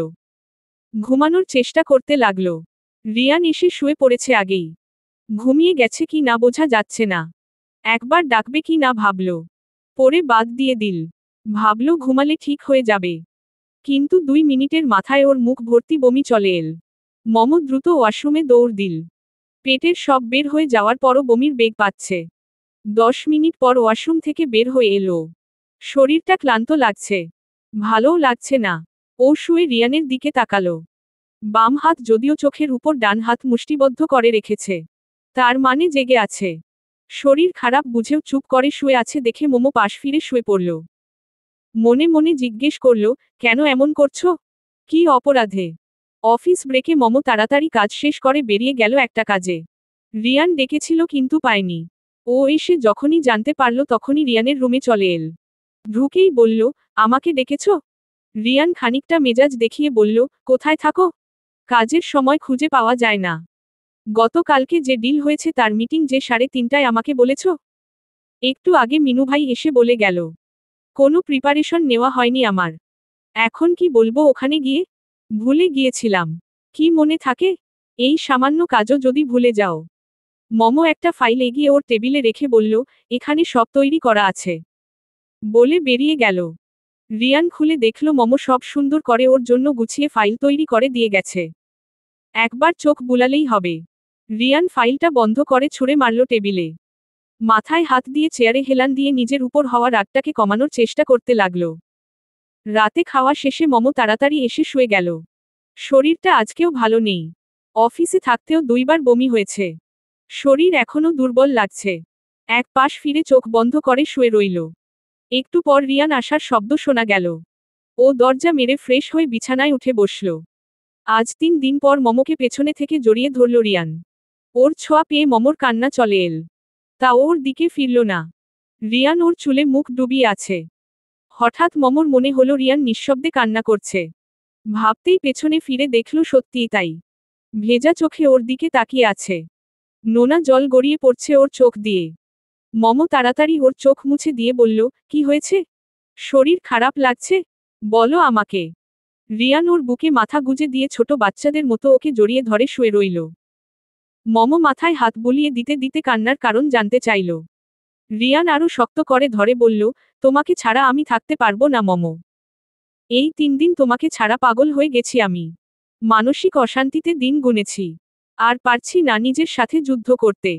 S2: ঘুমানোর চেষ্টা করতে লাগল। রিয়ান এসে শুয়ে পড়েছে আগেই। ঘুমিয়ে গেছে কি না বোঝা যাচ্ছে না। একবার ডাকবে কি না ভাবল। পরে বাদ দিয়ে দিল। ভাবল ঘুমালে ঠিক হয়ে যাবে। কিন্তু 2 মিনিটের মাথায় ওর মুখ ভর্তি বমি চলে এল। মম দ্রুত ওয়াশরুমে দৌড় দিল। পেটের সব বের হয়ে যাওয়ার পরও বমির বেগ পাচ্ছে। 10 মিনিট পর ওয়াশরুম থেকে বের হয়ে এলো। শরীরটা ক্লান্ত লাগছে। ভালোও লাগছে না। ও শুয়ে রিয়ানের দিকে তাকালো। বাম হাত যদিও চোখের উপর, ডান হাত মুষ্টিবদ্ধ করে রেখেছে। তার মানে জেগে আছে। শরীর খারাপ বুঝেও চুপ করে শুয়ে আছে দেখে মোমো পাশ ফিরে শুয়ে পড়ল। মনে মনে জিজ্ঞেস করল, কেন এমন করছো? কি অপরাধে? অফিস ব্রেকে মমো তাড়াতাড়ি কাজ শেষ করে বেরিয়ে গেল একটা কাজে। রিয়ান ডেকেছিল কিন্তু পায়নি। ও এসে যখনই জানতে পারল তখনই রিয়ানের রুমে চলে এল। ঢুকেই বলল, আমাকে ডেকেছ? রিয়ান খানিকটা মেজাজ দেখিয়ে বলল, কোথায় থাকো? কাজের সময় খুঁজে পাওয়া যায় না। গতকালকে যে ডিল হয়েছে তার মিটিং যে 3:30টায় আমাকে বলেছ? একটু আগে মিনু ভাই এসে বলে গেল। কোনো প্রিপারেশন নেওয়া হয়নি আমার। এখন কি বলবো ওখানে গিয়ে? ভুলে গিয়েছিলাম। কি মনে থাকে? এই সামান্য কাজও যদি ভুলে যাও। মম একটা ফাইল এগিয়ে ওর টেবিলে রেখে বলল, এখানে সব তৈরি করা আছে। বলে বেরিয়ে গেল। রিয়ান খুলে দেখল মম সব সুন্দর করে ওর জন্য গুছিয়ে ফাইল তৈরি করে দিয়ে গেছে। একবার চোখ বুলালেই হবে। রিয়ান ফাইলটা বন্ধ করে ছুঁড়ে মারল টেবিলে। মাথায় হাত দিয়ে চেয়ারে হেলান দিয়ে নিজের উপর হওয়া রাগটাকে কমানোর চেষ্টা করতে লাগল। রাতে খাওয়া শেষে মম তাড়াতাড়ি এসে শুয়ে গেল। শরীরটা আজকেও ভালো নেই। অফিসে থাকতেও 2বার বমি হয়েছে। শরীর এখনো দুর্বল লাগছে। এক পাশ ফিরে চোখ বন্ধ করে শুয়ে রইল। একটু পর রিয়ান আসার শব্দ শোনা গেল। ও দরজা মেরে ফ্রেশ হয়ে বিছানায় উঠে বসল। আজ 3 দিন পর মমকে পেছনে থেকে জড়িয়ে ধরল রিয়ান। ওর ছোঁয়া পেয়ে মমর কান্না চলে এল। তা ওর দিকে ফিরল না। রিয়ান ওর চুলে মুখ ডুবিয়ে আছে। হঠাৎ মমর মনে হলো রিয়ান নিঃশব্দে কান্না করছে। ভাবতেই পেছনে ফিরে দেখল সত্যিই তাই। ভেজা চোখে ওর দিকে তাকিয়ে আছে। নোনা জল গড়িয়ে পড়ছে ওর চোখ দিয়ে। মম তাড়াতাড়ি ওর চোখ মুছে দিয়ে বলল, কি হয়েছে? শরীর খারাপ লাগছে? বলো আমাকে। রিয়ান ওর বুকে মাথা গুজে দিয়ে ছোট বাচ্চাদের মতো ওকে জড়িয়ে ধরে শুয়ে রইল। মম মাথায় হাত বুলিয়ে দিতে দিতে কান্নার কারণ জানতে চাইল। রিয়ান আরও শক্ত করে ধরে বলল, তোমাকে ছাড়া আমি থাকতে পারবো না মম। এই 3 দিন তোমাকে ছাড়া পাগল হয়ে গেছি আমি। মানসিক অশান্তিতে দিন গুনেছি। আর পারছি না নিজের সাথে যুদ্ধ করতে।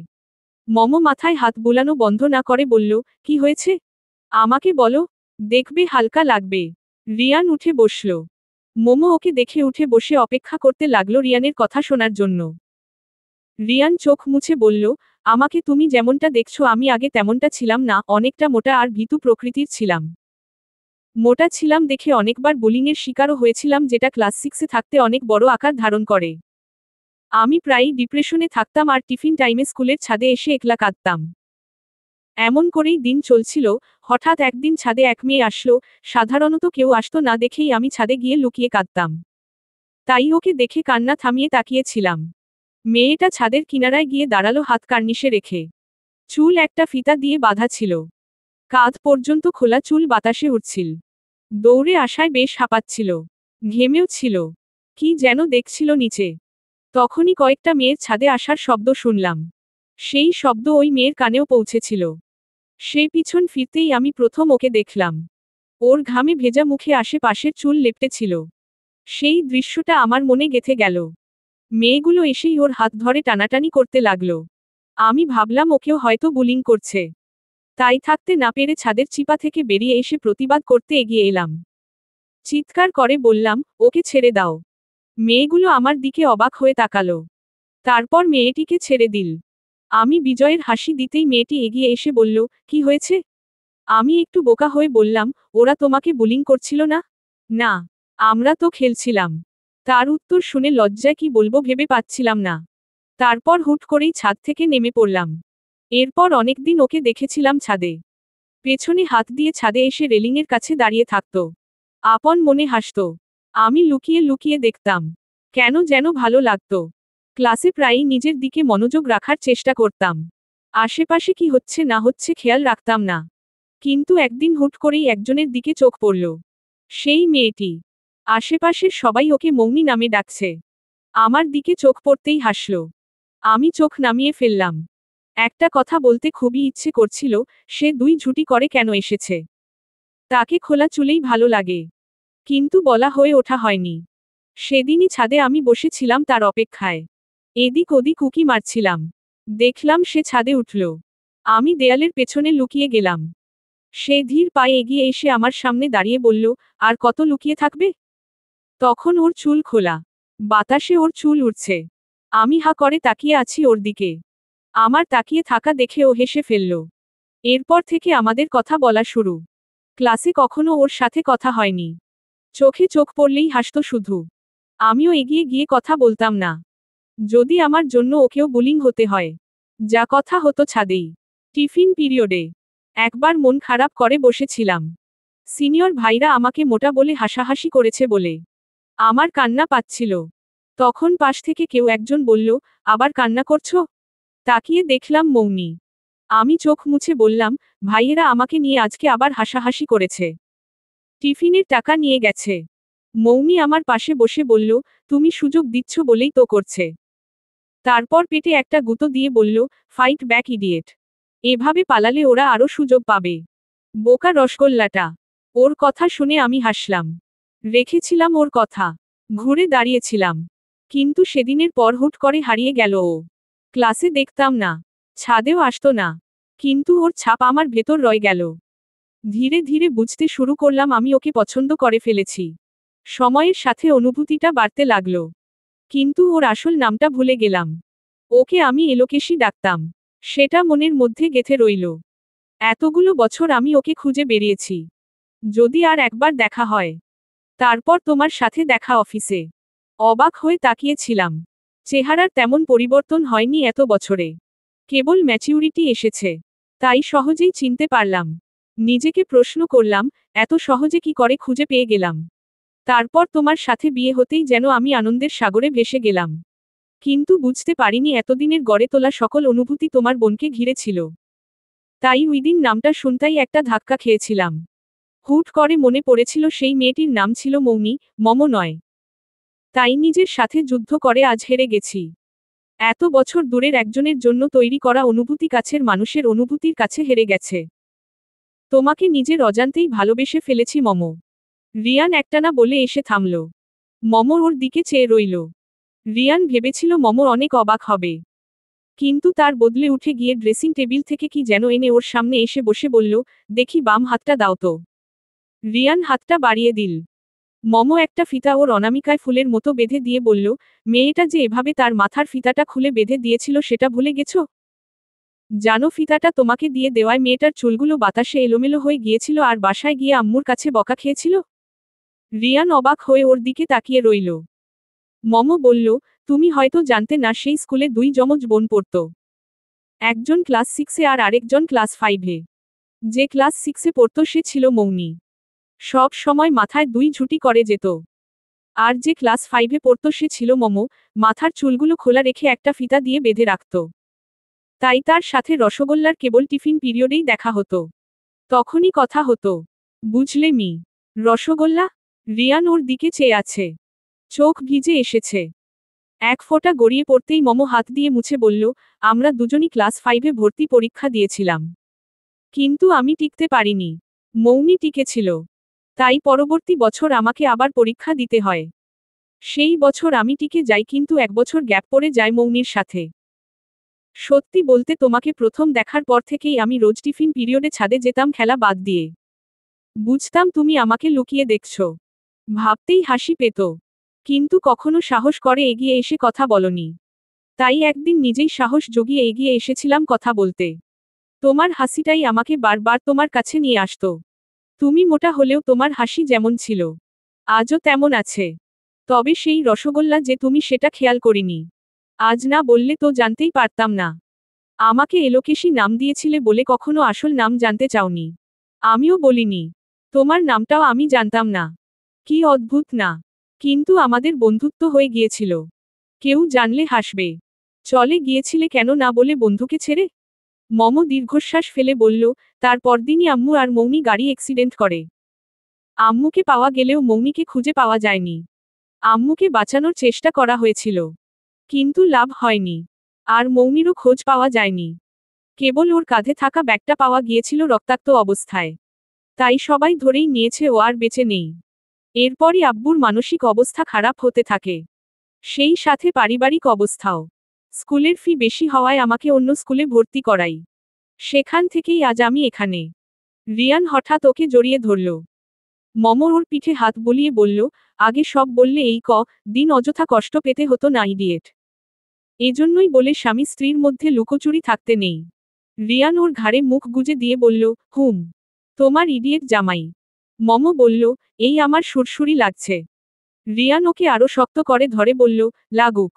S2: মম মাথায় হাত বুলানো বন্ধ না করে বলল, কি হয়েছে? আমাকে বলো, দেখবে হালকা লাগবে। রিয়ান উঠে বসল। মোমো ওকে দেখে উঠে বসে অপেক্ষা করতে লাগলো রিয়ানের কথা শোনার জন্য। রিয়ান চোখ মুছে বলল, আমাকে তুমি যেমনটা দেখছো আমি আগে তেমনটা ছিলাম না, অনেকটা মোটা আর ভীতু প্রকৃতির ছিলাম। মোটা ছিলাম দেখে অনেকবার বুলিংয়ের শিকারও হয়েছিলাম, যেটা ক্লাস 6-এ থাকতে অনেক বড় আকার ধারণ করে। আমি প্রায়ই ডিপ্রেশনে থাকতাম আর টিফিন টাইমে স্কুলের ছাদে এসে একলা কাঁদতাম। এমন করেই দিন চলছিল। হঠাৎ একদিন ছাদে এক মেয়ে আসলো। সাধারণত কেউ আসতো না দেখেই আমি ছাদে গিয়ে লুকিয়ে কাঁদতাম। তাই ওকে দেখে কান্না থামিয়ে তাকিয়েছিলাম। মেয়েটা ছাদের কিনারায় গিয়ে দাঁড়ালো হাত কার্নিশে রেখে। চুল একটা ফিতা দিয়ে বাঁধা ছিল। কাঁধ পর্যন্ত খোলা চুল বাতাসে উড়ছিল। দৌড়ে আসায় বেশ হাঁপাচ্ছিল। ঘেমেও ছিল। কি যেন দেখছিল নিচে। তখনই কয়েকটা মেয়ের ছাদে আসার শব্দ শুনলাম। সেই শব্দ ওই মেয়ের কানেও পৌঁছেছিল। সেই পিছন ফিরতেই আমি প্রথম ওকে দেখলাম। ওর ঘামে ভেজা মুখে আশেপাশের চুল লেপ্টেছিল। সেই দৃশ্যটা আমার মনে গেঁথে গেল। মেয়েগুলো এসেই ওর হাত ধরে টানাটানি করতে লাগলো। আমি ভাবলাম ওকেও হয়তো বুলিং করছে। তাই থাকতে না পেরে ছাদের চিপা থেকে বেরিয়ে এসে প্রতিবাদ করতে এগিয়ে এলাম। চিৎকার করে বললাম, ওকে ছেড়ে দাও। মেয়েগুলো আমার দিকে অবাক হয়ে তাকালো। তারপর মেয়েটিকে ছেড়ে দিল। আমি বিজয়ের হাসি দিতেই মেয়েটি এগিয়ে এসে বলল, কি হয়েছে? আমি একটু বোকা হয়ে বললাম, ওরা তোমাকে বুলিং করছিল না? না, আমরা তো খেলছিলাম। তার উত্তর শুনে লজ্জায় কি বলবো ভেবে পাচ্ছিলাম না। তারপর হুট করেই ছাদ থেকে নেমে পড়লাম। এরপর অনেকদিন ওকে দেখেছিলাম ছাদে। পেছনে হাত দিয়ে ছাদে এসে রেলিংয়ের কাছে দাঁড়িয়ে থাকত। আপন মনে হাসত। আমি লুকিয়ে লুকিয়ে দেখতাম। কেন যেন ভালো লাগত। ক্লাসে প্রায়ই নিজের দিকে মনোযোগ রাখার চেষ্টা করতাম। আশেপাশে কি হচ্ছে না হচ্ছে খেয়াল রাখতাম না। কিন্তু একদিন হুট করেই একজনের দিকে চোখ পড়ল। সেই মেয়েটি। আশেপাশের সবাই ওকে মৌনি নামে ডাকছে। আমার দিকে চোখ পড়তেই হাসল। আমি চোখ নামিয়ে ফেললাম। একটা কথা বলতে খুবই ইচ্ছে করছিল, সে 2 ঝুঁটি করে কেন এসেছে। তাকে খোলা চুলেই ভালো লাগে। কিন্তু বলা হয়ে ওঠা হয়নি। সেদিনই ছাদে আমি বসেছিলাম তার অপেক্ষায়। এদিক ওদিক উকি মারছিলাম। দেখলাম সে ছাদে উঠল। আমি দেয়ালের পেছনে লুকিয়ে গেলাম। সে ধীর পায়ে এগিয়ে এসে আমার সামনে দাঁড়িয়ে বলল, আর কত লুকিয়ে থাকবে? তখন ওর চুল খোলা। বাতাসে ওর চুল উড়ছে। আমি হা করে তাকিয়ে আছি ওর দিকে। আমার তাকিয়ে থাকা দেখে ও হেসে ফেলল। এরপর থেকে আমাদের কথা বলা শুরু। ক্লাসে কখনো ওর সাথে কথা হয়নি। চোখে চোখ পড়লেই হাসত শুধু। আমিও এগিয়ে গিয়ে কথা বলতাম না। যদি আমার জন্য ওকেও বুলিং হতে হয়। যা কথা হতো ছাদেই। টিফিন পিরিয়ডে একবার মন খারাপ করে বসেছিলাম। সিনিয়র ভাইরা আমাকে মোটা বলে হাসাহাসি করেছে বলে আমার কান্না পাচ্ছিল। তখন পাশ থেকে কেউ একজন বলল, আবার কান্না করছো? তাকিয়ে দেখলাম মৌনি। আমি চোখ মুছে বললাম, ভাইয়েরা আমাকে নিয়ে আজকে আবার হাসাহাসি করেছে। টিফিনের টাকা নিয়ে গেছে। মৌনি আমার পাশে বসে বলল, তুমি সুযোগ দিচ্ছ বলেই তো করছে। তারপর পেটে একটা গুঁতো দিয়ে বলল, ফাইট ব্যাক ইডিয়েট। এভাবে পালালে ওরা আরও সুযোগ পাবে। বোকা রসগোল্লাটা। ওর কথা শুনে আমি হাসলাম। রেখেছিলাম ওর কথা। ঘুরে দাঁড়িয়েছিলাম। কিন্তু সেদিনের পর হুট করে হারিয়ে গেল ও। ক্লাসে দেখতাম না। ছাদেও আসতো না। কিন্তু ওর ছাপ আমার ভেতর রয়ে গেল। ধীরে ধীরে বুঝতে শুরু করলাম আমি ওকে পছন্দ করে ফেলেছি। সময়ের সাথে অনুভূতিটা বাড়তে লাগলো। কিন্তু ওর আসল নামটা ভুলে গেলাম। ওকে আমি এলোকেশী ডাকতাম। সেটা মনের মধ্যে গেঁথে রইল। এতগুলো বছর আমি ওকে খুঁজে বেরিয়েছি। যদি আর একবার দেখা হয়। তারপর তোমার সাথে দেখা অফিসে। অবাক হয়ে তাকিয়েছিলাম। চেহারার তেমন পরিবর্তন হয়নি এত বছরে। কেবল ম্যাচিউরিটি এসেছে। তাই সহজেই চিনতে পারলাম। নিজেকে প্রশ্ন করলাম, এত সহজে কি করে খুঁজে পেয়ে গেলাম। তারপর তোমার সাথে বিয়ে হতেই যেন আমি আনন্দের সাগরে ভেসে গেলাম। কিন্তু বুঝতে পারিনি এতদিনের গড়ে তোলা সকল অনুভূতি তোমার বোনকে ঘিরে ছিল। তাই উইদিন নামটা শুনতেই একটা ধাক্কা খেয়েছিলাম। হুট করে মনে পড়েছিল সেই মেয়েটির নাম ছিল মৌনি, মম নয়। তাই নিজের সাথে যুদ্ধ করে আজ হেরে গেছি। এত বছর দূরের একজনের জন্য তৈরি করা অনুভূতি কাছের মানুষের অনুভূতির কাছে হেরে গেছে। তোমাকে নিজের অজান্তেই ভালোবেসে ফেলেছি মম। রিয়ান একটানা বলে এসে থামল। মম ওর দিকে চেয়ে রইল। রিয়ান ভেবেছিল মম অনেক অবাক হবে। কিন্তু তার বদলে উঠে গিয়ে ড্রেসিং টেবিল থেকে কি যেন এনে ওর সামনে এসে বসে বলল, দেখি বাম হাতটা দাও তো। রিয়ান হাতটা বাড়িয়ে দিল। মম একটা ফিতা ওর অনামিকায় ফুলের মতো বেঁধে দিয়ে বলল, মেয়েটা যে এভাবে তার মাথার ফিতাটা খুলে বেঁধে দিয়েছিল সেটা ভুলে গেছো? জানো ফিতাটা তোমাকে দিয়ে দেওয়ায় মেয়েটার চুলগুলো বাতাসে এলোমেলো হয়ে গিয়েছিল আর বাসায় গিয়ে আম্মুর কাছে বকা খেয়েছিল। রিয়ান অবাক হয়ে ওর দিকে তাকিয়ে রইল। মম বলল, তুমি হয়তো জানতে না সেই স্কুলে দুই যমজ বোন পড়তো। একজন ক্লাস 6-এ আর আরেকজন ক্লাস 5-এ। যে ক্লাস 6-এ পড়তো সে ছিল মৌনি। সব সময় মাথায় দুই ঝুঁটি করে যেত। আর যে ক্লাস 5-এ পড়তো সে ছিল মম, মাথার চুলগুলো খোলা রেখে একটা ফিতা দিয়ে বেঁধে রাখত। তাই তার সাথে রসগোল্লার কেবল টিফিন পিরিয়ডেই দেখা হতো। তখনই কথা হতো। বুঝলে মি? রসগোল্লা? রিয়ান ওর দিকে চেয়ে আছে। চোখ ভিজে এসেছে। এক ফোঁটা গড়িয়ে পড়তেই মম হাত দিয়ে মুছে বলল, আমরা দুজনই ক্লাস 5-এ ভর্তি পরীক্ষা দিয়েছিলাম। কিন্তু আমি টিকতে পারিনি। মৌনি টিকেছিল। তাই পরবর্তী বছর আমাকে আবার পরীক্ষা দিতে হয়। সেই বছর আমি টিকে যাই কিন্তু এক বছর গ্যাপ পড়ে যায় মৌনির সাথে। সত্যি বলতে তোমাকে প্রথম দেখার পর থেকেই আমি রোজ টিফিন পিরিয়ডে ছাদে যেতাম খেলা বাদ দিয়ে। বুঝতাম তুমি আমাকে লুকিয়ে দেখছো। ভাবতেই হাসি পেত। কিন্তু কখনো সাহস করে এগিয়ে এসে কথা বলনি। তাই একদিন নিজেই সাহস জুগিয়ে এগিয়ে এসেছিলাম কথা বলতে। তোমার হাসিটাই আমাকে বারবার তোমার কাছে নিয়ে আসতো। তুমি মোটা হলেও তোমার হাসি যেমন ছিল, আজও তেমন আছে। তবে সেই রসগোল্লা যে তুমি সেটা খেয়াল করিনি। আজ না বললে তো জানতেই পারতাম না। আমাকে এলোকেশী নাম দিয়েছিলে বলে কখনো আসল নাম জানতে চাওনি। আমিও বলিনি। তোমার নামটাও আমি জানতাম না। কি অদ্ভুত না? কিন্তু আমাদের বন্ধুত্ব হয়ে গিয়েছিল। কেউ জানলে হাসবে। চলে গিয়েছিলে কেন না বলে বন্ধুকে ছেড়ে? মম দীর্ঘশ্বাস ফেলে বলল, তার পরদিনই আম্মু আর মৌনি গাড়ি অ্যাক্সিডেন্ট করে। আম্মুকে পাওয়া গেলেও মৌনিকে খুঁজে পাওয়া যায়নি। আম্মুকে বাঁচানোর চেষ্টা করা হয়েছিল। কিন্তু লাভ হয়নি। আর মৌনিরও খোঁজ পাওয়া যায়নি। কেবল ওর কাঁধে থাকা ব্যাগটা পাওয়া গিয়েছিল রক্তাক্ত অবস্থায়। তাই সবাই ধরেই নিয়েছে ও আর বেঁচে নেই। এরপরই আব্বুর মানসিক অবস্থা খারাপ হতে থাকে। সেই সাথে পারিবারিক অবস্থাও। স্কুলের ফি বেশি হওয়ায় আমাকে অন্য স্কুলে ভর্তি করাই। সেখান থেকেই আজ আমি এখানে। রিয়ান হঠাৎ ওকে জড়িয়ে ধরল। মম ওর পিঠে হাত বুলিয়ে বলল, আগে সব বললে এই দিন অযথা কষ্ট পেতে হতো না ইডিয়েট। এজন্যই বলে স্বামী স্ত্রীর মধ্যে লুকোচুরি থাকতে নেই। রিয়ান ওর ঘাড়ে মুখ গুজে দিয়ে বলল, হুম। তোমার ইডিয়েট জামাই। মম বলল, এই আমার সুরসুরি লাগছে। রিয়ান ওকে আরো শক্ত করে ধরে বলল, লাগুক।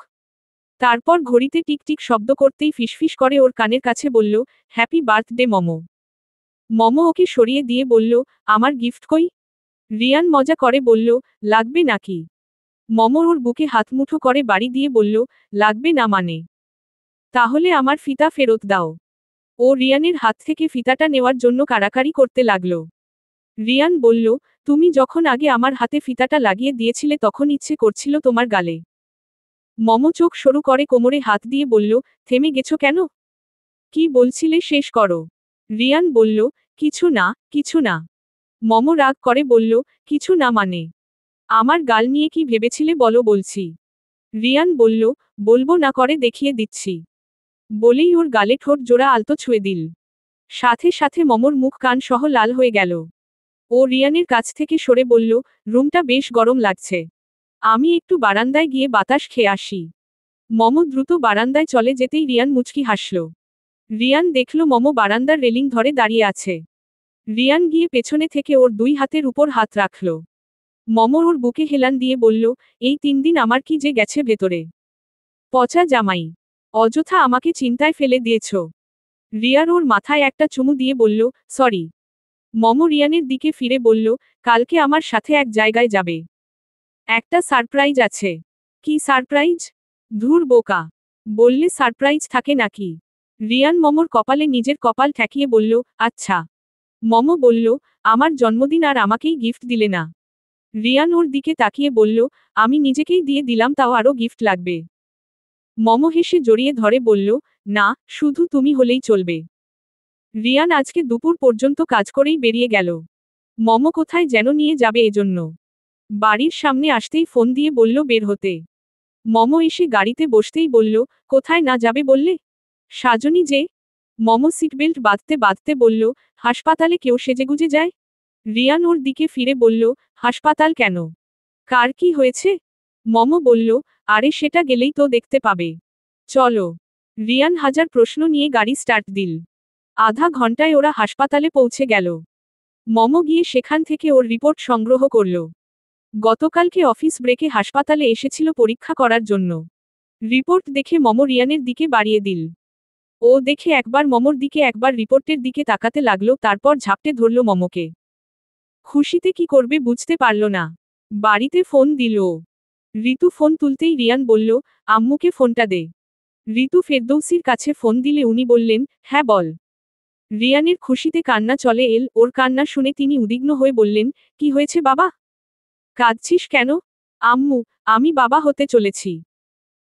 S2: তারপর ঘড়িতে টিকটিক শব্দ করতেই ফিসফিস করে ওর কানের কাছে বলল, হ্যাপি বার্থডে মম। মম ওকে সরিয়ে দিয়ে বলল, আমার গিফট কই? রিয়ান মজা করে বলল, লাগবে নাকি? মম ওর বুকে হাত মুঠো করে বাড়ি দিয়ে বলল, লাগবে না মানে? তাহলে আমার ফিতা ফেরত দাও। ও রিয়ানের হাত থেকে ফিতাটা নেওয়ার জন্য কাড়াকাড়ি করতে লাগল। রিয়ান বলল, তুমি যখন আগে আমার হাতে ফিতাটা লাগিয়ে দিয়েছিলে তখন ইচ্ছে করছিল তোমার গালে। মম চোখ সরু করে কোমরে হাত দিয়ে বলল, থেমে গেছো কেন? কি বলছিলে শেষ করো। রিয়ান বলল, কিছু না, কিছু না। মম রাগ করে বলল, কিছু না মানে? আমার গাল নিয়ে কি ভেবেছিলে বলো বলছি। রিয়ান বলল, বলবো না করে দেখিয়ে দিচ্ছি। বলেই ওর গালে ঠোঁট জোড়া আলতো ছুঁয়ে দিল। সাথে সাথে মমর মুখ কান সহ লাল হয়ে গেল। ও রিয়ানের কাছ থেকে সরে বলল, রুমটা বেশ গরম লাগছে। আমি একটু বারান্দায় গিয়ে বাতাস খেয়ে আসি। মমো দ্রুত বারান্দায় চলে যেতেই রিয়ান মুচকি হাসল। রিয়ান দেখল মমো বারান্দার রেলিং ধরে দাঁড়িয়ে আছে। রিয়ান গিয়ে পেছনে থেকে ওর 2 হাতের উপর হাত রাখল। মমো ওর বুকে হেলান দিয়ে বলল, এই 3 দিন আমার কি যে গেছে ভেতরে। পচা জামাই, অযথা আমাকে চিন্তায় ফেলে দিয়েছ। রিয়ান ওর মাথায় একটা চুমু দিয়ে বলল, সরি। মমো রিয়ানের দিকে ফিরে বলল, কালকে আমার সাথে এক জায়গায় যাবে। একটা সারপ্রাইজ আছে। কি সারপ্রাইজ? ধুর বোকা, বললে সারপ্রাইজ থাকে নাকি? রিয়ান মমোর কপালে নিজের কপাল ঠেকিয়ে বলল, আচ্ছা। মমো বলল, আমার জন্মদিন আর আমাকেই গিফট দিলে না। রিয়ান ওর দিকে তাকিয়ে বলল, আমি নিজেকেই দিয়ে দিলাম, তাও আরও গিফট লাগবে। মমো হেসে জড়িয়ে ধরে বলল, না, শুধু তুমি হলেই চলবে। রিয়ান আজকে দুপুর পর্যন্ত কাজ করেই বেরিয়ে গেল। মমো কোথায় যেন নিয়ে যাবে এজন্য। বাড়ির সামনে আসতেই ফোন দিয়ে বলল বের হতে। মমো এসে গাড়িতে বসতেই বলল, কোথায় না যাবে বললে? সাজনি যে। মমো সিটবেল্ট বাঁধতে বাঁধতে বলল, হাসপাতালে কেউ সেজেগুজে যায়? রিয়ান ওর দিকে ফিরে বলল, হাসপাতাল কেন? কার কি হয়েছে? মমো বলল, আরে সেটা গেলেই তো দেখতে পাবে। চলো। রিয়ান হাজার প্রশ্ন নিয়ে গাড়ি স্টার্ট দিল। আধা ঘন্টায় ওরা হাসপাতালে পৌঁছে গেল। মমো গিয়ে সেখান থেকে ওর রিপোর্ট সংগ্রহ করল। গতকালকে অফিস ব্রেকে হাসপাতালে এসেছিল পরীক্ষা করার জন্য। রিপোর্ট দেখে মমো রিয়ানের দিকে বাড়িয়ে দিল। ও দেখে একবার মমোর দিকে একবার রিপোর্টের দিকে তাকাতে লাগলো, তারপর ঝাপটে ধরল মমোকে। খুশিতে কি করবে বুঝতে পারল না। বাড়িতে ফোন দিল ও। ঋতু ফোন তুলতেই রিয়ান বলল, আম্মুকে ফোনটা দে। ঋতু ফেরদৌসির কাছে ফোন দিলে উনি বললেন, হ্যাঁ বল। রিয়ানের খুশিতে কান্না চলে এল। ওর কান্না শুনে তিনি উদ্বিগ্ন হয়ে বললেন, কি হয়েছে বাবা? কাঁদছিস কেন? আম্মু, আমি বাবা হতে চলেছি।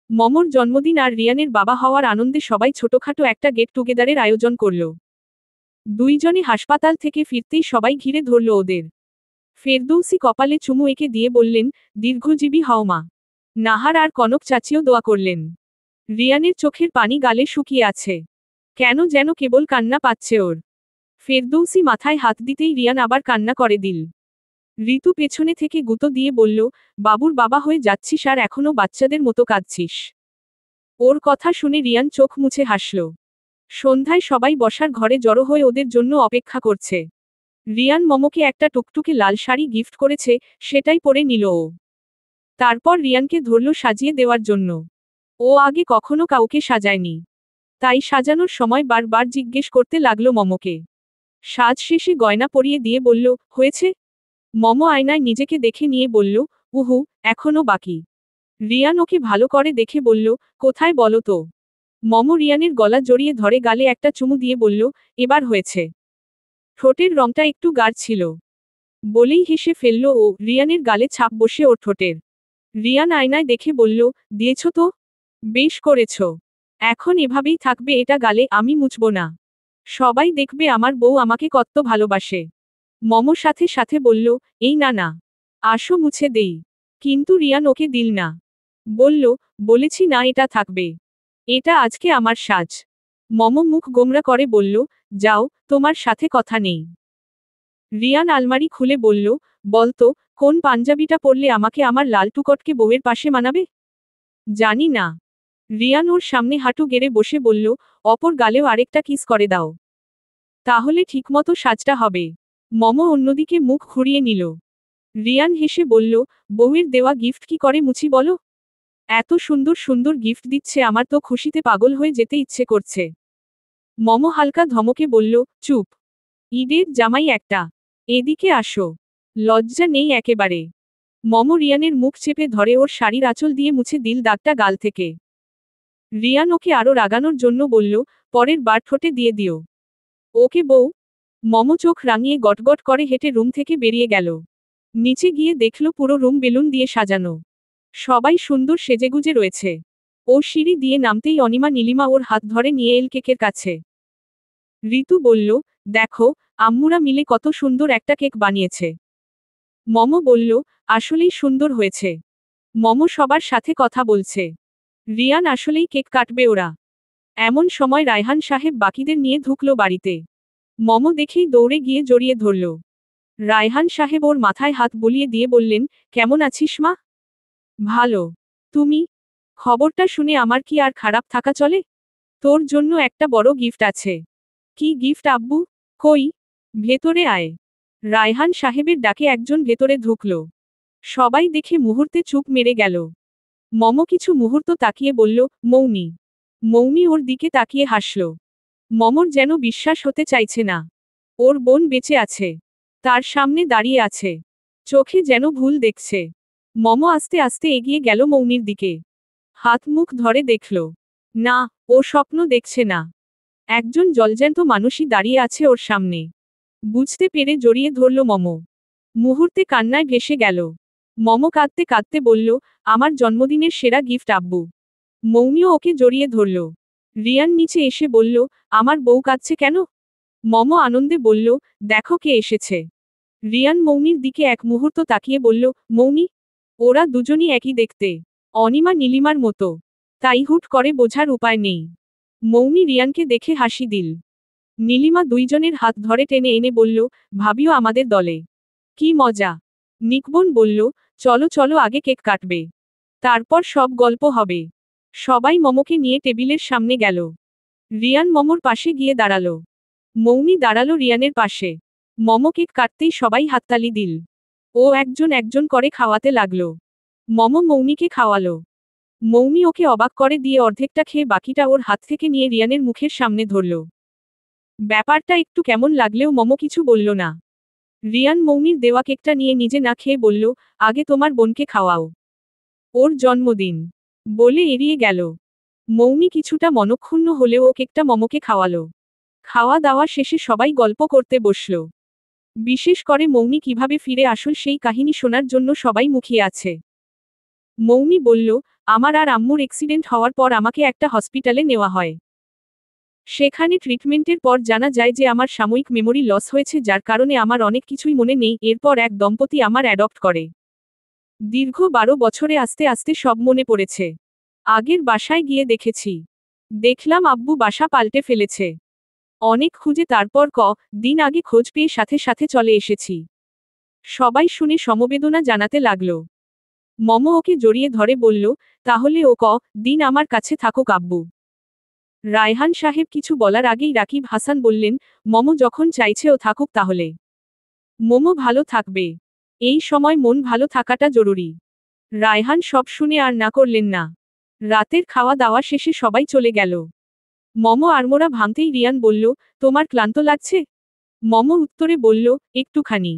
S2: মমোর জন্মদিন আর রিয়ানের বাবা হওয়ার আনন্দে সবাই ছোটখাটো একটা গেট টুগেদারের আয়োজন করল। দুইজনে হাসপাতাল থেকে ফিরতেই সবাই ঘিরে ধরল ওদের। ফেরদৌসি কপালে চুমু এঁকে দিয়ে বললেন, দীর্ঘজীবী হও মা। নাহার আর কনক চাচিও দোয়া করলেন। রিয়ানের চোখের পানি গালে শুকিয়ে আছে। কেন যেন কেবল কান্না পাচ্ছে ওর। ফেরদৌসি মাথায় হাত দিতেই রিয়ান আবার কান্না করে দিল। ঋতু পেছনে থেকে গুঁতো দিয়ে বলল, বাবুর বাবা হয়ে যাচ্ছিস আর এখনো বাচ্চাদের মতো কাঁদছিস। ওর কথা শুনে রিয়ান চোখ মুছে হাসল। সন্ধ্যায় সবাই বসার ঘরে জড়ো হয়ে ওদের জন্য অপেক্ষা করছে। রিয়ান মমোকে একটা টুকটুকে লাল শাড়ি গিফট করেছে, সেটাই পরে নিল ও। তারপর রিয়ানকে ধরল সাজিয়ে দেওয়ার জন্য। ও আগে কখনো কাউকে সাজায়নি, তাই সাজানোর সময় বারবার জিজ্ঞেস করতে লাগলো মমোকে। সাজ শেষে গয়না পরিয়ে দিয়ে বলল, হয়েছে? মমো আয়নায় নিজেকে দেখে নিয়ে বলল, উহু, এখনো বাকি। রিয়ান ওকে ভালো করে দেখে বলল, কোথায় বলো তো। মমো রিয়ানের গলা জড়িয়ে ধরে গালে একটা চুমু দিয়ে বলল, এবার হয়েছে। ঠোঁটের রংটা একটু গাঢ় ছিল বলেই হেসে ফেলল ও। রিয়ানের গালে ছাপ বসে ওর ঠোঁটের। রিয়ান আয়নায় দেখে বলল, দিয়েছ তো? বেশ করেছ। এখন এভাবেই থাকবে এটা গালে, আমি মুছব না। সবাই দেখবে আমার বউ আমাকে কত ভালোবাসে। মমো সাথে সাথে বলল, এই না না, আসো মুছে দেই। কিন্তু রিয়ান ওকে দিল না। বলল, বলেছি না এটা থাকবে। এটা আজকে আমার সাজ। মমো মুখ গোমরা করে বলল, যাও, তোমার সাথে কথা নেই। রিয়ান আলমারি খুলে বলল, বলতো, কোন পাঞ্জাবিটা পরলে আমাকে আমার লাল টুকটকে বউয়ের পাশে মানাবে? জানি না। রিয়ান ওর সামনে হাঁটু গেড়ে বসে বলল, অপর গালেও আরেকটা কিস করে দাও। তাহলে ঠিকমতো সাজটা হবে। মমো অন্যদিকে মুখ ঘুরিয়ে নিল। রিয়ান হেসে বলল, বউয়ের দেওয়া গিফট কি করে মুছি বলো? এত সুন্দর সুন্দর গিফট দিচ্ছে, আমার তো খুশিতে পাগল হয়ে যেতে ইচ্ছে করছে। মমো হালকা ধমকে বলল, চুপ। ঈদের জামাই একটা। এদিকে আসো। লজ্জা নেই একেবারে। মমো রিয়ানের মুখ চেপে ধরে ওর শাড়ির আঁচল দিয়ে মুছে দিল দাগটা গাল থেকে। রিয়ান ওকে আরো রাগানোর জন্য বলল, পরের বার ঠোঁটে দিয়ে দিও। ওকে বউ। মমো চোখ রাঙিয়ে গটগট করে হেঁটে রুম থেকে বেরিয়ে গেল। নিচে গিয়ে দেখল পুরো রুম বেলুন দিয়ে সাজানো। সবাই সুন্দর সেজেগুজে রয়েছে। ও সিঁড়ি দিয়ে নামতেই অনিমা নীলিমা ওর হাত ধরে নিয়ে এল কেকের কাছে। ঋতু বলল, দেখো, আম্মুরা মিলে কত সুন্দর একটা কেক বানিয়েছে। মমো বলল, আসলেই সুন্দর হয়েছে। মমো সবার সাথে কথা বলছে। রিয়ান আসলেই কেক কাটবে ওরা। এমন সময় রায়হান সাহেব বাকিদের নিয়ে ঢুকলো বাড়িতে। মমো দেখেই দৌড়ে গিয়ে জড়িয়ে ধরল। রায়হান সাহেব ওর মাথায় হাত বুলিয়ে দিয়ে বললেন, কেমন আছিস মা? ভালো। তুমি? খবরটা শুনে আমার কি আর খারাপ থাকা চলে? তোর জন্য একটা বড় গিফট আছে। কি গিফট আব্বু? কই? ভেতরে আয়। রায়হান সাহেবের ডাকে একজন ভেতরে ঢুকল। সবাই দেখে মুহূর্তে চুপ মেরে গেল। মম কিছু মুহূর্ত তাকিয়ে বলল, মৌমি। মৌমি ওর দিকে তাকিয়ে হাসল। মমর যেন বিশ্বাস হতে চাইছে না। ওর বোন বেঁচে আছে। তার সামনে দাঁড়িয়ে আছে। চোখে যেন ভুল দেখছে। মম আস্তে আস্তে এগিয়ে গেল মৌমির দিকে। হাত মুখ ধরে দেখল। না, ও স্বপ্ন দেখছে না। একজন জলজ্যান্ত মানুষই দাঁড়িয়ে আছে ওর সামনে। বুঝতে পেরে জড়িয়ে ধরল মম। মুহূর্তে কান্নায় ভেসে গেল। মম কাঁদতে কাঁদতে বলল, আমার জন্মদিনের সেরা গিফট আব্বু। মৌমিও ওকে জড়িয়ে ধরল। রিয়ান নিচে এসে বলল, আমার বউ কাঁদছে কেন? মম আনন্দে বলল, দেখো কে এসেছে। রিয়ান মৌমির দিকে এক মুহূর্ত তাকিয়ে বলল, মৌমি। ওরা দুজনই একই দেখতে। অনিমা নীলিমার মতো। তাই হুট করে বোঝার উপায় নেই। মৌমি রিয়ানকে দেখে হাসি দিল। নীলিমা দুইজনের হাত ধরে টেনে এনে বলল, ভাবিও আমাদের দলে। কি মজা। নিকবন বলল, চলো চলো আগে কেক কাটবে। তারপর সব গল্প হবে। সবাই মমকে নিয়ে টেবিলের সামনে গেল। রিয়ান মমর পাশে গিয়ে দাঁড়ালো। মৌমি দাঁড়ালো রিয়ানের পাশে। মম কেক কাটতেই সবাই হাততালি দিল। ও একজন একজন করে খাওয়াতে লাগলো। মম মৌমিকে খাওয়ালো। মৌমি ওকে অবাক করে দিয়ে অর্ধেকটা খেয়ে বাকিটা ওর হাত থেকে নিয়ে রিয়ানের মুখের সামনে ধরল। ব্যাপারটা একটু কেমন লাগলেও মম কিছু বলল না। রিয়ান মৌমির দেওয়া কেকটা নিয়ে নিজে না খেয়ে বলল, আগে তোমার বোনকে খাওয়াও। ওর জন্মদিন। বলে এড়িয়ে গেল। মৌমি কিছুটা মনক্ষুণ্ণ হলেও ও কেকটা মমকে খাওয়ালো। খাওয়া দাওয়া শেষে সবাই গল্প করতে বসল। বিশেষ করে মৌমি কিভাবে ফিরে আসল সেই কাহিনী শোনার জন্য সবাই মুখিয়ে আছে। মৌমি বলল, আমার আর আম্মুর অ্যাক্সিডেন্ট হওয়ার পর আমাকে একটা হসপিটালে নেওয়া হয়। সেখানে ট্রিটমেন্টের পর জানা যায় যে আমার সাময়িক মেমোরি লস হয়েছে, যার কারণে আমার অনেক কিছুই মনে নেই। এরপর এক দম্পতি আমার অ্যাডপ্ট করে। দীর্ঘ 12 বছরে আস্তে আস্তে সব মনে পড়েছে। আগের বাসায় গিয়ে দেখেছি। দেখলাম আব্বু বাসা পাল্টে ফেলেছে। অনেক খুঁজে তারপর দিন আগে খোঁজ পেয়ে সাথে সাথে চলে এসেছি। সবাই শুনে সমবেদনা জানাতে লাগলো। মম ওকে জড়িয়ে ধরে বলল, তাহলে ও দিন আমার কাছে থাকুক আব্বু। রায়হান সাহেব কিছু বলার আগেই রাকিব হাসান বললেন, মম যখন চাইছে ও থাকুক তাহলে। মম ভালো থাকবে। এই সময় মন ভালো থাকাটা জরুরি। রায়হান সব শুনে আর না করলেন না। রাতের খাওয়া দাওয়া শেষে সবাই চলে গেল। মম আড়মোড়া ভাঙতেই রিয়ান বলল, তোমার ক্লান্ত লাগছে? মম উত্তরে বলল, একটুখানি।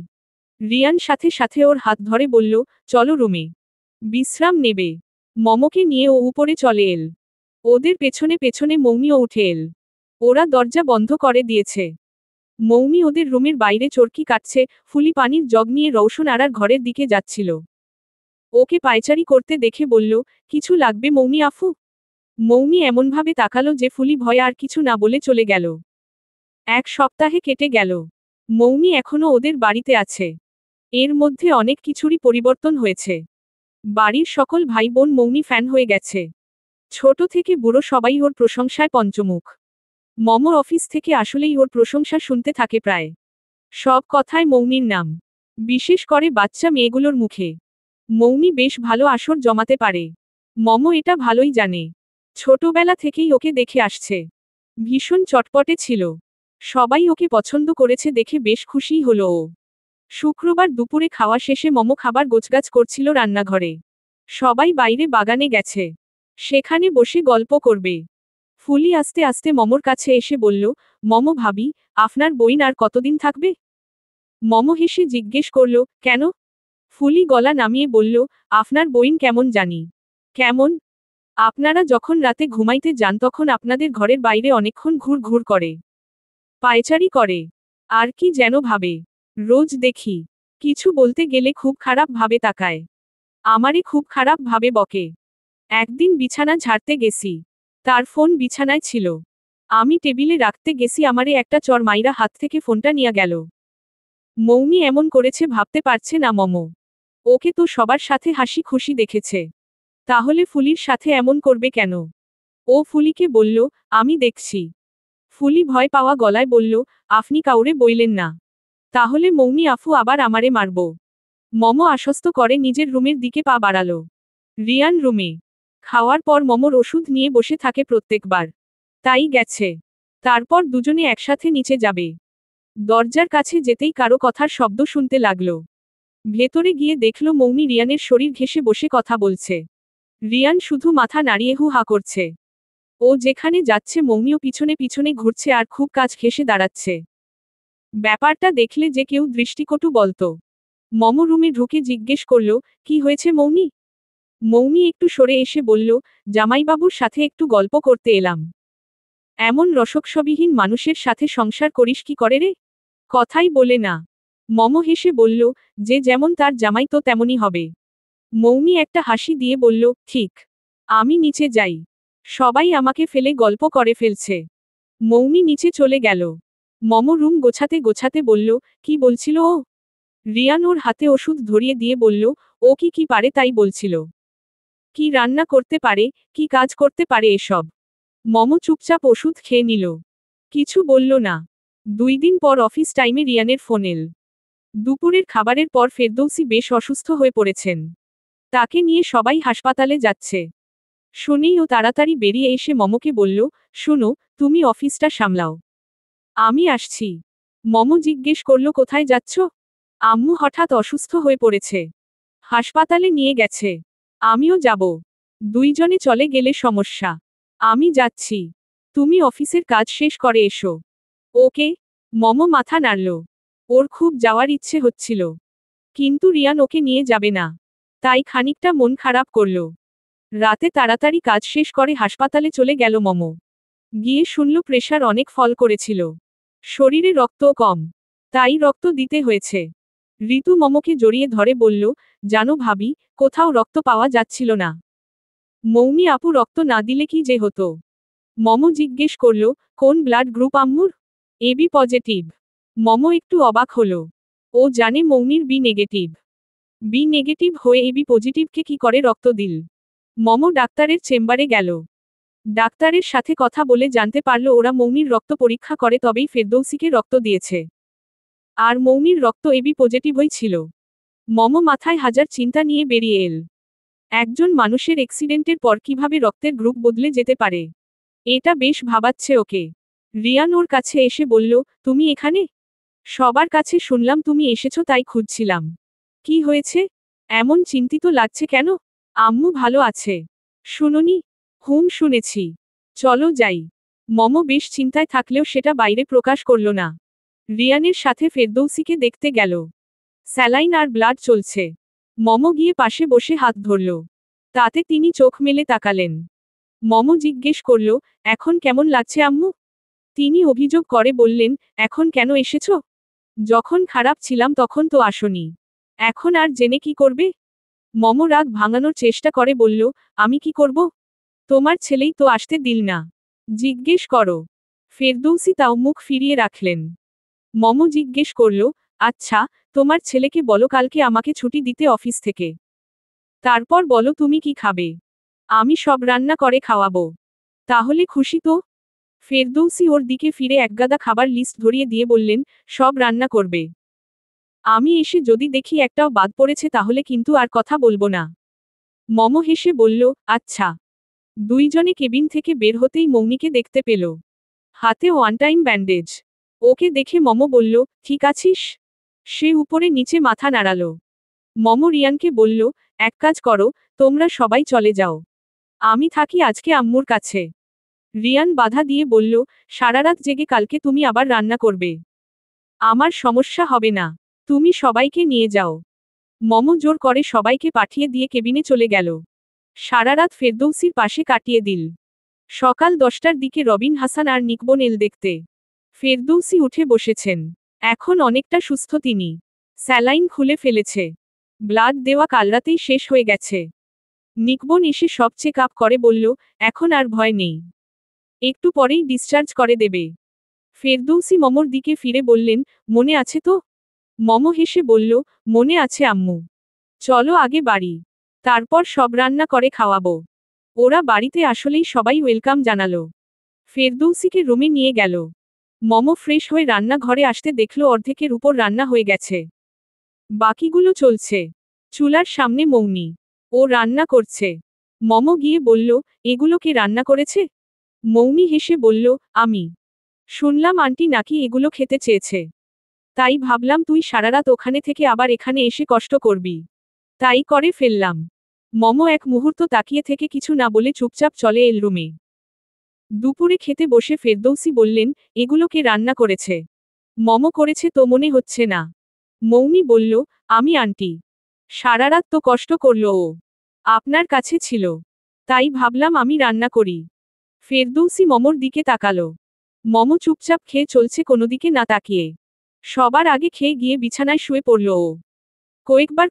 S2: রিয়ান সাথে সাথে ওর হাত ধরে বলল, চলো রুমে। বিশ্রাম নেবে। মমকে নিয়ে ও উপরে চলে এল। ওদের পেছনে পেছনে মৌমিও উঠে এল। ওরা দরজা বন্ধ করে দিয়েছে। মৌমি ওদের রুমের বাইরে চরকি কাটছে, ফুলি পানির জগ নিয়ে রৌশন আরার ঘরের দিকে যাচ্ছিল। ওকে পায়চারি করতে দেখে বলল, কিছু লাগবে মৌমি আফু? মৌমি এমনভাবে তাকালো যে ফুলি ভয় আর কিছু না বলে চলে গেল। 1 সপ্তাহে কেটে গেল। মৌমি এখনো ওদের বাড়িতে আছে। এর মধ্যে অনেক কিছুরই পরিবর্তন হয়েছে। বাড়ির সকল ভাই বোন মৌমি ফ্যান হয়ে গেছে। ছোট থেকে বুড়ো সবাই ওর প্রশংসায় পঞ্চমুখ। মম অফিস থেকে আসলেই ওর প্রশংসা শুনতে থাকে প্রায়। সব কথায় মৌমির নাম। বিশেষ করে বাচ্চা মেয়েগুলোর মুখে। মৌমি বেশ ভালো আসর জমাতে পারে। মম এটা ভালোই জানে। ছোটবেলা থেকেই ওকে দেখে আসছে। ভীষণ চটপটে ছিল। সবাই ওকে পছন্দ করেছে দেখে বেশ খুশিই হলো ও। শুক্রবার দুপুরে খাওয়া শেষে মম খাবার গোছগাছ করছিল রান্নাঘরে। সবাই বাইরে বাগানে গেছে। সেখানে বসে গল্প করবে। ফুলি আস্তে আস্তে মমর কাছে এসে বলল, মম ভাবি, আপনার বইন আর কতদিন থাকবে? মম হেসে জিজ্ঞেস করল, কেন? ফুলি গলা নামিয়ে বলল, আপনার বইন কেমন জানি। কেমন? আপনারা যখন রাতে ঘুমাইতে যান তখন আপনাদের ঘরের বাইরে অনেকক্ষণ ঘুর ঘুর করে। পায়চারি করে। আর কি যেন ভাবে। রোজ দেখি। কিছু বলতে গেলে খুব খারাপ ভাবে তাকায়। আমারে খুব খারাপ ভাবে বকে। একদিন বিছানা ঝাড়তে গেছি। তার ফোন বিছানায় ছিল। আমি টেবিলে রাখতে গেছি, আমারে একটা চর মাইরা হাত থেকে ফোনটা নিয়ে গেল। মৌমি এমন করেছে ভাবতে পারছে না মম। ওকে তো সবার সাথে হাসি খুশি দেখেছে। তাহলে ফুলির সাথে এমন করবে কেন? ও ফুলিকে বলল, আমি দেখছি। ফুলি ভয় পাওয়া গলায় বলল, আপনি কাউরে বইলেন না। তাহলে মৌমি আফু আবার আমারে মারব। মম আশ্বস্ত করে নিজের রুমের দিকে পা বাড়ালো। রিয়ান রুমে। খাওয়ার পর মমর ওষুধ নিয়ে বসে থাকে প্রত্যেকবার। তাই গেছে। তারপর দুজনে একসাথে নিচে যাবে। দরজার কাছে যেতেই কারো কথার শব্দ শুনতে লাগলো। ভেতরে গিয়ে দেখল মৌমি রিয়ানের শরীর ঘেঁষে বসে কথা বলছে। রিয়ান শুধু মাথা নাড়িয়ে হু হা করছে। ও যেখানে যাচ্ছে মৌমিও পিছনে পিছনে ঘুরছে আর খুব কাছ ঘেঁষে দাঁড়াচ্ছে। ব্যাপারটা দেখলে যে কেউ দৃষ্টিকটু বলতো। মম রুমে ঢুকে জিজ্ঞেস করল, কি হয়েছে মৌমি? মৌমি একটু সরে এসে বলল, জামাইবাবুর সাথে একটু গল্প করতে এলাম। এমন রসকসবিহীন মানুষের সাথে সংসার করিস কি করে রে? কথাই বলে না। মম হেসে বলল, যে যেমন তার জামাই তো তেমনই হবে। মৌমি একটা হাসি দিয়ে বলল, ঠিক। আমি নিচে যাই। সবাই আমাকে ফেলে গল্প করে ফেলছে। মৌমি নিচে চলে গেল। মম রুম গোছাতে গোছাতে বলল, কি বলছিল ও? রিয়ান ওর হাতে ওষুধ ধরিয়ে দিয়ে বলল, ও কি পারে তাই বলছিল। কি রান্না করতে পারে, কি কাজ করতে পারে এসব। মম চুপচাপ ওষুধ খেয়ে নিল। কিছু বলল না। 2 দিন পর অফিস টাইমে রিয়ানের ফোন এল। দুপুরের খাবারের পর ফেরদৌসী বেশ অসুস্থ হয়ে পড়েছেন। তাকে নিয়ে সবাই হাসপাতালে যাচ্ছে। শুনেই ও তাড়াতাড়ি বেরিয়ে এসে মমকে বলল, শুনো, তুমি অফিসটা সামলাও। আমি আসছি। মম জিজ্ঞেস করল, কোথায় যাচ্ছ? আম্মু হঠাৎ অসুস্থ হয়ে পড়েছে। হাসপাতালে নিয়ে গেছে। আমিও যাব। দুইজনে চলে গেলে সমস্যা। আমি যাচ্ছি। তুমি অফিসের কাজ শেষ করে এসো। ওকে। মম মাথা নাড়ল। ওর খুব যাওয়ার ইচ্ছে হচ্ছিল। কিন্তু রিয়ান ওকে নিয়ে যাবে না। তাই খানিকটা মন খারাপ করল। রাতে তাড়াতাড়ি কাজ শেষ করে হাসপাতালে চলে গেল মম। গিয়ে শুনল প্রেশার অনেক ফল করেছিল। শরীরে রক্তও কম। তাই রক্ত দিতে হয়েছে। ঋতু মমকে জড়িয়ে ধরে বলল, জানো ভাবি, কোথাও রক্ত পাওয়া যাচ্ছিল না। মৌমি আপু রক্ত না দিলে কি যে হতো? মম জিজ্ঞেস করল, কোন ব্লাড গ্রুপ আম্মুর? AB positive. মম একটু অবাক হলো। ও জানে মৌমির বি নেগেটিভ। বি নেগেটিভ হয়ে এবি পজিটিভকে কি করে রক্ত দিল? মম ডাক্তারের চেম্বারে গেল। ডাক্তারের সাথে কথা বলে জানতে পারল ওরা মৌমির রক্ত পরীক্ষা করে তবেই ফেরদৌসীকে রক্ত দিয়েছে। আর মৌমির রক্ত এবি পজিটিভই ছিল। মম মাথায় হাজার চিন্তা নিয়ে বেরিয়ে এল। একজন মানুষের অ্যাক্সিডেন্টের পর কিভাবে রক্তের গ্রুপ বদলে যেতে পারে, এটা বেশ ভাবাচ্ছে ওকে। রিয়ান ওর কাছে এসে বলল, তুমি এখানে? সবার কাছে শুনলাম তুমি এসেছো তাই খুঁজছিলাম। কি হয়েছে? এমন চিন্তিত লাগছে কেন? আম্মু ভালো আছে। শুনোনি? হুম শুনেছি। চলো যাই। মম বেশ চিন্তায় থাকলেও সেটা বাইরে প্রকাশ করল না। রিয়ানের সাথে ফেরদৌসীকে দেখতে গেল। স্যালাইন আর ব্লাড চলছে। মম গিয়ে পাশে বসে হাত ধরল। তাতে তিনি চোখ মেলে তাকালেন। মম জিজ্ঞেস করল, এখন কেমন লাগছে আম্মু? তিনি অভিযোগ করে বললেন, এখন কেন এসেছ? যখন খারাপ ছিলাম তখন তো আসনি। এখন আর জেনে কি করবে? মম রাগ ভাঙানোর চেষ্টা করে বলল, আমি কি করব? তোমার ছেলেই তো আসতে দিল না। জিজ্ঞেস করো। ফেরদৌসী তাও মুখ ফিরিয়ে রাখলেন। মম জিজ্ঞেস করল, আচ্ছা, তোমার ছেলেকে বলো কালকে আমাকে ছুটি দিতে অফিস থেকে। তারপর বলো তুমি কি খাবে। আমি সব রান্না করে খাওয়াবো। তাহলে খুশি তো? ফেরদৌসী ওর দিকে ফিরে একগাদা খাবার লিস্ট ধরিয়ে দিয়ে বললেন, সব রান্না করবে। আমি এসে যদি দেখি একটাও বাদ পড়েছে তাহলে কিন্তু আর কথা বলবো না। মম হেসে বলল, আচ্ছা। দুইজনে কেবিন থেকে বের হতেই মৌমিকে দেখতে পেল। হাতে ওয়ান টাইম ব্যান্ডেজ। ওকে দেখে মম বলল, ঠিক আছিস? সে উপরে নিচে মাথা নাড়ালো। মম রিয়ানকে বলল, এক কাজ করো, তোমরা সবাই চলে যাও। আমি থাকি আজকে আম্মুর কাছে। রিয়ান বাধা দিয়ে বলল, সারারাত জেগে কালকে তুমি আবার রান্না করবে। আমার সমস্যা হবে না। তুমি সবাইকে নিয়ে যাও। মম জোর করে সবাইকে পাঠিয়ে দিয়ে কেবিনে চলে গেল। সারারাত ফেরদৌসীর পাশে কাটিয়ে দিল। সকাল 10টার দিকে রবিন হাসান আর নিকবন এল দেখতে। ফেরদৌসী উঠে বসেছেন। এখন অনেকটা সুস্থ তিনি। স্যালাইন খুলে ফেলেছে। ব্লাড দেওয়া কাল রাতেই শেষ হয়ে গেছে। নিকবন এসে সব চেক আপ করে বলল, এখন আর ভয় নেই। একটু পরেই ডিসচার্জ করে দেবে। ফেরদৌসী মমর দিকে ফিরে বললেন, মনে আছে তো? মম হেসে বলল, মনে আছে আম্মু। চলো আগে বাড়ি। তারপর সব রান্না করে খাওয়াবো। ওরা বাড়িতে আসলেই সবাই ওয়েলকাম জানালো। ফেরদৌসীকে রুমে নিয়ে গেল। মম ফ্রেশ হয়ে রান্নাঘরে আসতে দেখল অর্ধেকের উপর রান্না হয়ে গেছে। বাকিগুলো চলছে। চুলার সামনে মৌনি। ও রান্না করছে। মম গিয়ে বলল, এগুলো কে রান্না করেছে? মৌমি হেসে বলল, আমি। শুনলাম আন্টি নাকি এগুলো খেতে চেয়েছে। তাই ভাবলাম তুই সারারাত ওখানে থেকে আবার এখানে এসে কষ্ট করবি। তাই করে ফেললাম। মম এক মুহূর্ত তাকিয়ে থেকে কিছু না বলে চুপচাপ চলে এল রুমে। দুপুরে খেতে বসে ফেরদৌসী বললেন, এগুলো কে রান্না করেছে? মম করেছে তো মনে হচ্ছে না। মৌমি বলল, আমি আন্টি। সারারাত তো কষ্ট করল ও। আপনার কাছে ছিল। তাই ভাবলাম আমি রান্না করি। ফেরদৌসী মমর দিকে তাকালো। মম চুপচাপ খেয়ে চলছে কোনো দিকে না তাকিয়ে। সবার আগে খেয়ে গিয়ে বিছানায় শুয়ে পড়ল ও।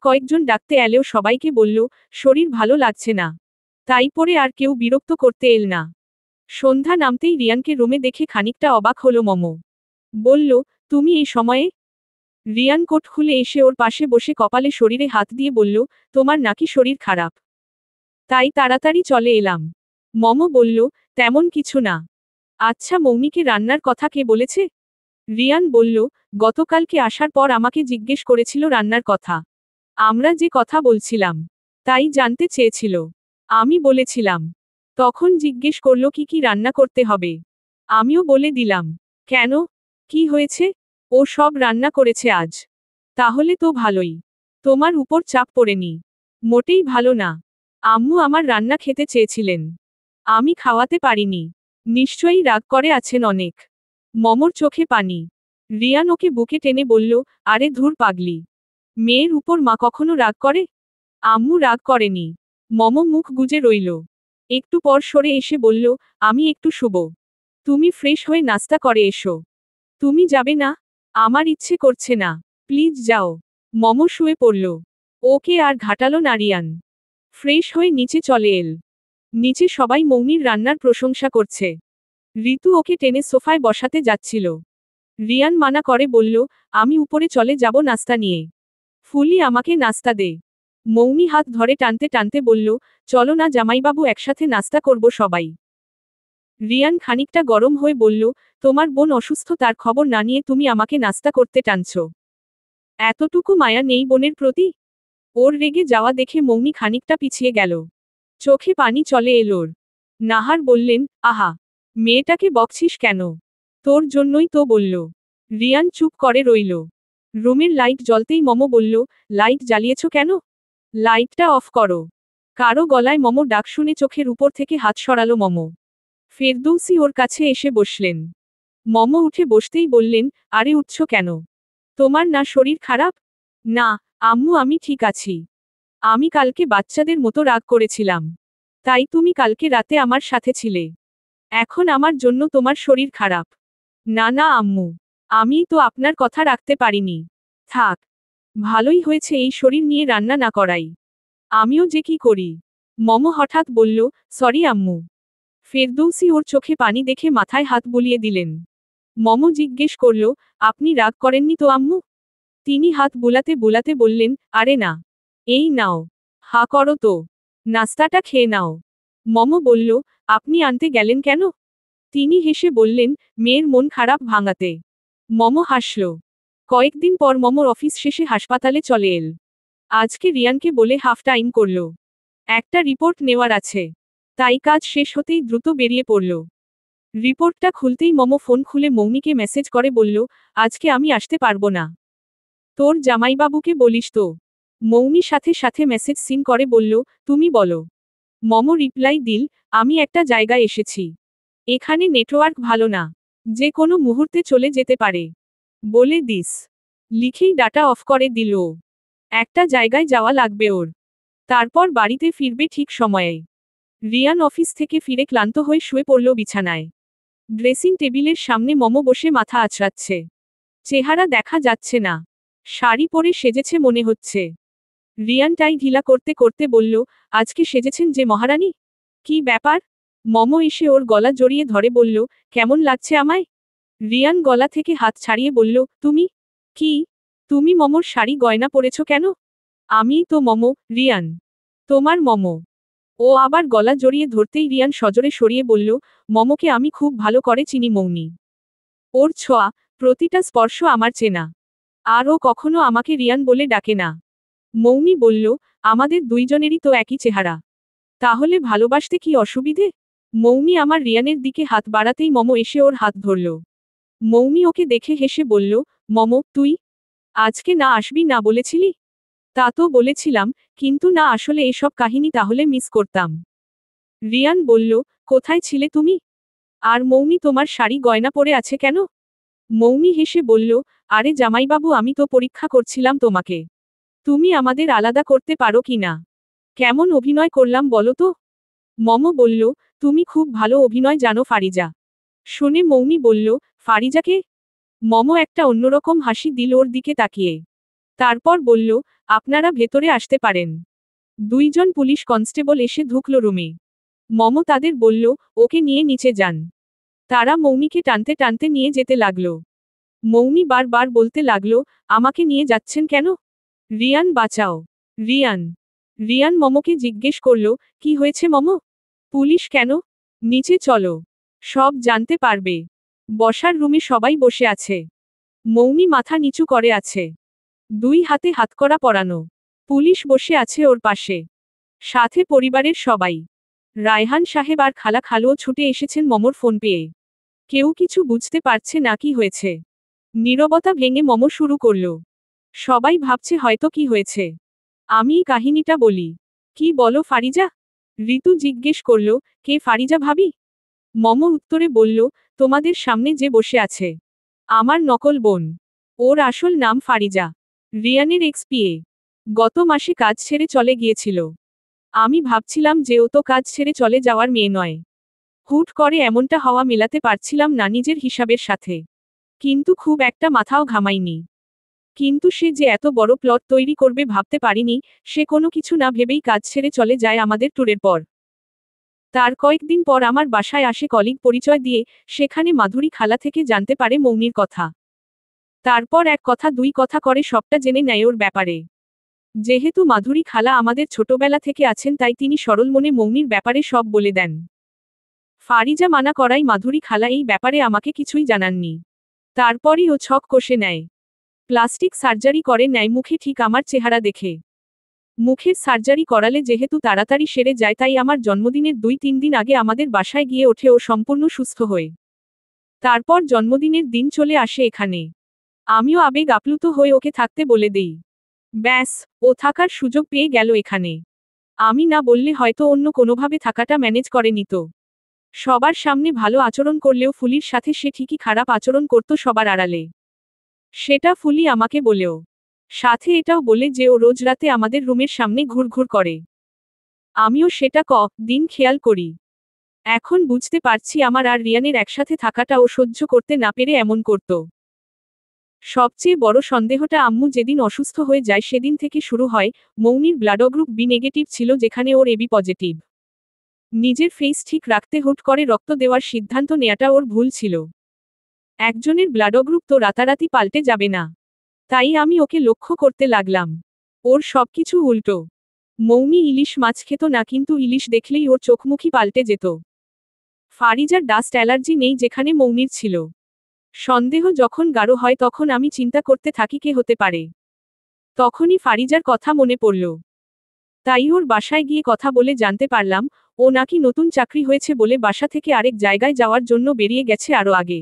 S2: কয়েকজন ডাকতে এলেও সবাইকে বলল, শরীর ভালো লাগছে না। তাই পরে আর কেউ বিরক্ত করতে এল না। সন্ধ্যা নামতেই রিয়ানকে রুমে দেখে খানিকটা অবাক হলো মম। বলল, তুমি এই সময়ে? রিয়ান কোট খুলে এসে ওর পাশে বসে কপালে শরীরে হাত দিয়ে বলল, তোমার নাকি শরীর খারাপ? তাই তাড়াতাড়ি চলে এলাম। মম বলল, তেমন কিছু না। আচ্ছা, মৌমিকে রান্নার কথা কে বলেছে? রিয়ান বলল, গতকালকে আসার পর আমাকে জিজ্ঞেস করেছিল রান্নার কথা। আমরা যে কথা বলছিলাম, তাই জানতে চেয়েছিল। আমি বলেছিলাম। তখন জিজ্ঞেস করলো কি কি রান্না করতে হবে। আমিও বলে দিলাম। কেন? কি হয়েছে? ও সব রান্না করেছে আজ। তাহলে তো ভালোই। তোমার উপর চাপ পড়েনি। মোটেই ভালো না। আম্মু আমার রান্না খেতে চেয়েছিলেন। আমি খাওয়াতে পারিনি। নিশ্চয়ই রাগ করে আছেন অনেক। মমর চোখে পানি। রিয়ান ওকে বুকে টেনে বলল, আরে ধুর পাগলি। মেয়ের উপর মা কখনো রাগ করে? আম্মু রাগ করেনি। মম মুখ গুজে রইল। একটু পর সরে এসে বলল, আমি একটু শুব। তুমি ফ্রেশ হয়ে নাস্তা করে এসো। তুমি যাবে না? আমার ইচ্ছে করছে না। প্লিজ যাও। মম শুয়ে পড়ল। ওকে আর ঘাটালো না রিয়ান। ফ্রেশ হয়ে নিচে চলে এল। নিচে সবাই মৌনির রান্নার প্রশংসা করছে। ঋতু ওকে টেনে সোফায় বসাতে যাচ্ছিল। রিয়ান মানা করে বলল, আমি উপরে চলে যাব নাস্তা নিয়ে। ফুলি আমাকে নাস্তা দে। মৌনি হাত ধরে টানতে টানতে বলল, চলো না জামাইবাবু, একসাথে নাস্তা করব সবাই। রিয়ান খানিকটা গরম হয়ে বলল, তোমার বোন অসুস্থ, তার খবর না নিয়ে তুমি আমাকে নাস্তা করতে টানছ? এতটুকু মায়া নেই বোনের প্রতি? ওর রেগে যাওয়া দেখে মৌনি খানিকটা পিছিয়ে গেল। চোখে পানি চলে এলোর। নাহার বললেন, আহা, মেয়েটাকে বকছিস কেন? তোর জন্যই তো বলল। রিয়ান চুপ করে রইল। রুমের লাইট জ্বলতেই মম বলল, লাইট জ্বালিয়েছ কেন? লাইটটা অফ করো। কারো গলায় মম ডাক শুনে চোখের উপর থেকে হাত সরালো মম। ফেরদৌসী ওর কাছে এসে বসলেন। মম উঠে বসতেই বললেন, আরে উঠছ কেন? তোমার না শরীর খারাপ? না আম্মু, আমি ঠিক আছি। আমি কালকে বাচ্চাদের মতো রাগ করেছিলাম। তাই তুমি কালকে রাতে আমার সাথে ছিলে। এখন আমার জন্য তোমার শরীর খারাপ? না না আম্মু, আমি তো আপনার কথা রাখতে পারিনি। থাক। ভালোই হয়েছে এই শরীর নিয়ে রান্না না করাই। আমিও যে কি করি। মম হঠাৎ বলল, সরি আম্মু। ফেরদৌসী ওর চোখে পানি দেখে মাথায় হাত বুলিয়ে দিলেন। মম জিজ্ঞেস করল, আপনি রাগ করেননি তো আম্মু? তিনি হাত বুলাতে বুলাতে বললেন, আরে না। এই নাও। হা করো তো। নাস্তাটা খেয়ে নাও। মম বলল, আপনি আনতে গেলেন কেন? তিনি হেসে বললেন, মেয়ের মন খারাপ ভাঙাতে। মম হাসল। কয়েকদিন পর মমর অফিস শেষে হাসপাতালে চলে এল। আজকে রিয়ানকে বলে হাফ টাইম করল। একটা রিপোর্ট নেওয়ার আছে। তাই কাজ শেষ হতেই দ্রুত বেরিয়ে পড়ল। রিপোর্টটা খুলতেই মম ফোন খুলে মৌমিকে মেসেজ করে বলল, আজকে আমি আসতে পারবো না। তোর জামাইবাবুকে বলিস তো। মৌমি সাথে সাথে মেসেজ সিন করে বলল, তুমি বলো। মম রিপ্লাই দিল, আমি একটা জায়গায় এসেছি। এখানে নেটওয়ার্ক ভালো না। যে কোনো মুহূর্তে চলে যেতে পারে। বলে দিস। লিখেই ডাটা অফ করে দিল ও। একটা জায়গায় যাওয়া লাগবে ওর। তারপর বাড়িতে ফিরবে ঠিক সময়ে। রিয়ান অফিস থেকে ফিরে ক্লান্ত হয়ে শুয়ে পড়ল বিছানায়। ড্রেসিং টেবিলের সামনে মম বসে মাথা আঁচড়াচ্ছে। চেহারা দেখা যাচ্ছে না। শাড়ি পরে সেজেছে মনে হচ্ছে। রিয়ান টাই ঢিলা করতে করতে বলল, আজকে সেজেছেন যে মহারানী? কি ব্যাপার? মম এসে ওর গলা জড়িয়ে ধরে বলল, কেমন লাগছে আমায়? রিয়ান গলা থেকে হাত ছাড়িয়ে বলল, তুমি? কি? তুমি মমর শাড়ি গয়না পরেছ কেন? আমিই তো মম, রিয়ান। তোমার মম। ও আবার গলা জড়িয়ে ধরতেই রিয়ান সজোরে সরিয়ে বলল, মমকে আমি খুব ভালো করে চিনি মৌনি। ওর ছোঁয়া, প্রতিটা স্পর্শ আমার চেনা। আর ও কখনো আমাকে রিয়ান বলে ডাকে না। মৌমি বলল, আমাদের দুইজনেরই তো একই চেহারা। তাহলে ভালোবাসতে কি অসুবিধে? মৌমি আমার রিয়ানের দিকে হাত বাড়াতেই মম এসে ওর হাত ধরল। মৌমি ওকে দেখে হেসে বলল, মম, তুই আজকে না আসবি না বলেছিলি? তা তো বলেছিলাম, কিন্তু না আসলে এসব কাহিনী তাহলে মিস করতাম। রিয়ান বলল, কোথায় ছিলে তুমি? আর মৌমি তোমার শাড়ি গয়না পরে আছে কেন? মৌমি হেসে বলল, আরে জামাইবাবু আমি তো পরীক্ষা করছিলাম তোমাকে। তুমি আমাদের আলাদা করতে পারো কি না? কেমন অভিনয় করলাম বলো তো? মম বলল, তুমি খুব ভালো অভিনয় জানো ফারিজা। শুনে মৌমি বলল, ফারিজাকে? মম একটা অন্যরকম হাসি দিল ওর দিকে তাকিয়ে। তারপর বলল, আপনারা ভেতরে আসতে পারেন। দুইজন পুলিশ কনস্টেবল এসে ঢুকল রুমে। মম তাদের বলল, ওকে নিয়ে নিচে যান। তারা মৌমিকে টানতে টানতে নিয়ে যেতে লাগল। মৌমি বারবার বলতে লাগল, আমাকে নিয়ে যাচ্ছেন কেন? রিয়ান বাঁচাও। রিয়ান। রিয়ান মমকে জিজ্ঞেস করল, কি হয়েছে মম? পুলিশ কেন? নিচে চলো। সব জানতে পারবে। বসার রুমে সবাই বসে আছে। মৌমি মাথা নিচু করে আছে। দুই হাতে হাতকড়া পরানো। পুলিশ বসে আছে ওর পাশে। সাথে পরিবারের সবাই। রায়হান সাহেব আর খালা খালুও ছুটে এসেছেন মমর ফোন পেয়ে। কেউ কিছু বুঝতে পারছে না কি হয়েছে। নীরবতা ভেঙে মম শুরু করল। সবাই ভাবছে হয়তো কি হয়েছে। আমি কাহিনীটা বলি। কি বলো ফারিজা? ঋতু জিজ্ঞেস করল, কে ফারিজা ভাবি? মম উত্তরে বলল, তোমাদের সামনে যে বসে আছে। আমার নকল বোন। ওর আসল নাম ফারিজা। রিয়ানের এক্সপিএ। গত মাসে কাজ ছেড়ে চলে গিয়েছিল। আমি ভাবছিলাম যে ও তো কাজ ছেড়ে চলে যাওয়ার মেয়ে নয়। হুট করে এমনটা হওয়া মেলাতে পারছিলাম না নিজের হিসাবের সাথে। কিন্তু খুব একটা মাথাও ঘামাইনি। কিন্তু সে যে এত বড় প্লট তৈরি করবে ভাবতে পারিনি। সে কোনো কিছু না ভেবেই কাজ ছেড়ে চলে যায় আমাদের ট্যুরের পর। তার কয়েকদিন পর আমার বাসায় আসে কলিগ পরিচয় দিয়ে। সেখানে মাধুরী খালা থেকে জানতে পারে মৌমির কথা। তারপর এক কথা দুই কথা করে সবটা জেনে নেয় ওর ব্যাপারে। যেহেতু মাধুরী খালা আমাদের ছোটবেলা থেকে আছেন তাই তিনি সরল মনে মৌমির ব্যাপারে সব বলে দেন। ফারিজা মানা করাই মাধুরী খালা এই ব্যাপারে আমাকে কিছুই জানাননি। তারপরই ও ছক কষে নেয়। প্লাস্টিক সার্জারি করে নেয় মুখে ঠিক আমার চেহারা দেখে। মুখের সার্জারি করালে যেহেতু তাড়াতাড়ি সেরে যায় তাই আমার জন্মদিনের 2-3 দিন আগে আমাদের বাসায় গিয়ে ওঠে ও সম্পূর্ণ সুস্থ হয়ে। তারপর জন্মদিনের দিন চলে আসে এখানে। আমিও আবেগ আপ্লুত হয়ে ওকে থাকতে বলে দেই। ব্যাস, ও থাকার সুযোগ পেয়ে গেল এখানে। আমি না বললে হয়তো অন্য কোনোভাবে থাকাটা ম্যানেজ করে নিত। সবার সামনে ভালো আচরণ করলেও ফুলির সাথে সে ঠিকই খারাপ আচরণ করত সবার আড়ালে। সেটা ফুলি আমাকে বলেও। সাথে এটাও বলে যে ও রোজ রাতে আমাদের রুমের সামনে ঘুরঘুর করে। আমিও সেটা দিন খেয়াল করি। এখন বুঝতে পারছি আমার আর রিয়ানের একসাথে থাকাটা ও সহ্য করতে না পেরে এমন করত। সবচেয়ে বড় সন্দেহটা আম্মু যেদিন অসুস্থ হয়ে যায় সেদিন থেকে শুরু হয়। মৌমির ব্লাড গ্রুপ বি নেগেটিভ ছিল যেখানে ওর এবি পজিটিভ। নিজের ফেস ঠিক রাখতে হুট করে রক্ত দেওয়ার সিদ্ধান্ত নেয়াটা ওর ভুল ছিল। একজনের ব্লাড গ্রুপ তো রাতারাতি পাল্টে যাবে না। তাই আমি ওকে লক্ষ্য করতে লাগলাম। ওর সবকিছু উল্টো। মৌমি ইলিশ মাছ খেত না কিন্তু ইলিশ দেখলেই ওর চোখমুখী পাল্টে যেত। ফারিজার ডাস্ট অ্যালার্জি নেই যেখানে মৌমির ছিল। সন্দেহ যখন গাঢ় হয় তখন আমি চিন্তা করতে থাকি কে হতে পারে। তখনই ফারিজার কথা মনে পড়ল। তাই ওর বাসায় গিয়ে কথা বলে জানতে পারলাম, ও নাকি নতুন চাকরি হয়েছে বলে বাসা থেকে আরেক জায়গায় যাওয়ার জন্য বেরিয়ে গেছে আরও আগে।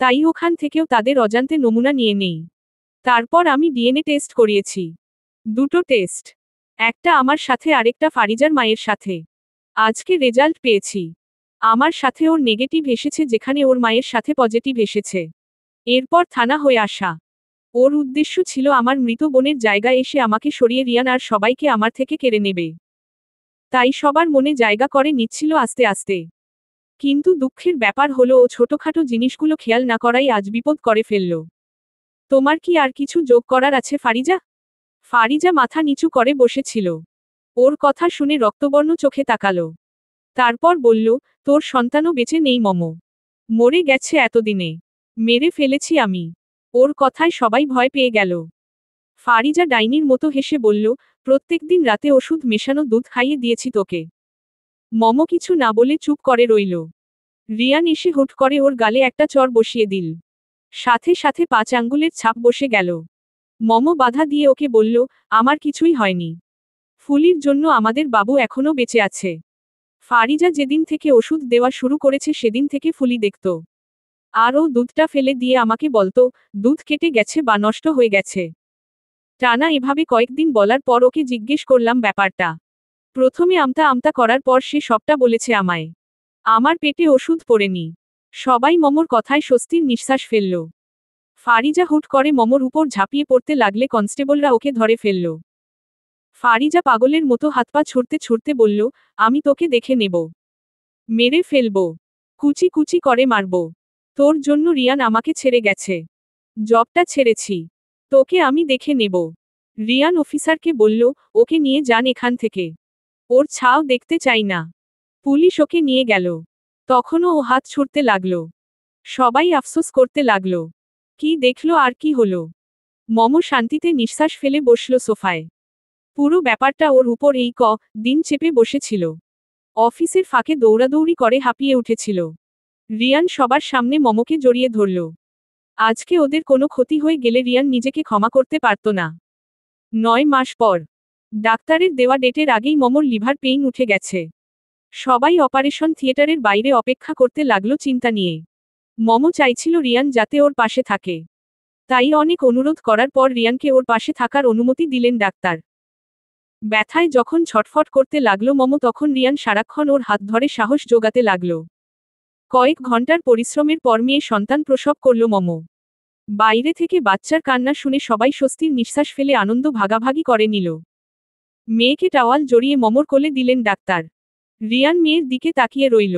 S2: তাই ওখান থেকেও তাদের অজান্তে নমুনা নিয়ে নেই। তারপর আমি ডিএনএ টেস্ট করিয়েছি। দুটো টেস্ট। একটা আমার সাথে আরেকটা ফারিজার মায়ের সাথে। আজকে রেজাল্ট পেয়েছি। আমার সাথে ওর নেগেটিভ এসেছে যেখানে ওর মায়ের সাথে পজিটিভ এসেছে। এরপর থানা হয়ে আসা। ওর উদ্দেশ্য ছিল আমার মৃত বোনের জায়গায় এসে আমাকে সরিয়ে রিয়ান আর সবাইকে আমার থেকে কেড়ে নেবে। তাই সবার মনে জায়গা করে নিচ্ছিল আস্তে আস্তে। কিন্তু দুঃখের ব্যাপার হলো ও ছোটখাটো জিনিসগুলো খেয়াল না করাই আজ বিপদ করে ফেলল। তোমার কি আর কিছু যোগ করার আছে ফারিজা? ফারিজা মাথা নিচু করে বসেছিল। ওর কথা শুনে রক্তবর্ণ চোখে তাকালো। তারপর বলল, তোর সন্তানও বেঁচে নেই মম। মরে গেছে এতদিনে। মেরে ফেলেছি আমি। ওর কথায় সবাই ভয় পেয়ে গেল। ফারিজা ডাইনির মতো হেসে বলল, প্রত্যেকদিন রাতে ওষুধ মেশানো দুধ খাইয়ে দিয়েছি তোকে। মম কিছু না বলে চুপ করে রইল। রিয়ান এসে হুট করে ওর গালে একটা চর বসিয়ে দিল। সাথে সাথে 5 আঙ্গুলের ছাপ বসে গেল। মম বাধা দিয়ে ওকে বলল, আমার কিছুই হয়নি। ফুলির জন্য আমাদের বাবু এখনো বেঁচে আছে। ফারিজা যেদিন থেকে ওষুধ দেওয়া শুরু করেছে সেদিন থেকে ফুলি দেখত। আর ও দুধটা ফেলে দিয়ে আমাকে বলতো, দুধ কেটে গেছে বা নষ্ট হয়ে গেছে। টানা এভাবে কয়েকদিন বলার পর ওকে জিজ্ঞেস করলাম ব্যাপারটা। প্রথমে আমতা আমতা করার পর সে সবটা বলেছে আমায়। আমার পেটে ওষুধ পড়েনি। সবাই মমর কথায় স্বস্তির নিঃশ্বাস ফেলল। ফারিজা হুট করে মমর উপর ঝাঁপিয়ে পড়তে লাগলে কনস্টেবলরা ওকে ধরে ফেলল। ফারিজা পাগলের মতো হাত পা ছুড়তে ছুড়তে বলল, আমি তোকে দেখে নেব, মেরে ফেলব, কুচি কুচি করে মারব। তোর জন্য রিয়ান আমাকে ছেড়ে গেছে। জবটা ছেড়েছি, তোকে আমি দেখে নেব। রিয়ান অফিসারকে বলল, ওকে নিয়ে যান এখান থেকে, ওর ছাও দেখতে চাই না। পুলিশ ওকে নিয়ে গেল। তখনও ও হাত ছুড়তে লাগল। সবাই আফসোস করতে লাগল। কি দেখল আর কি হলো। মম শান্তিতে নিঃশ্বাস ফেলে বসল সোফায়। পুরো ব্যাপারটা ওর উপর এই দিন চেপে বসেছিল। অফিসের ফাঁকে দৌড়াদৌড়ি করে হাঁপিয়ে উঠেছিল। রিয়ান সবার সামনে মমকে জড়িয়ে ধরল। আজকে ওদের কোনো ক্ষতি হয়ে গেলে রিয়ান নিজেকে ক্ষমা করতে পারত না। 9 মাস পর ডাক্তারের দেওয়া ডেটের আগেই মমর লিভার পেইন উঠে গেছে। সবাই অপারেশন থিয়েটারের বাইরে অপেক্ষা করতে লাগলো চিন্তা নিয়ে। মম চাইছিল রিয়ান যাতে ওর পাশে থাকে। তাই অনেক অনুরোধ করার পর রিয়ানকে ওর পাশে থাকার অনুমতি দিলেন ডাক্তার। ব্যথায় যখন ছটফট করতে লাগলো মম তখন রিয়ান সারাক্ষণ ওর হাত ধরে সাহস জোগাতে লাগলো। কয়েক ঘন্টার পরিশ্রমের পর মেয়ে সন্তান প্রসব করল মম। বাইরে থেকে বাচ্চার কান্না শুনে সবাই স্বস্তির নিঃশ্বাস ফেলে আনন্দ ভাগাভাগি করে নিল। মেয়েকে টাওয়াল জড়িয়ে মমর কোলে দিলেন ডাক্তার। রিয়ান মেয়ের দিকে তাকিয়ে রইল।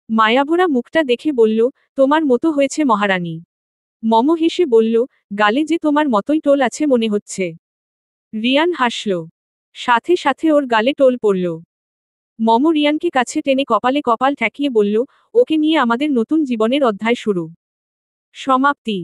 S2: মায়াভরা মুখটা দেখে বলল, তোমার মতো হয়েছে মহারানী। মম হেসে বলল, গালে যে তোমার মতোই টোল আছে মনে হচ্ছে। রিয়ান হাসল। সাথে সাথে ওর গালে টোল পড়ল। মম রিয়ানকে কাছে টেনে কপালে কপাল ঠেকিয়ে বলল, ওকে নিয়ে আমাদের নতুন জীবনের অধ্যায় শুরু। সমাপ্তি।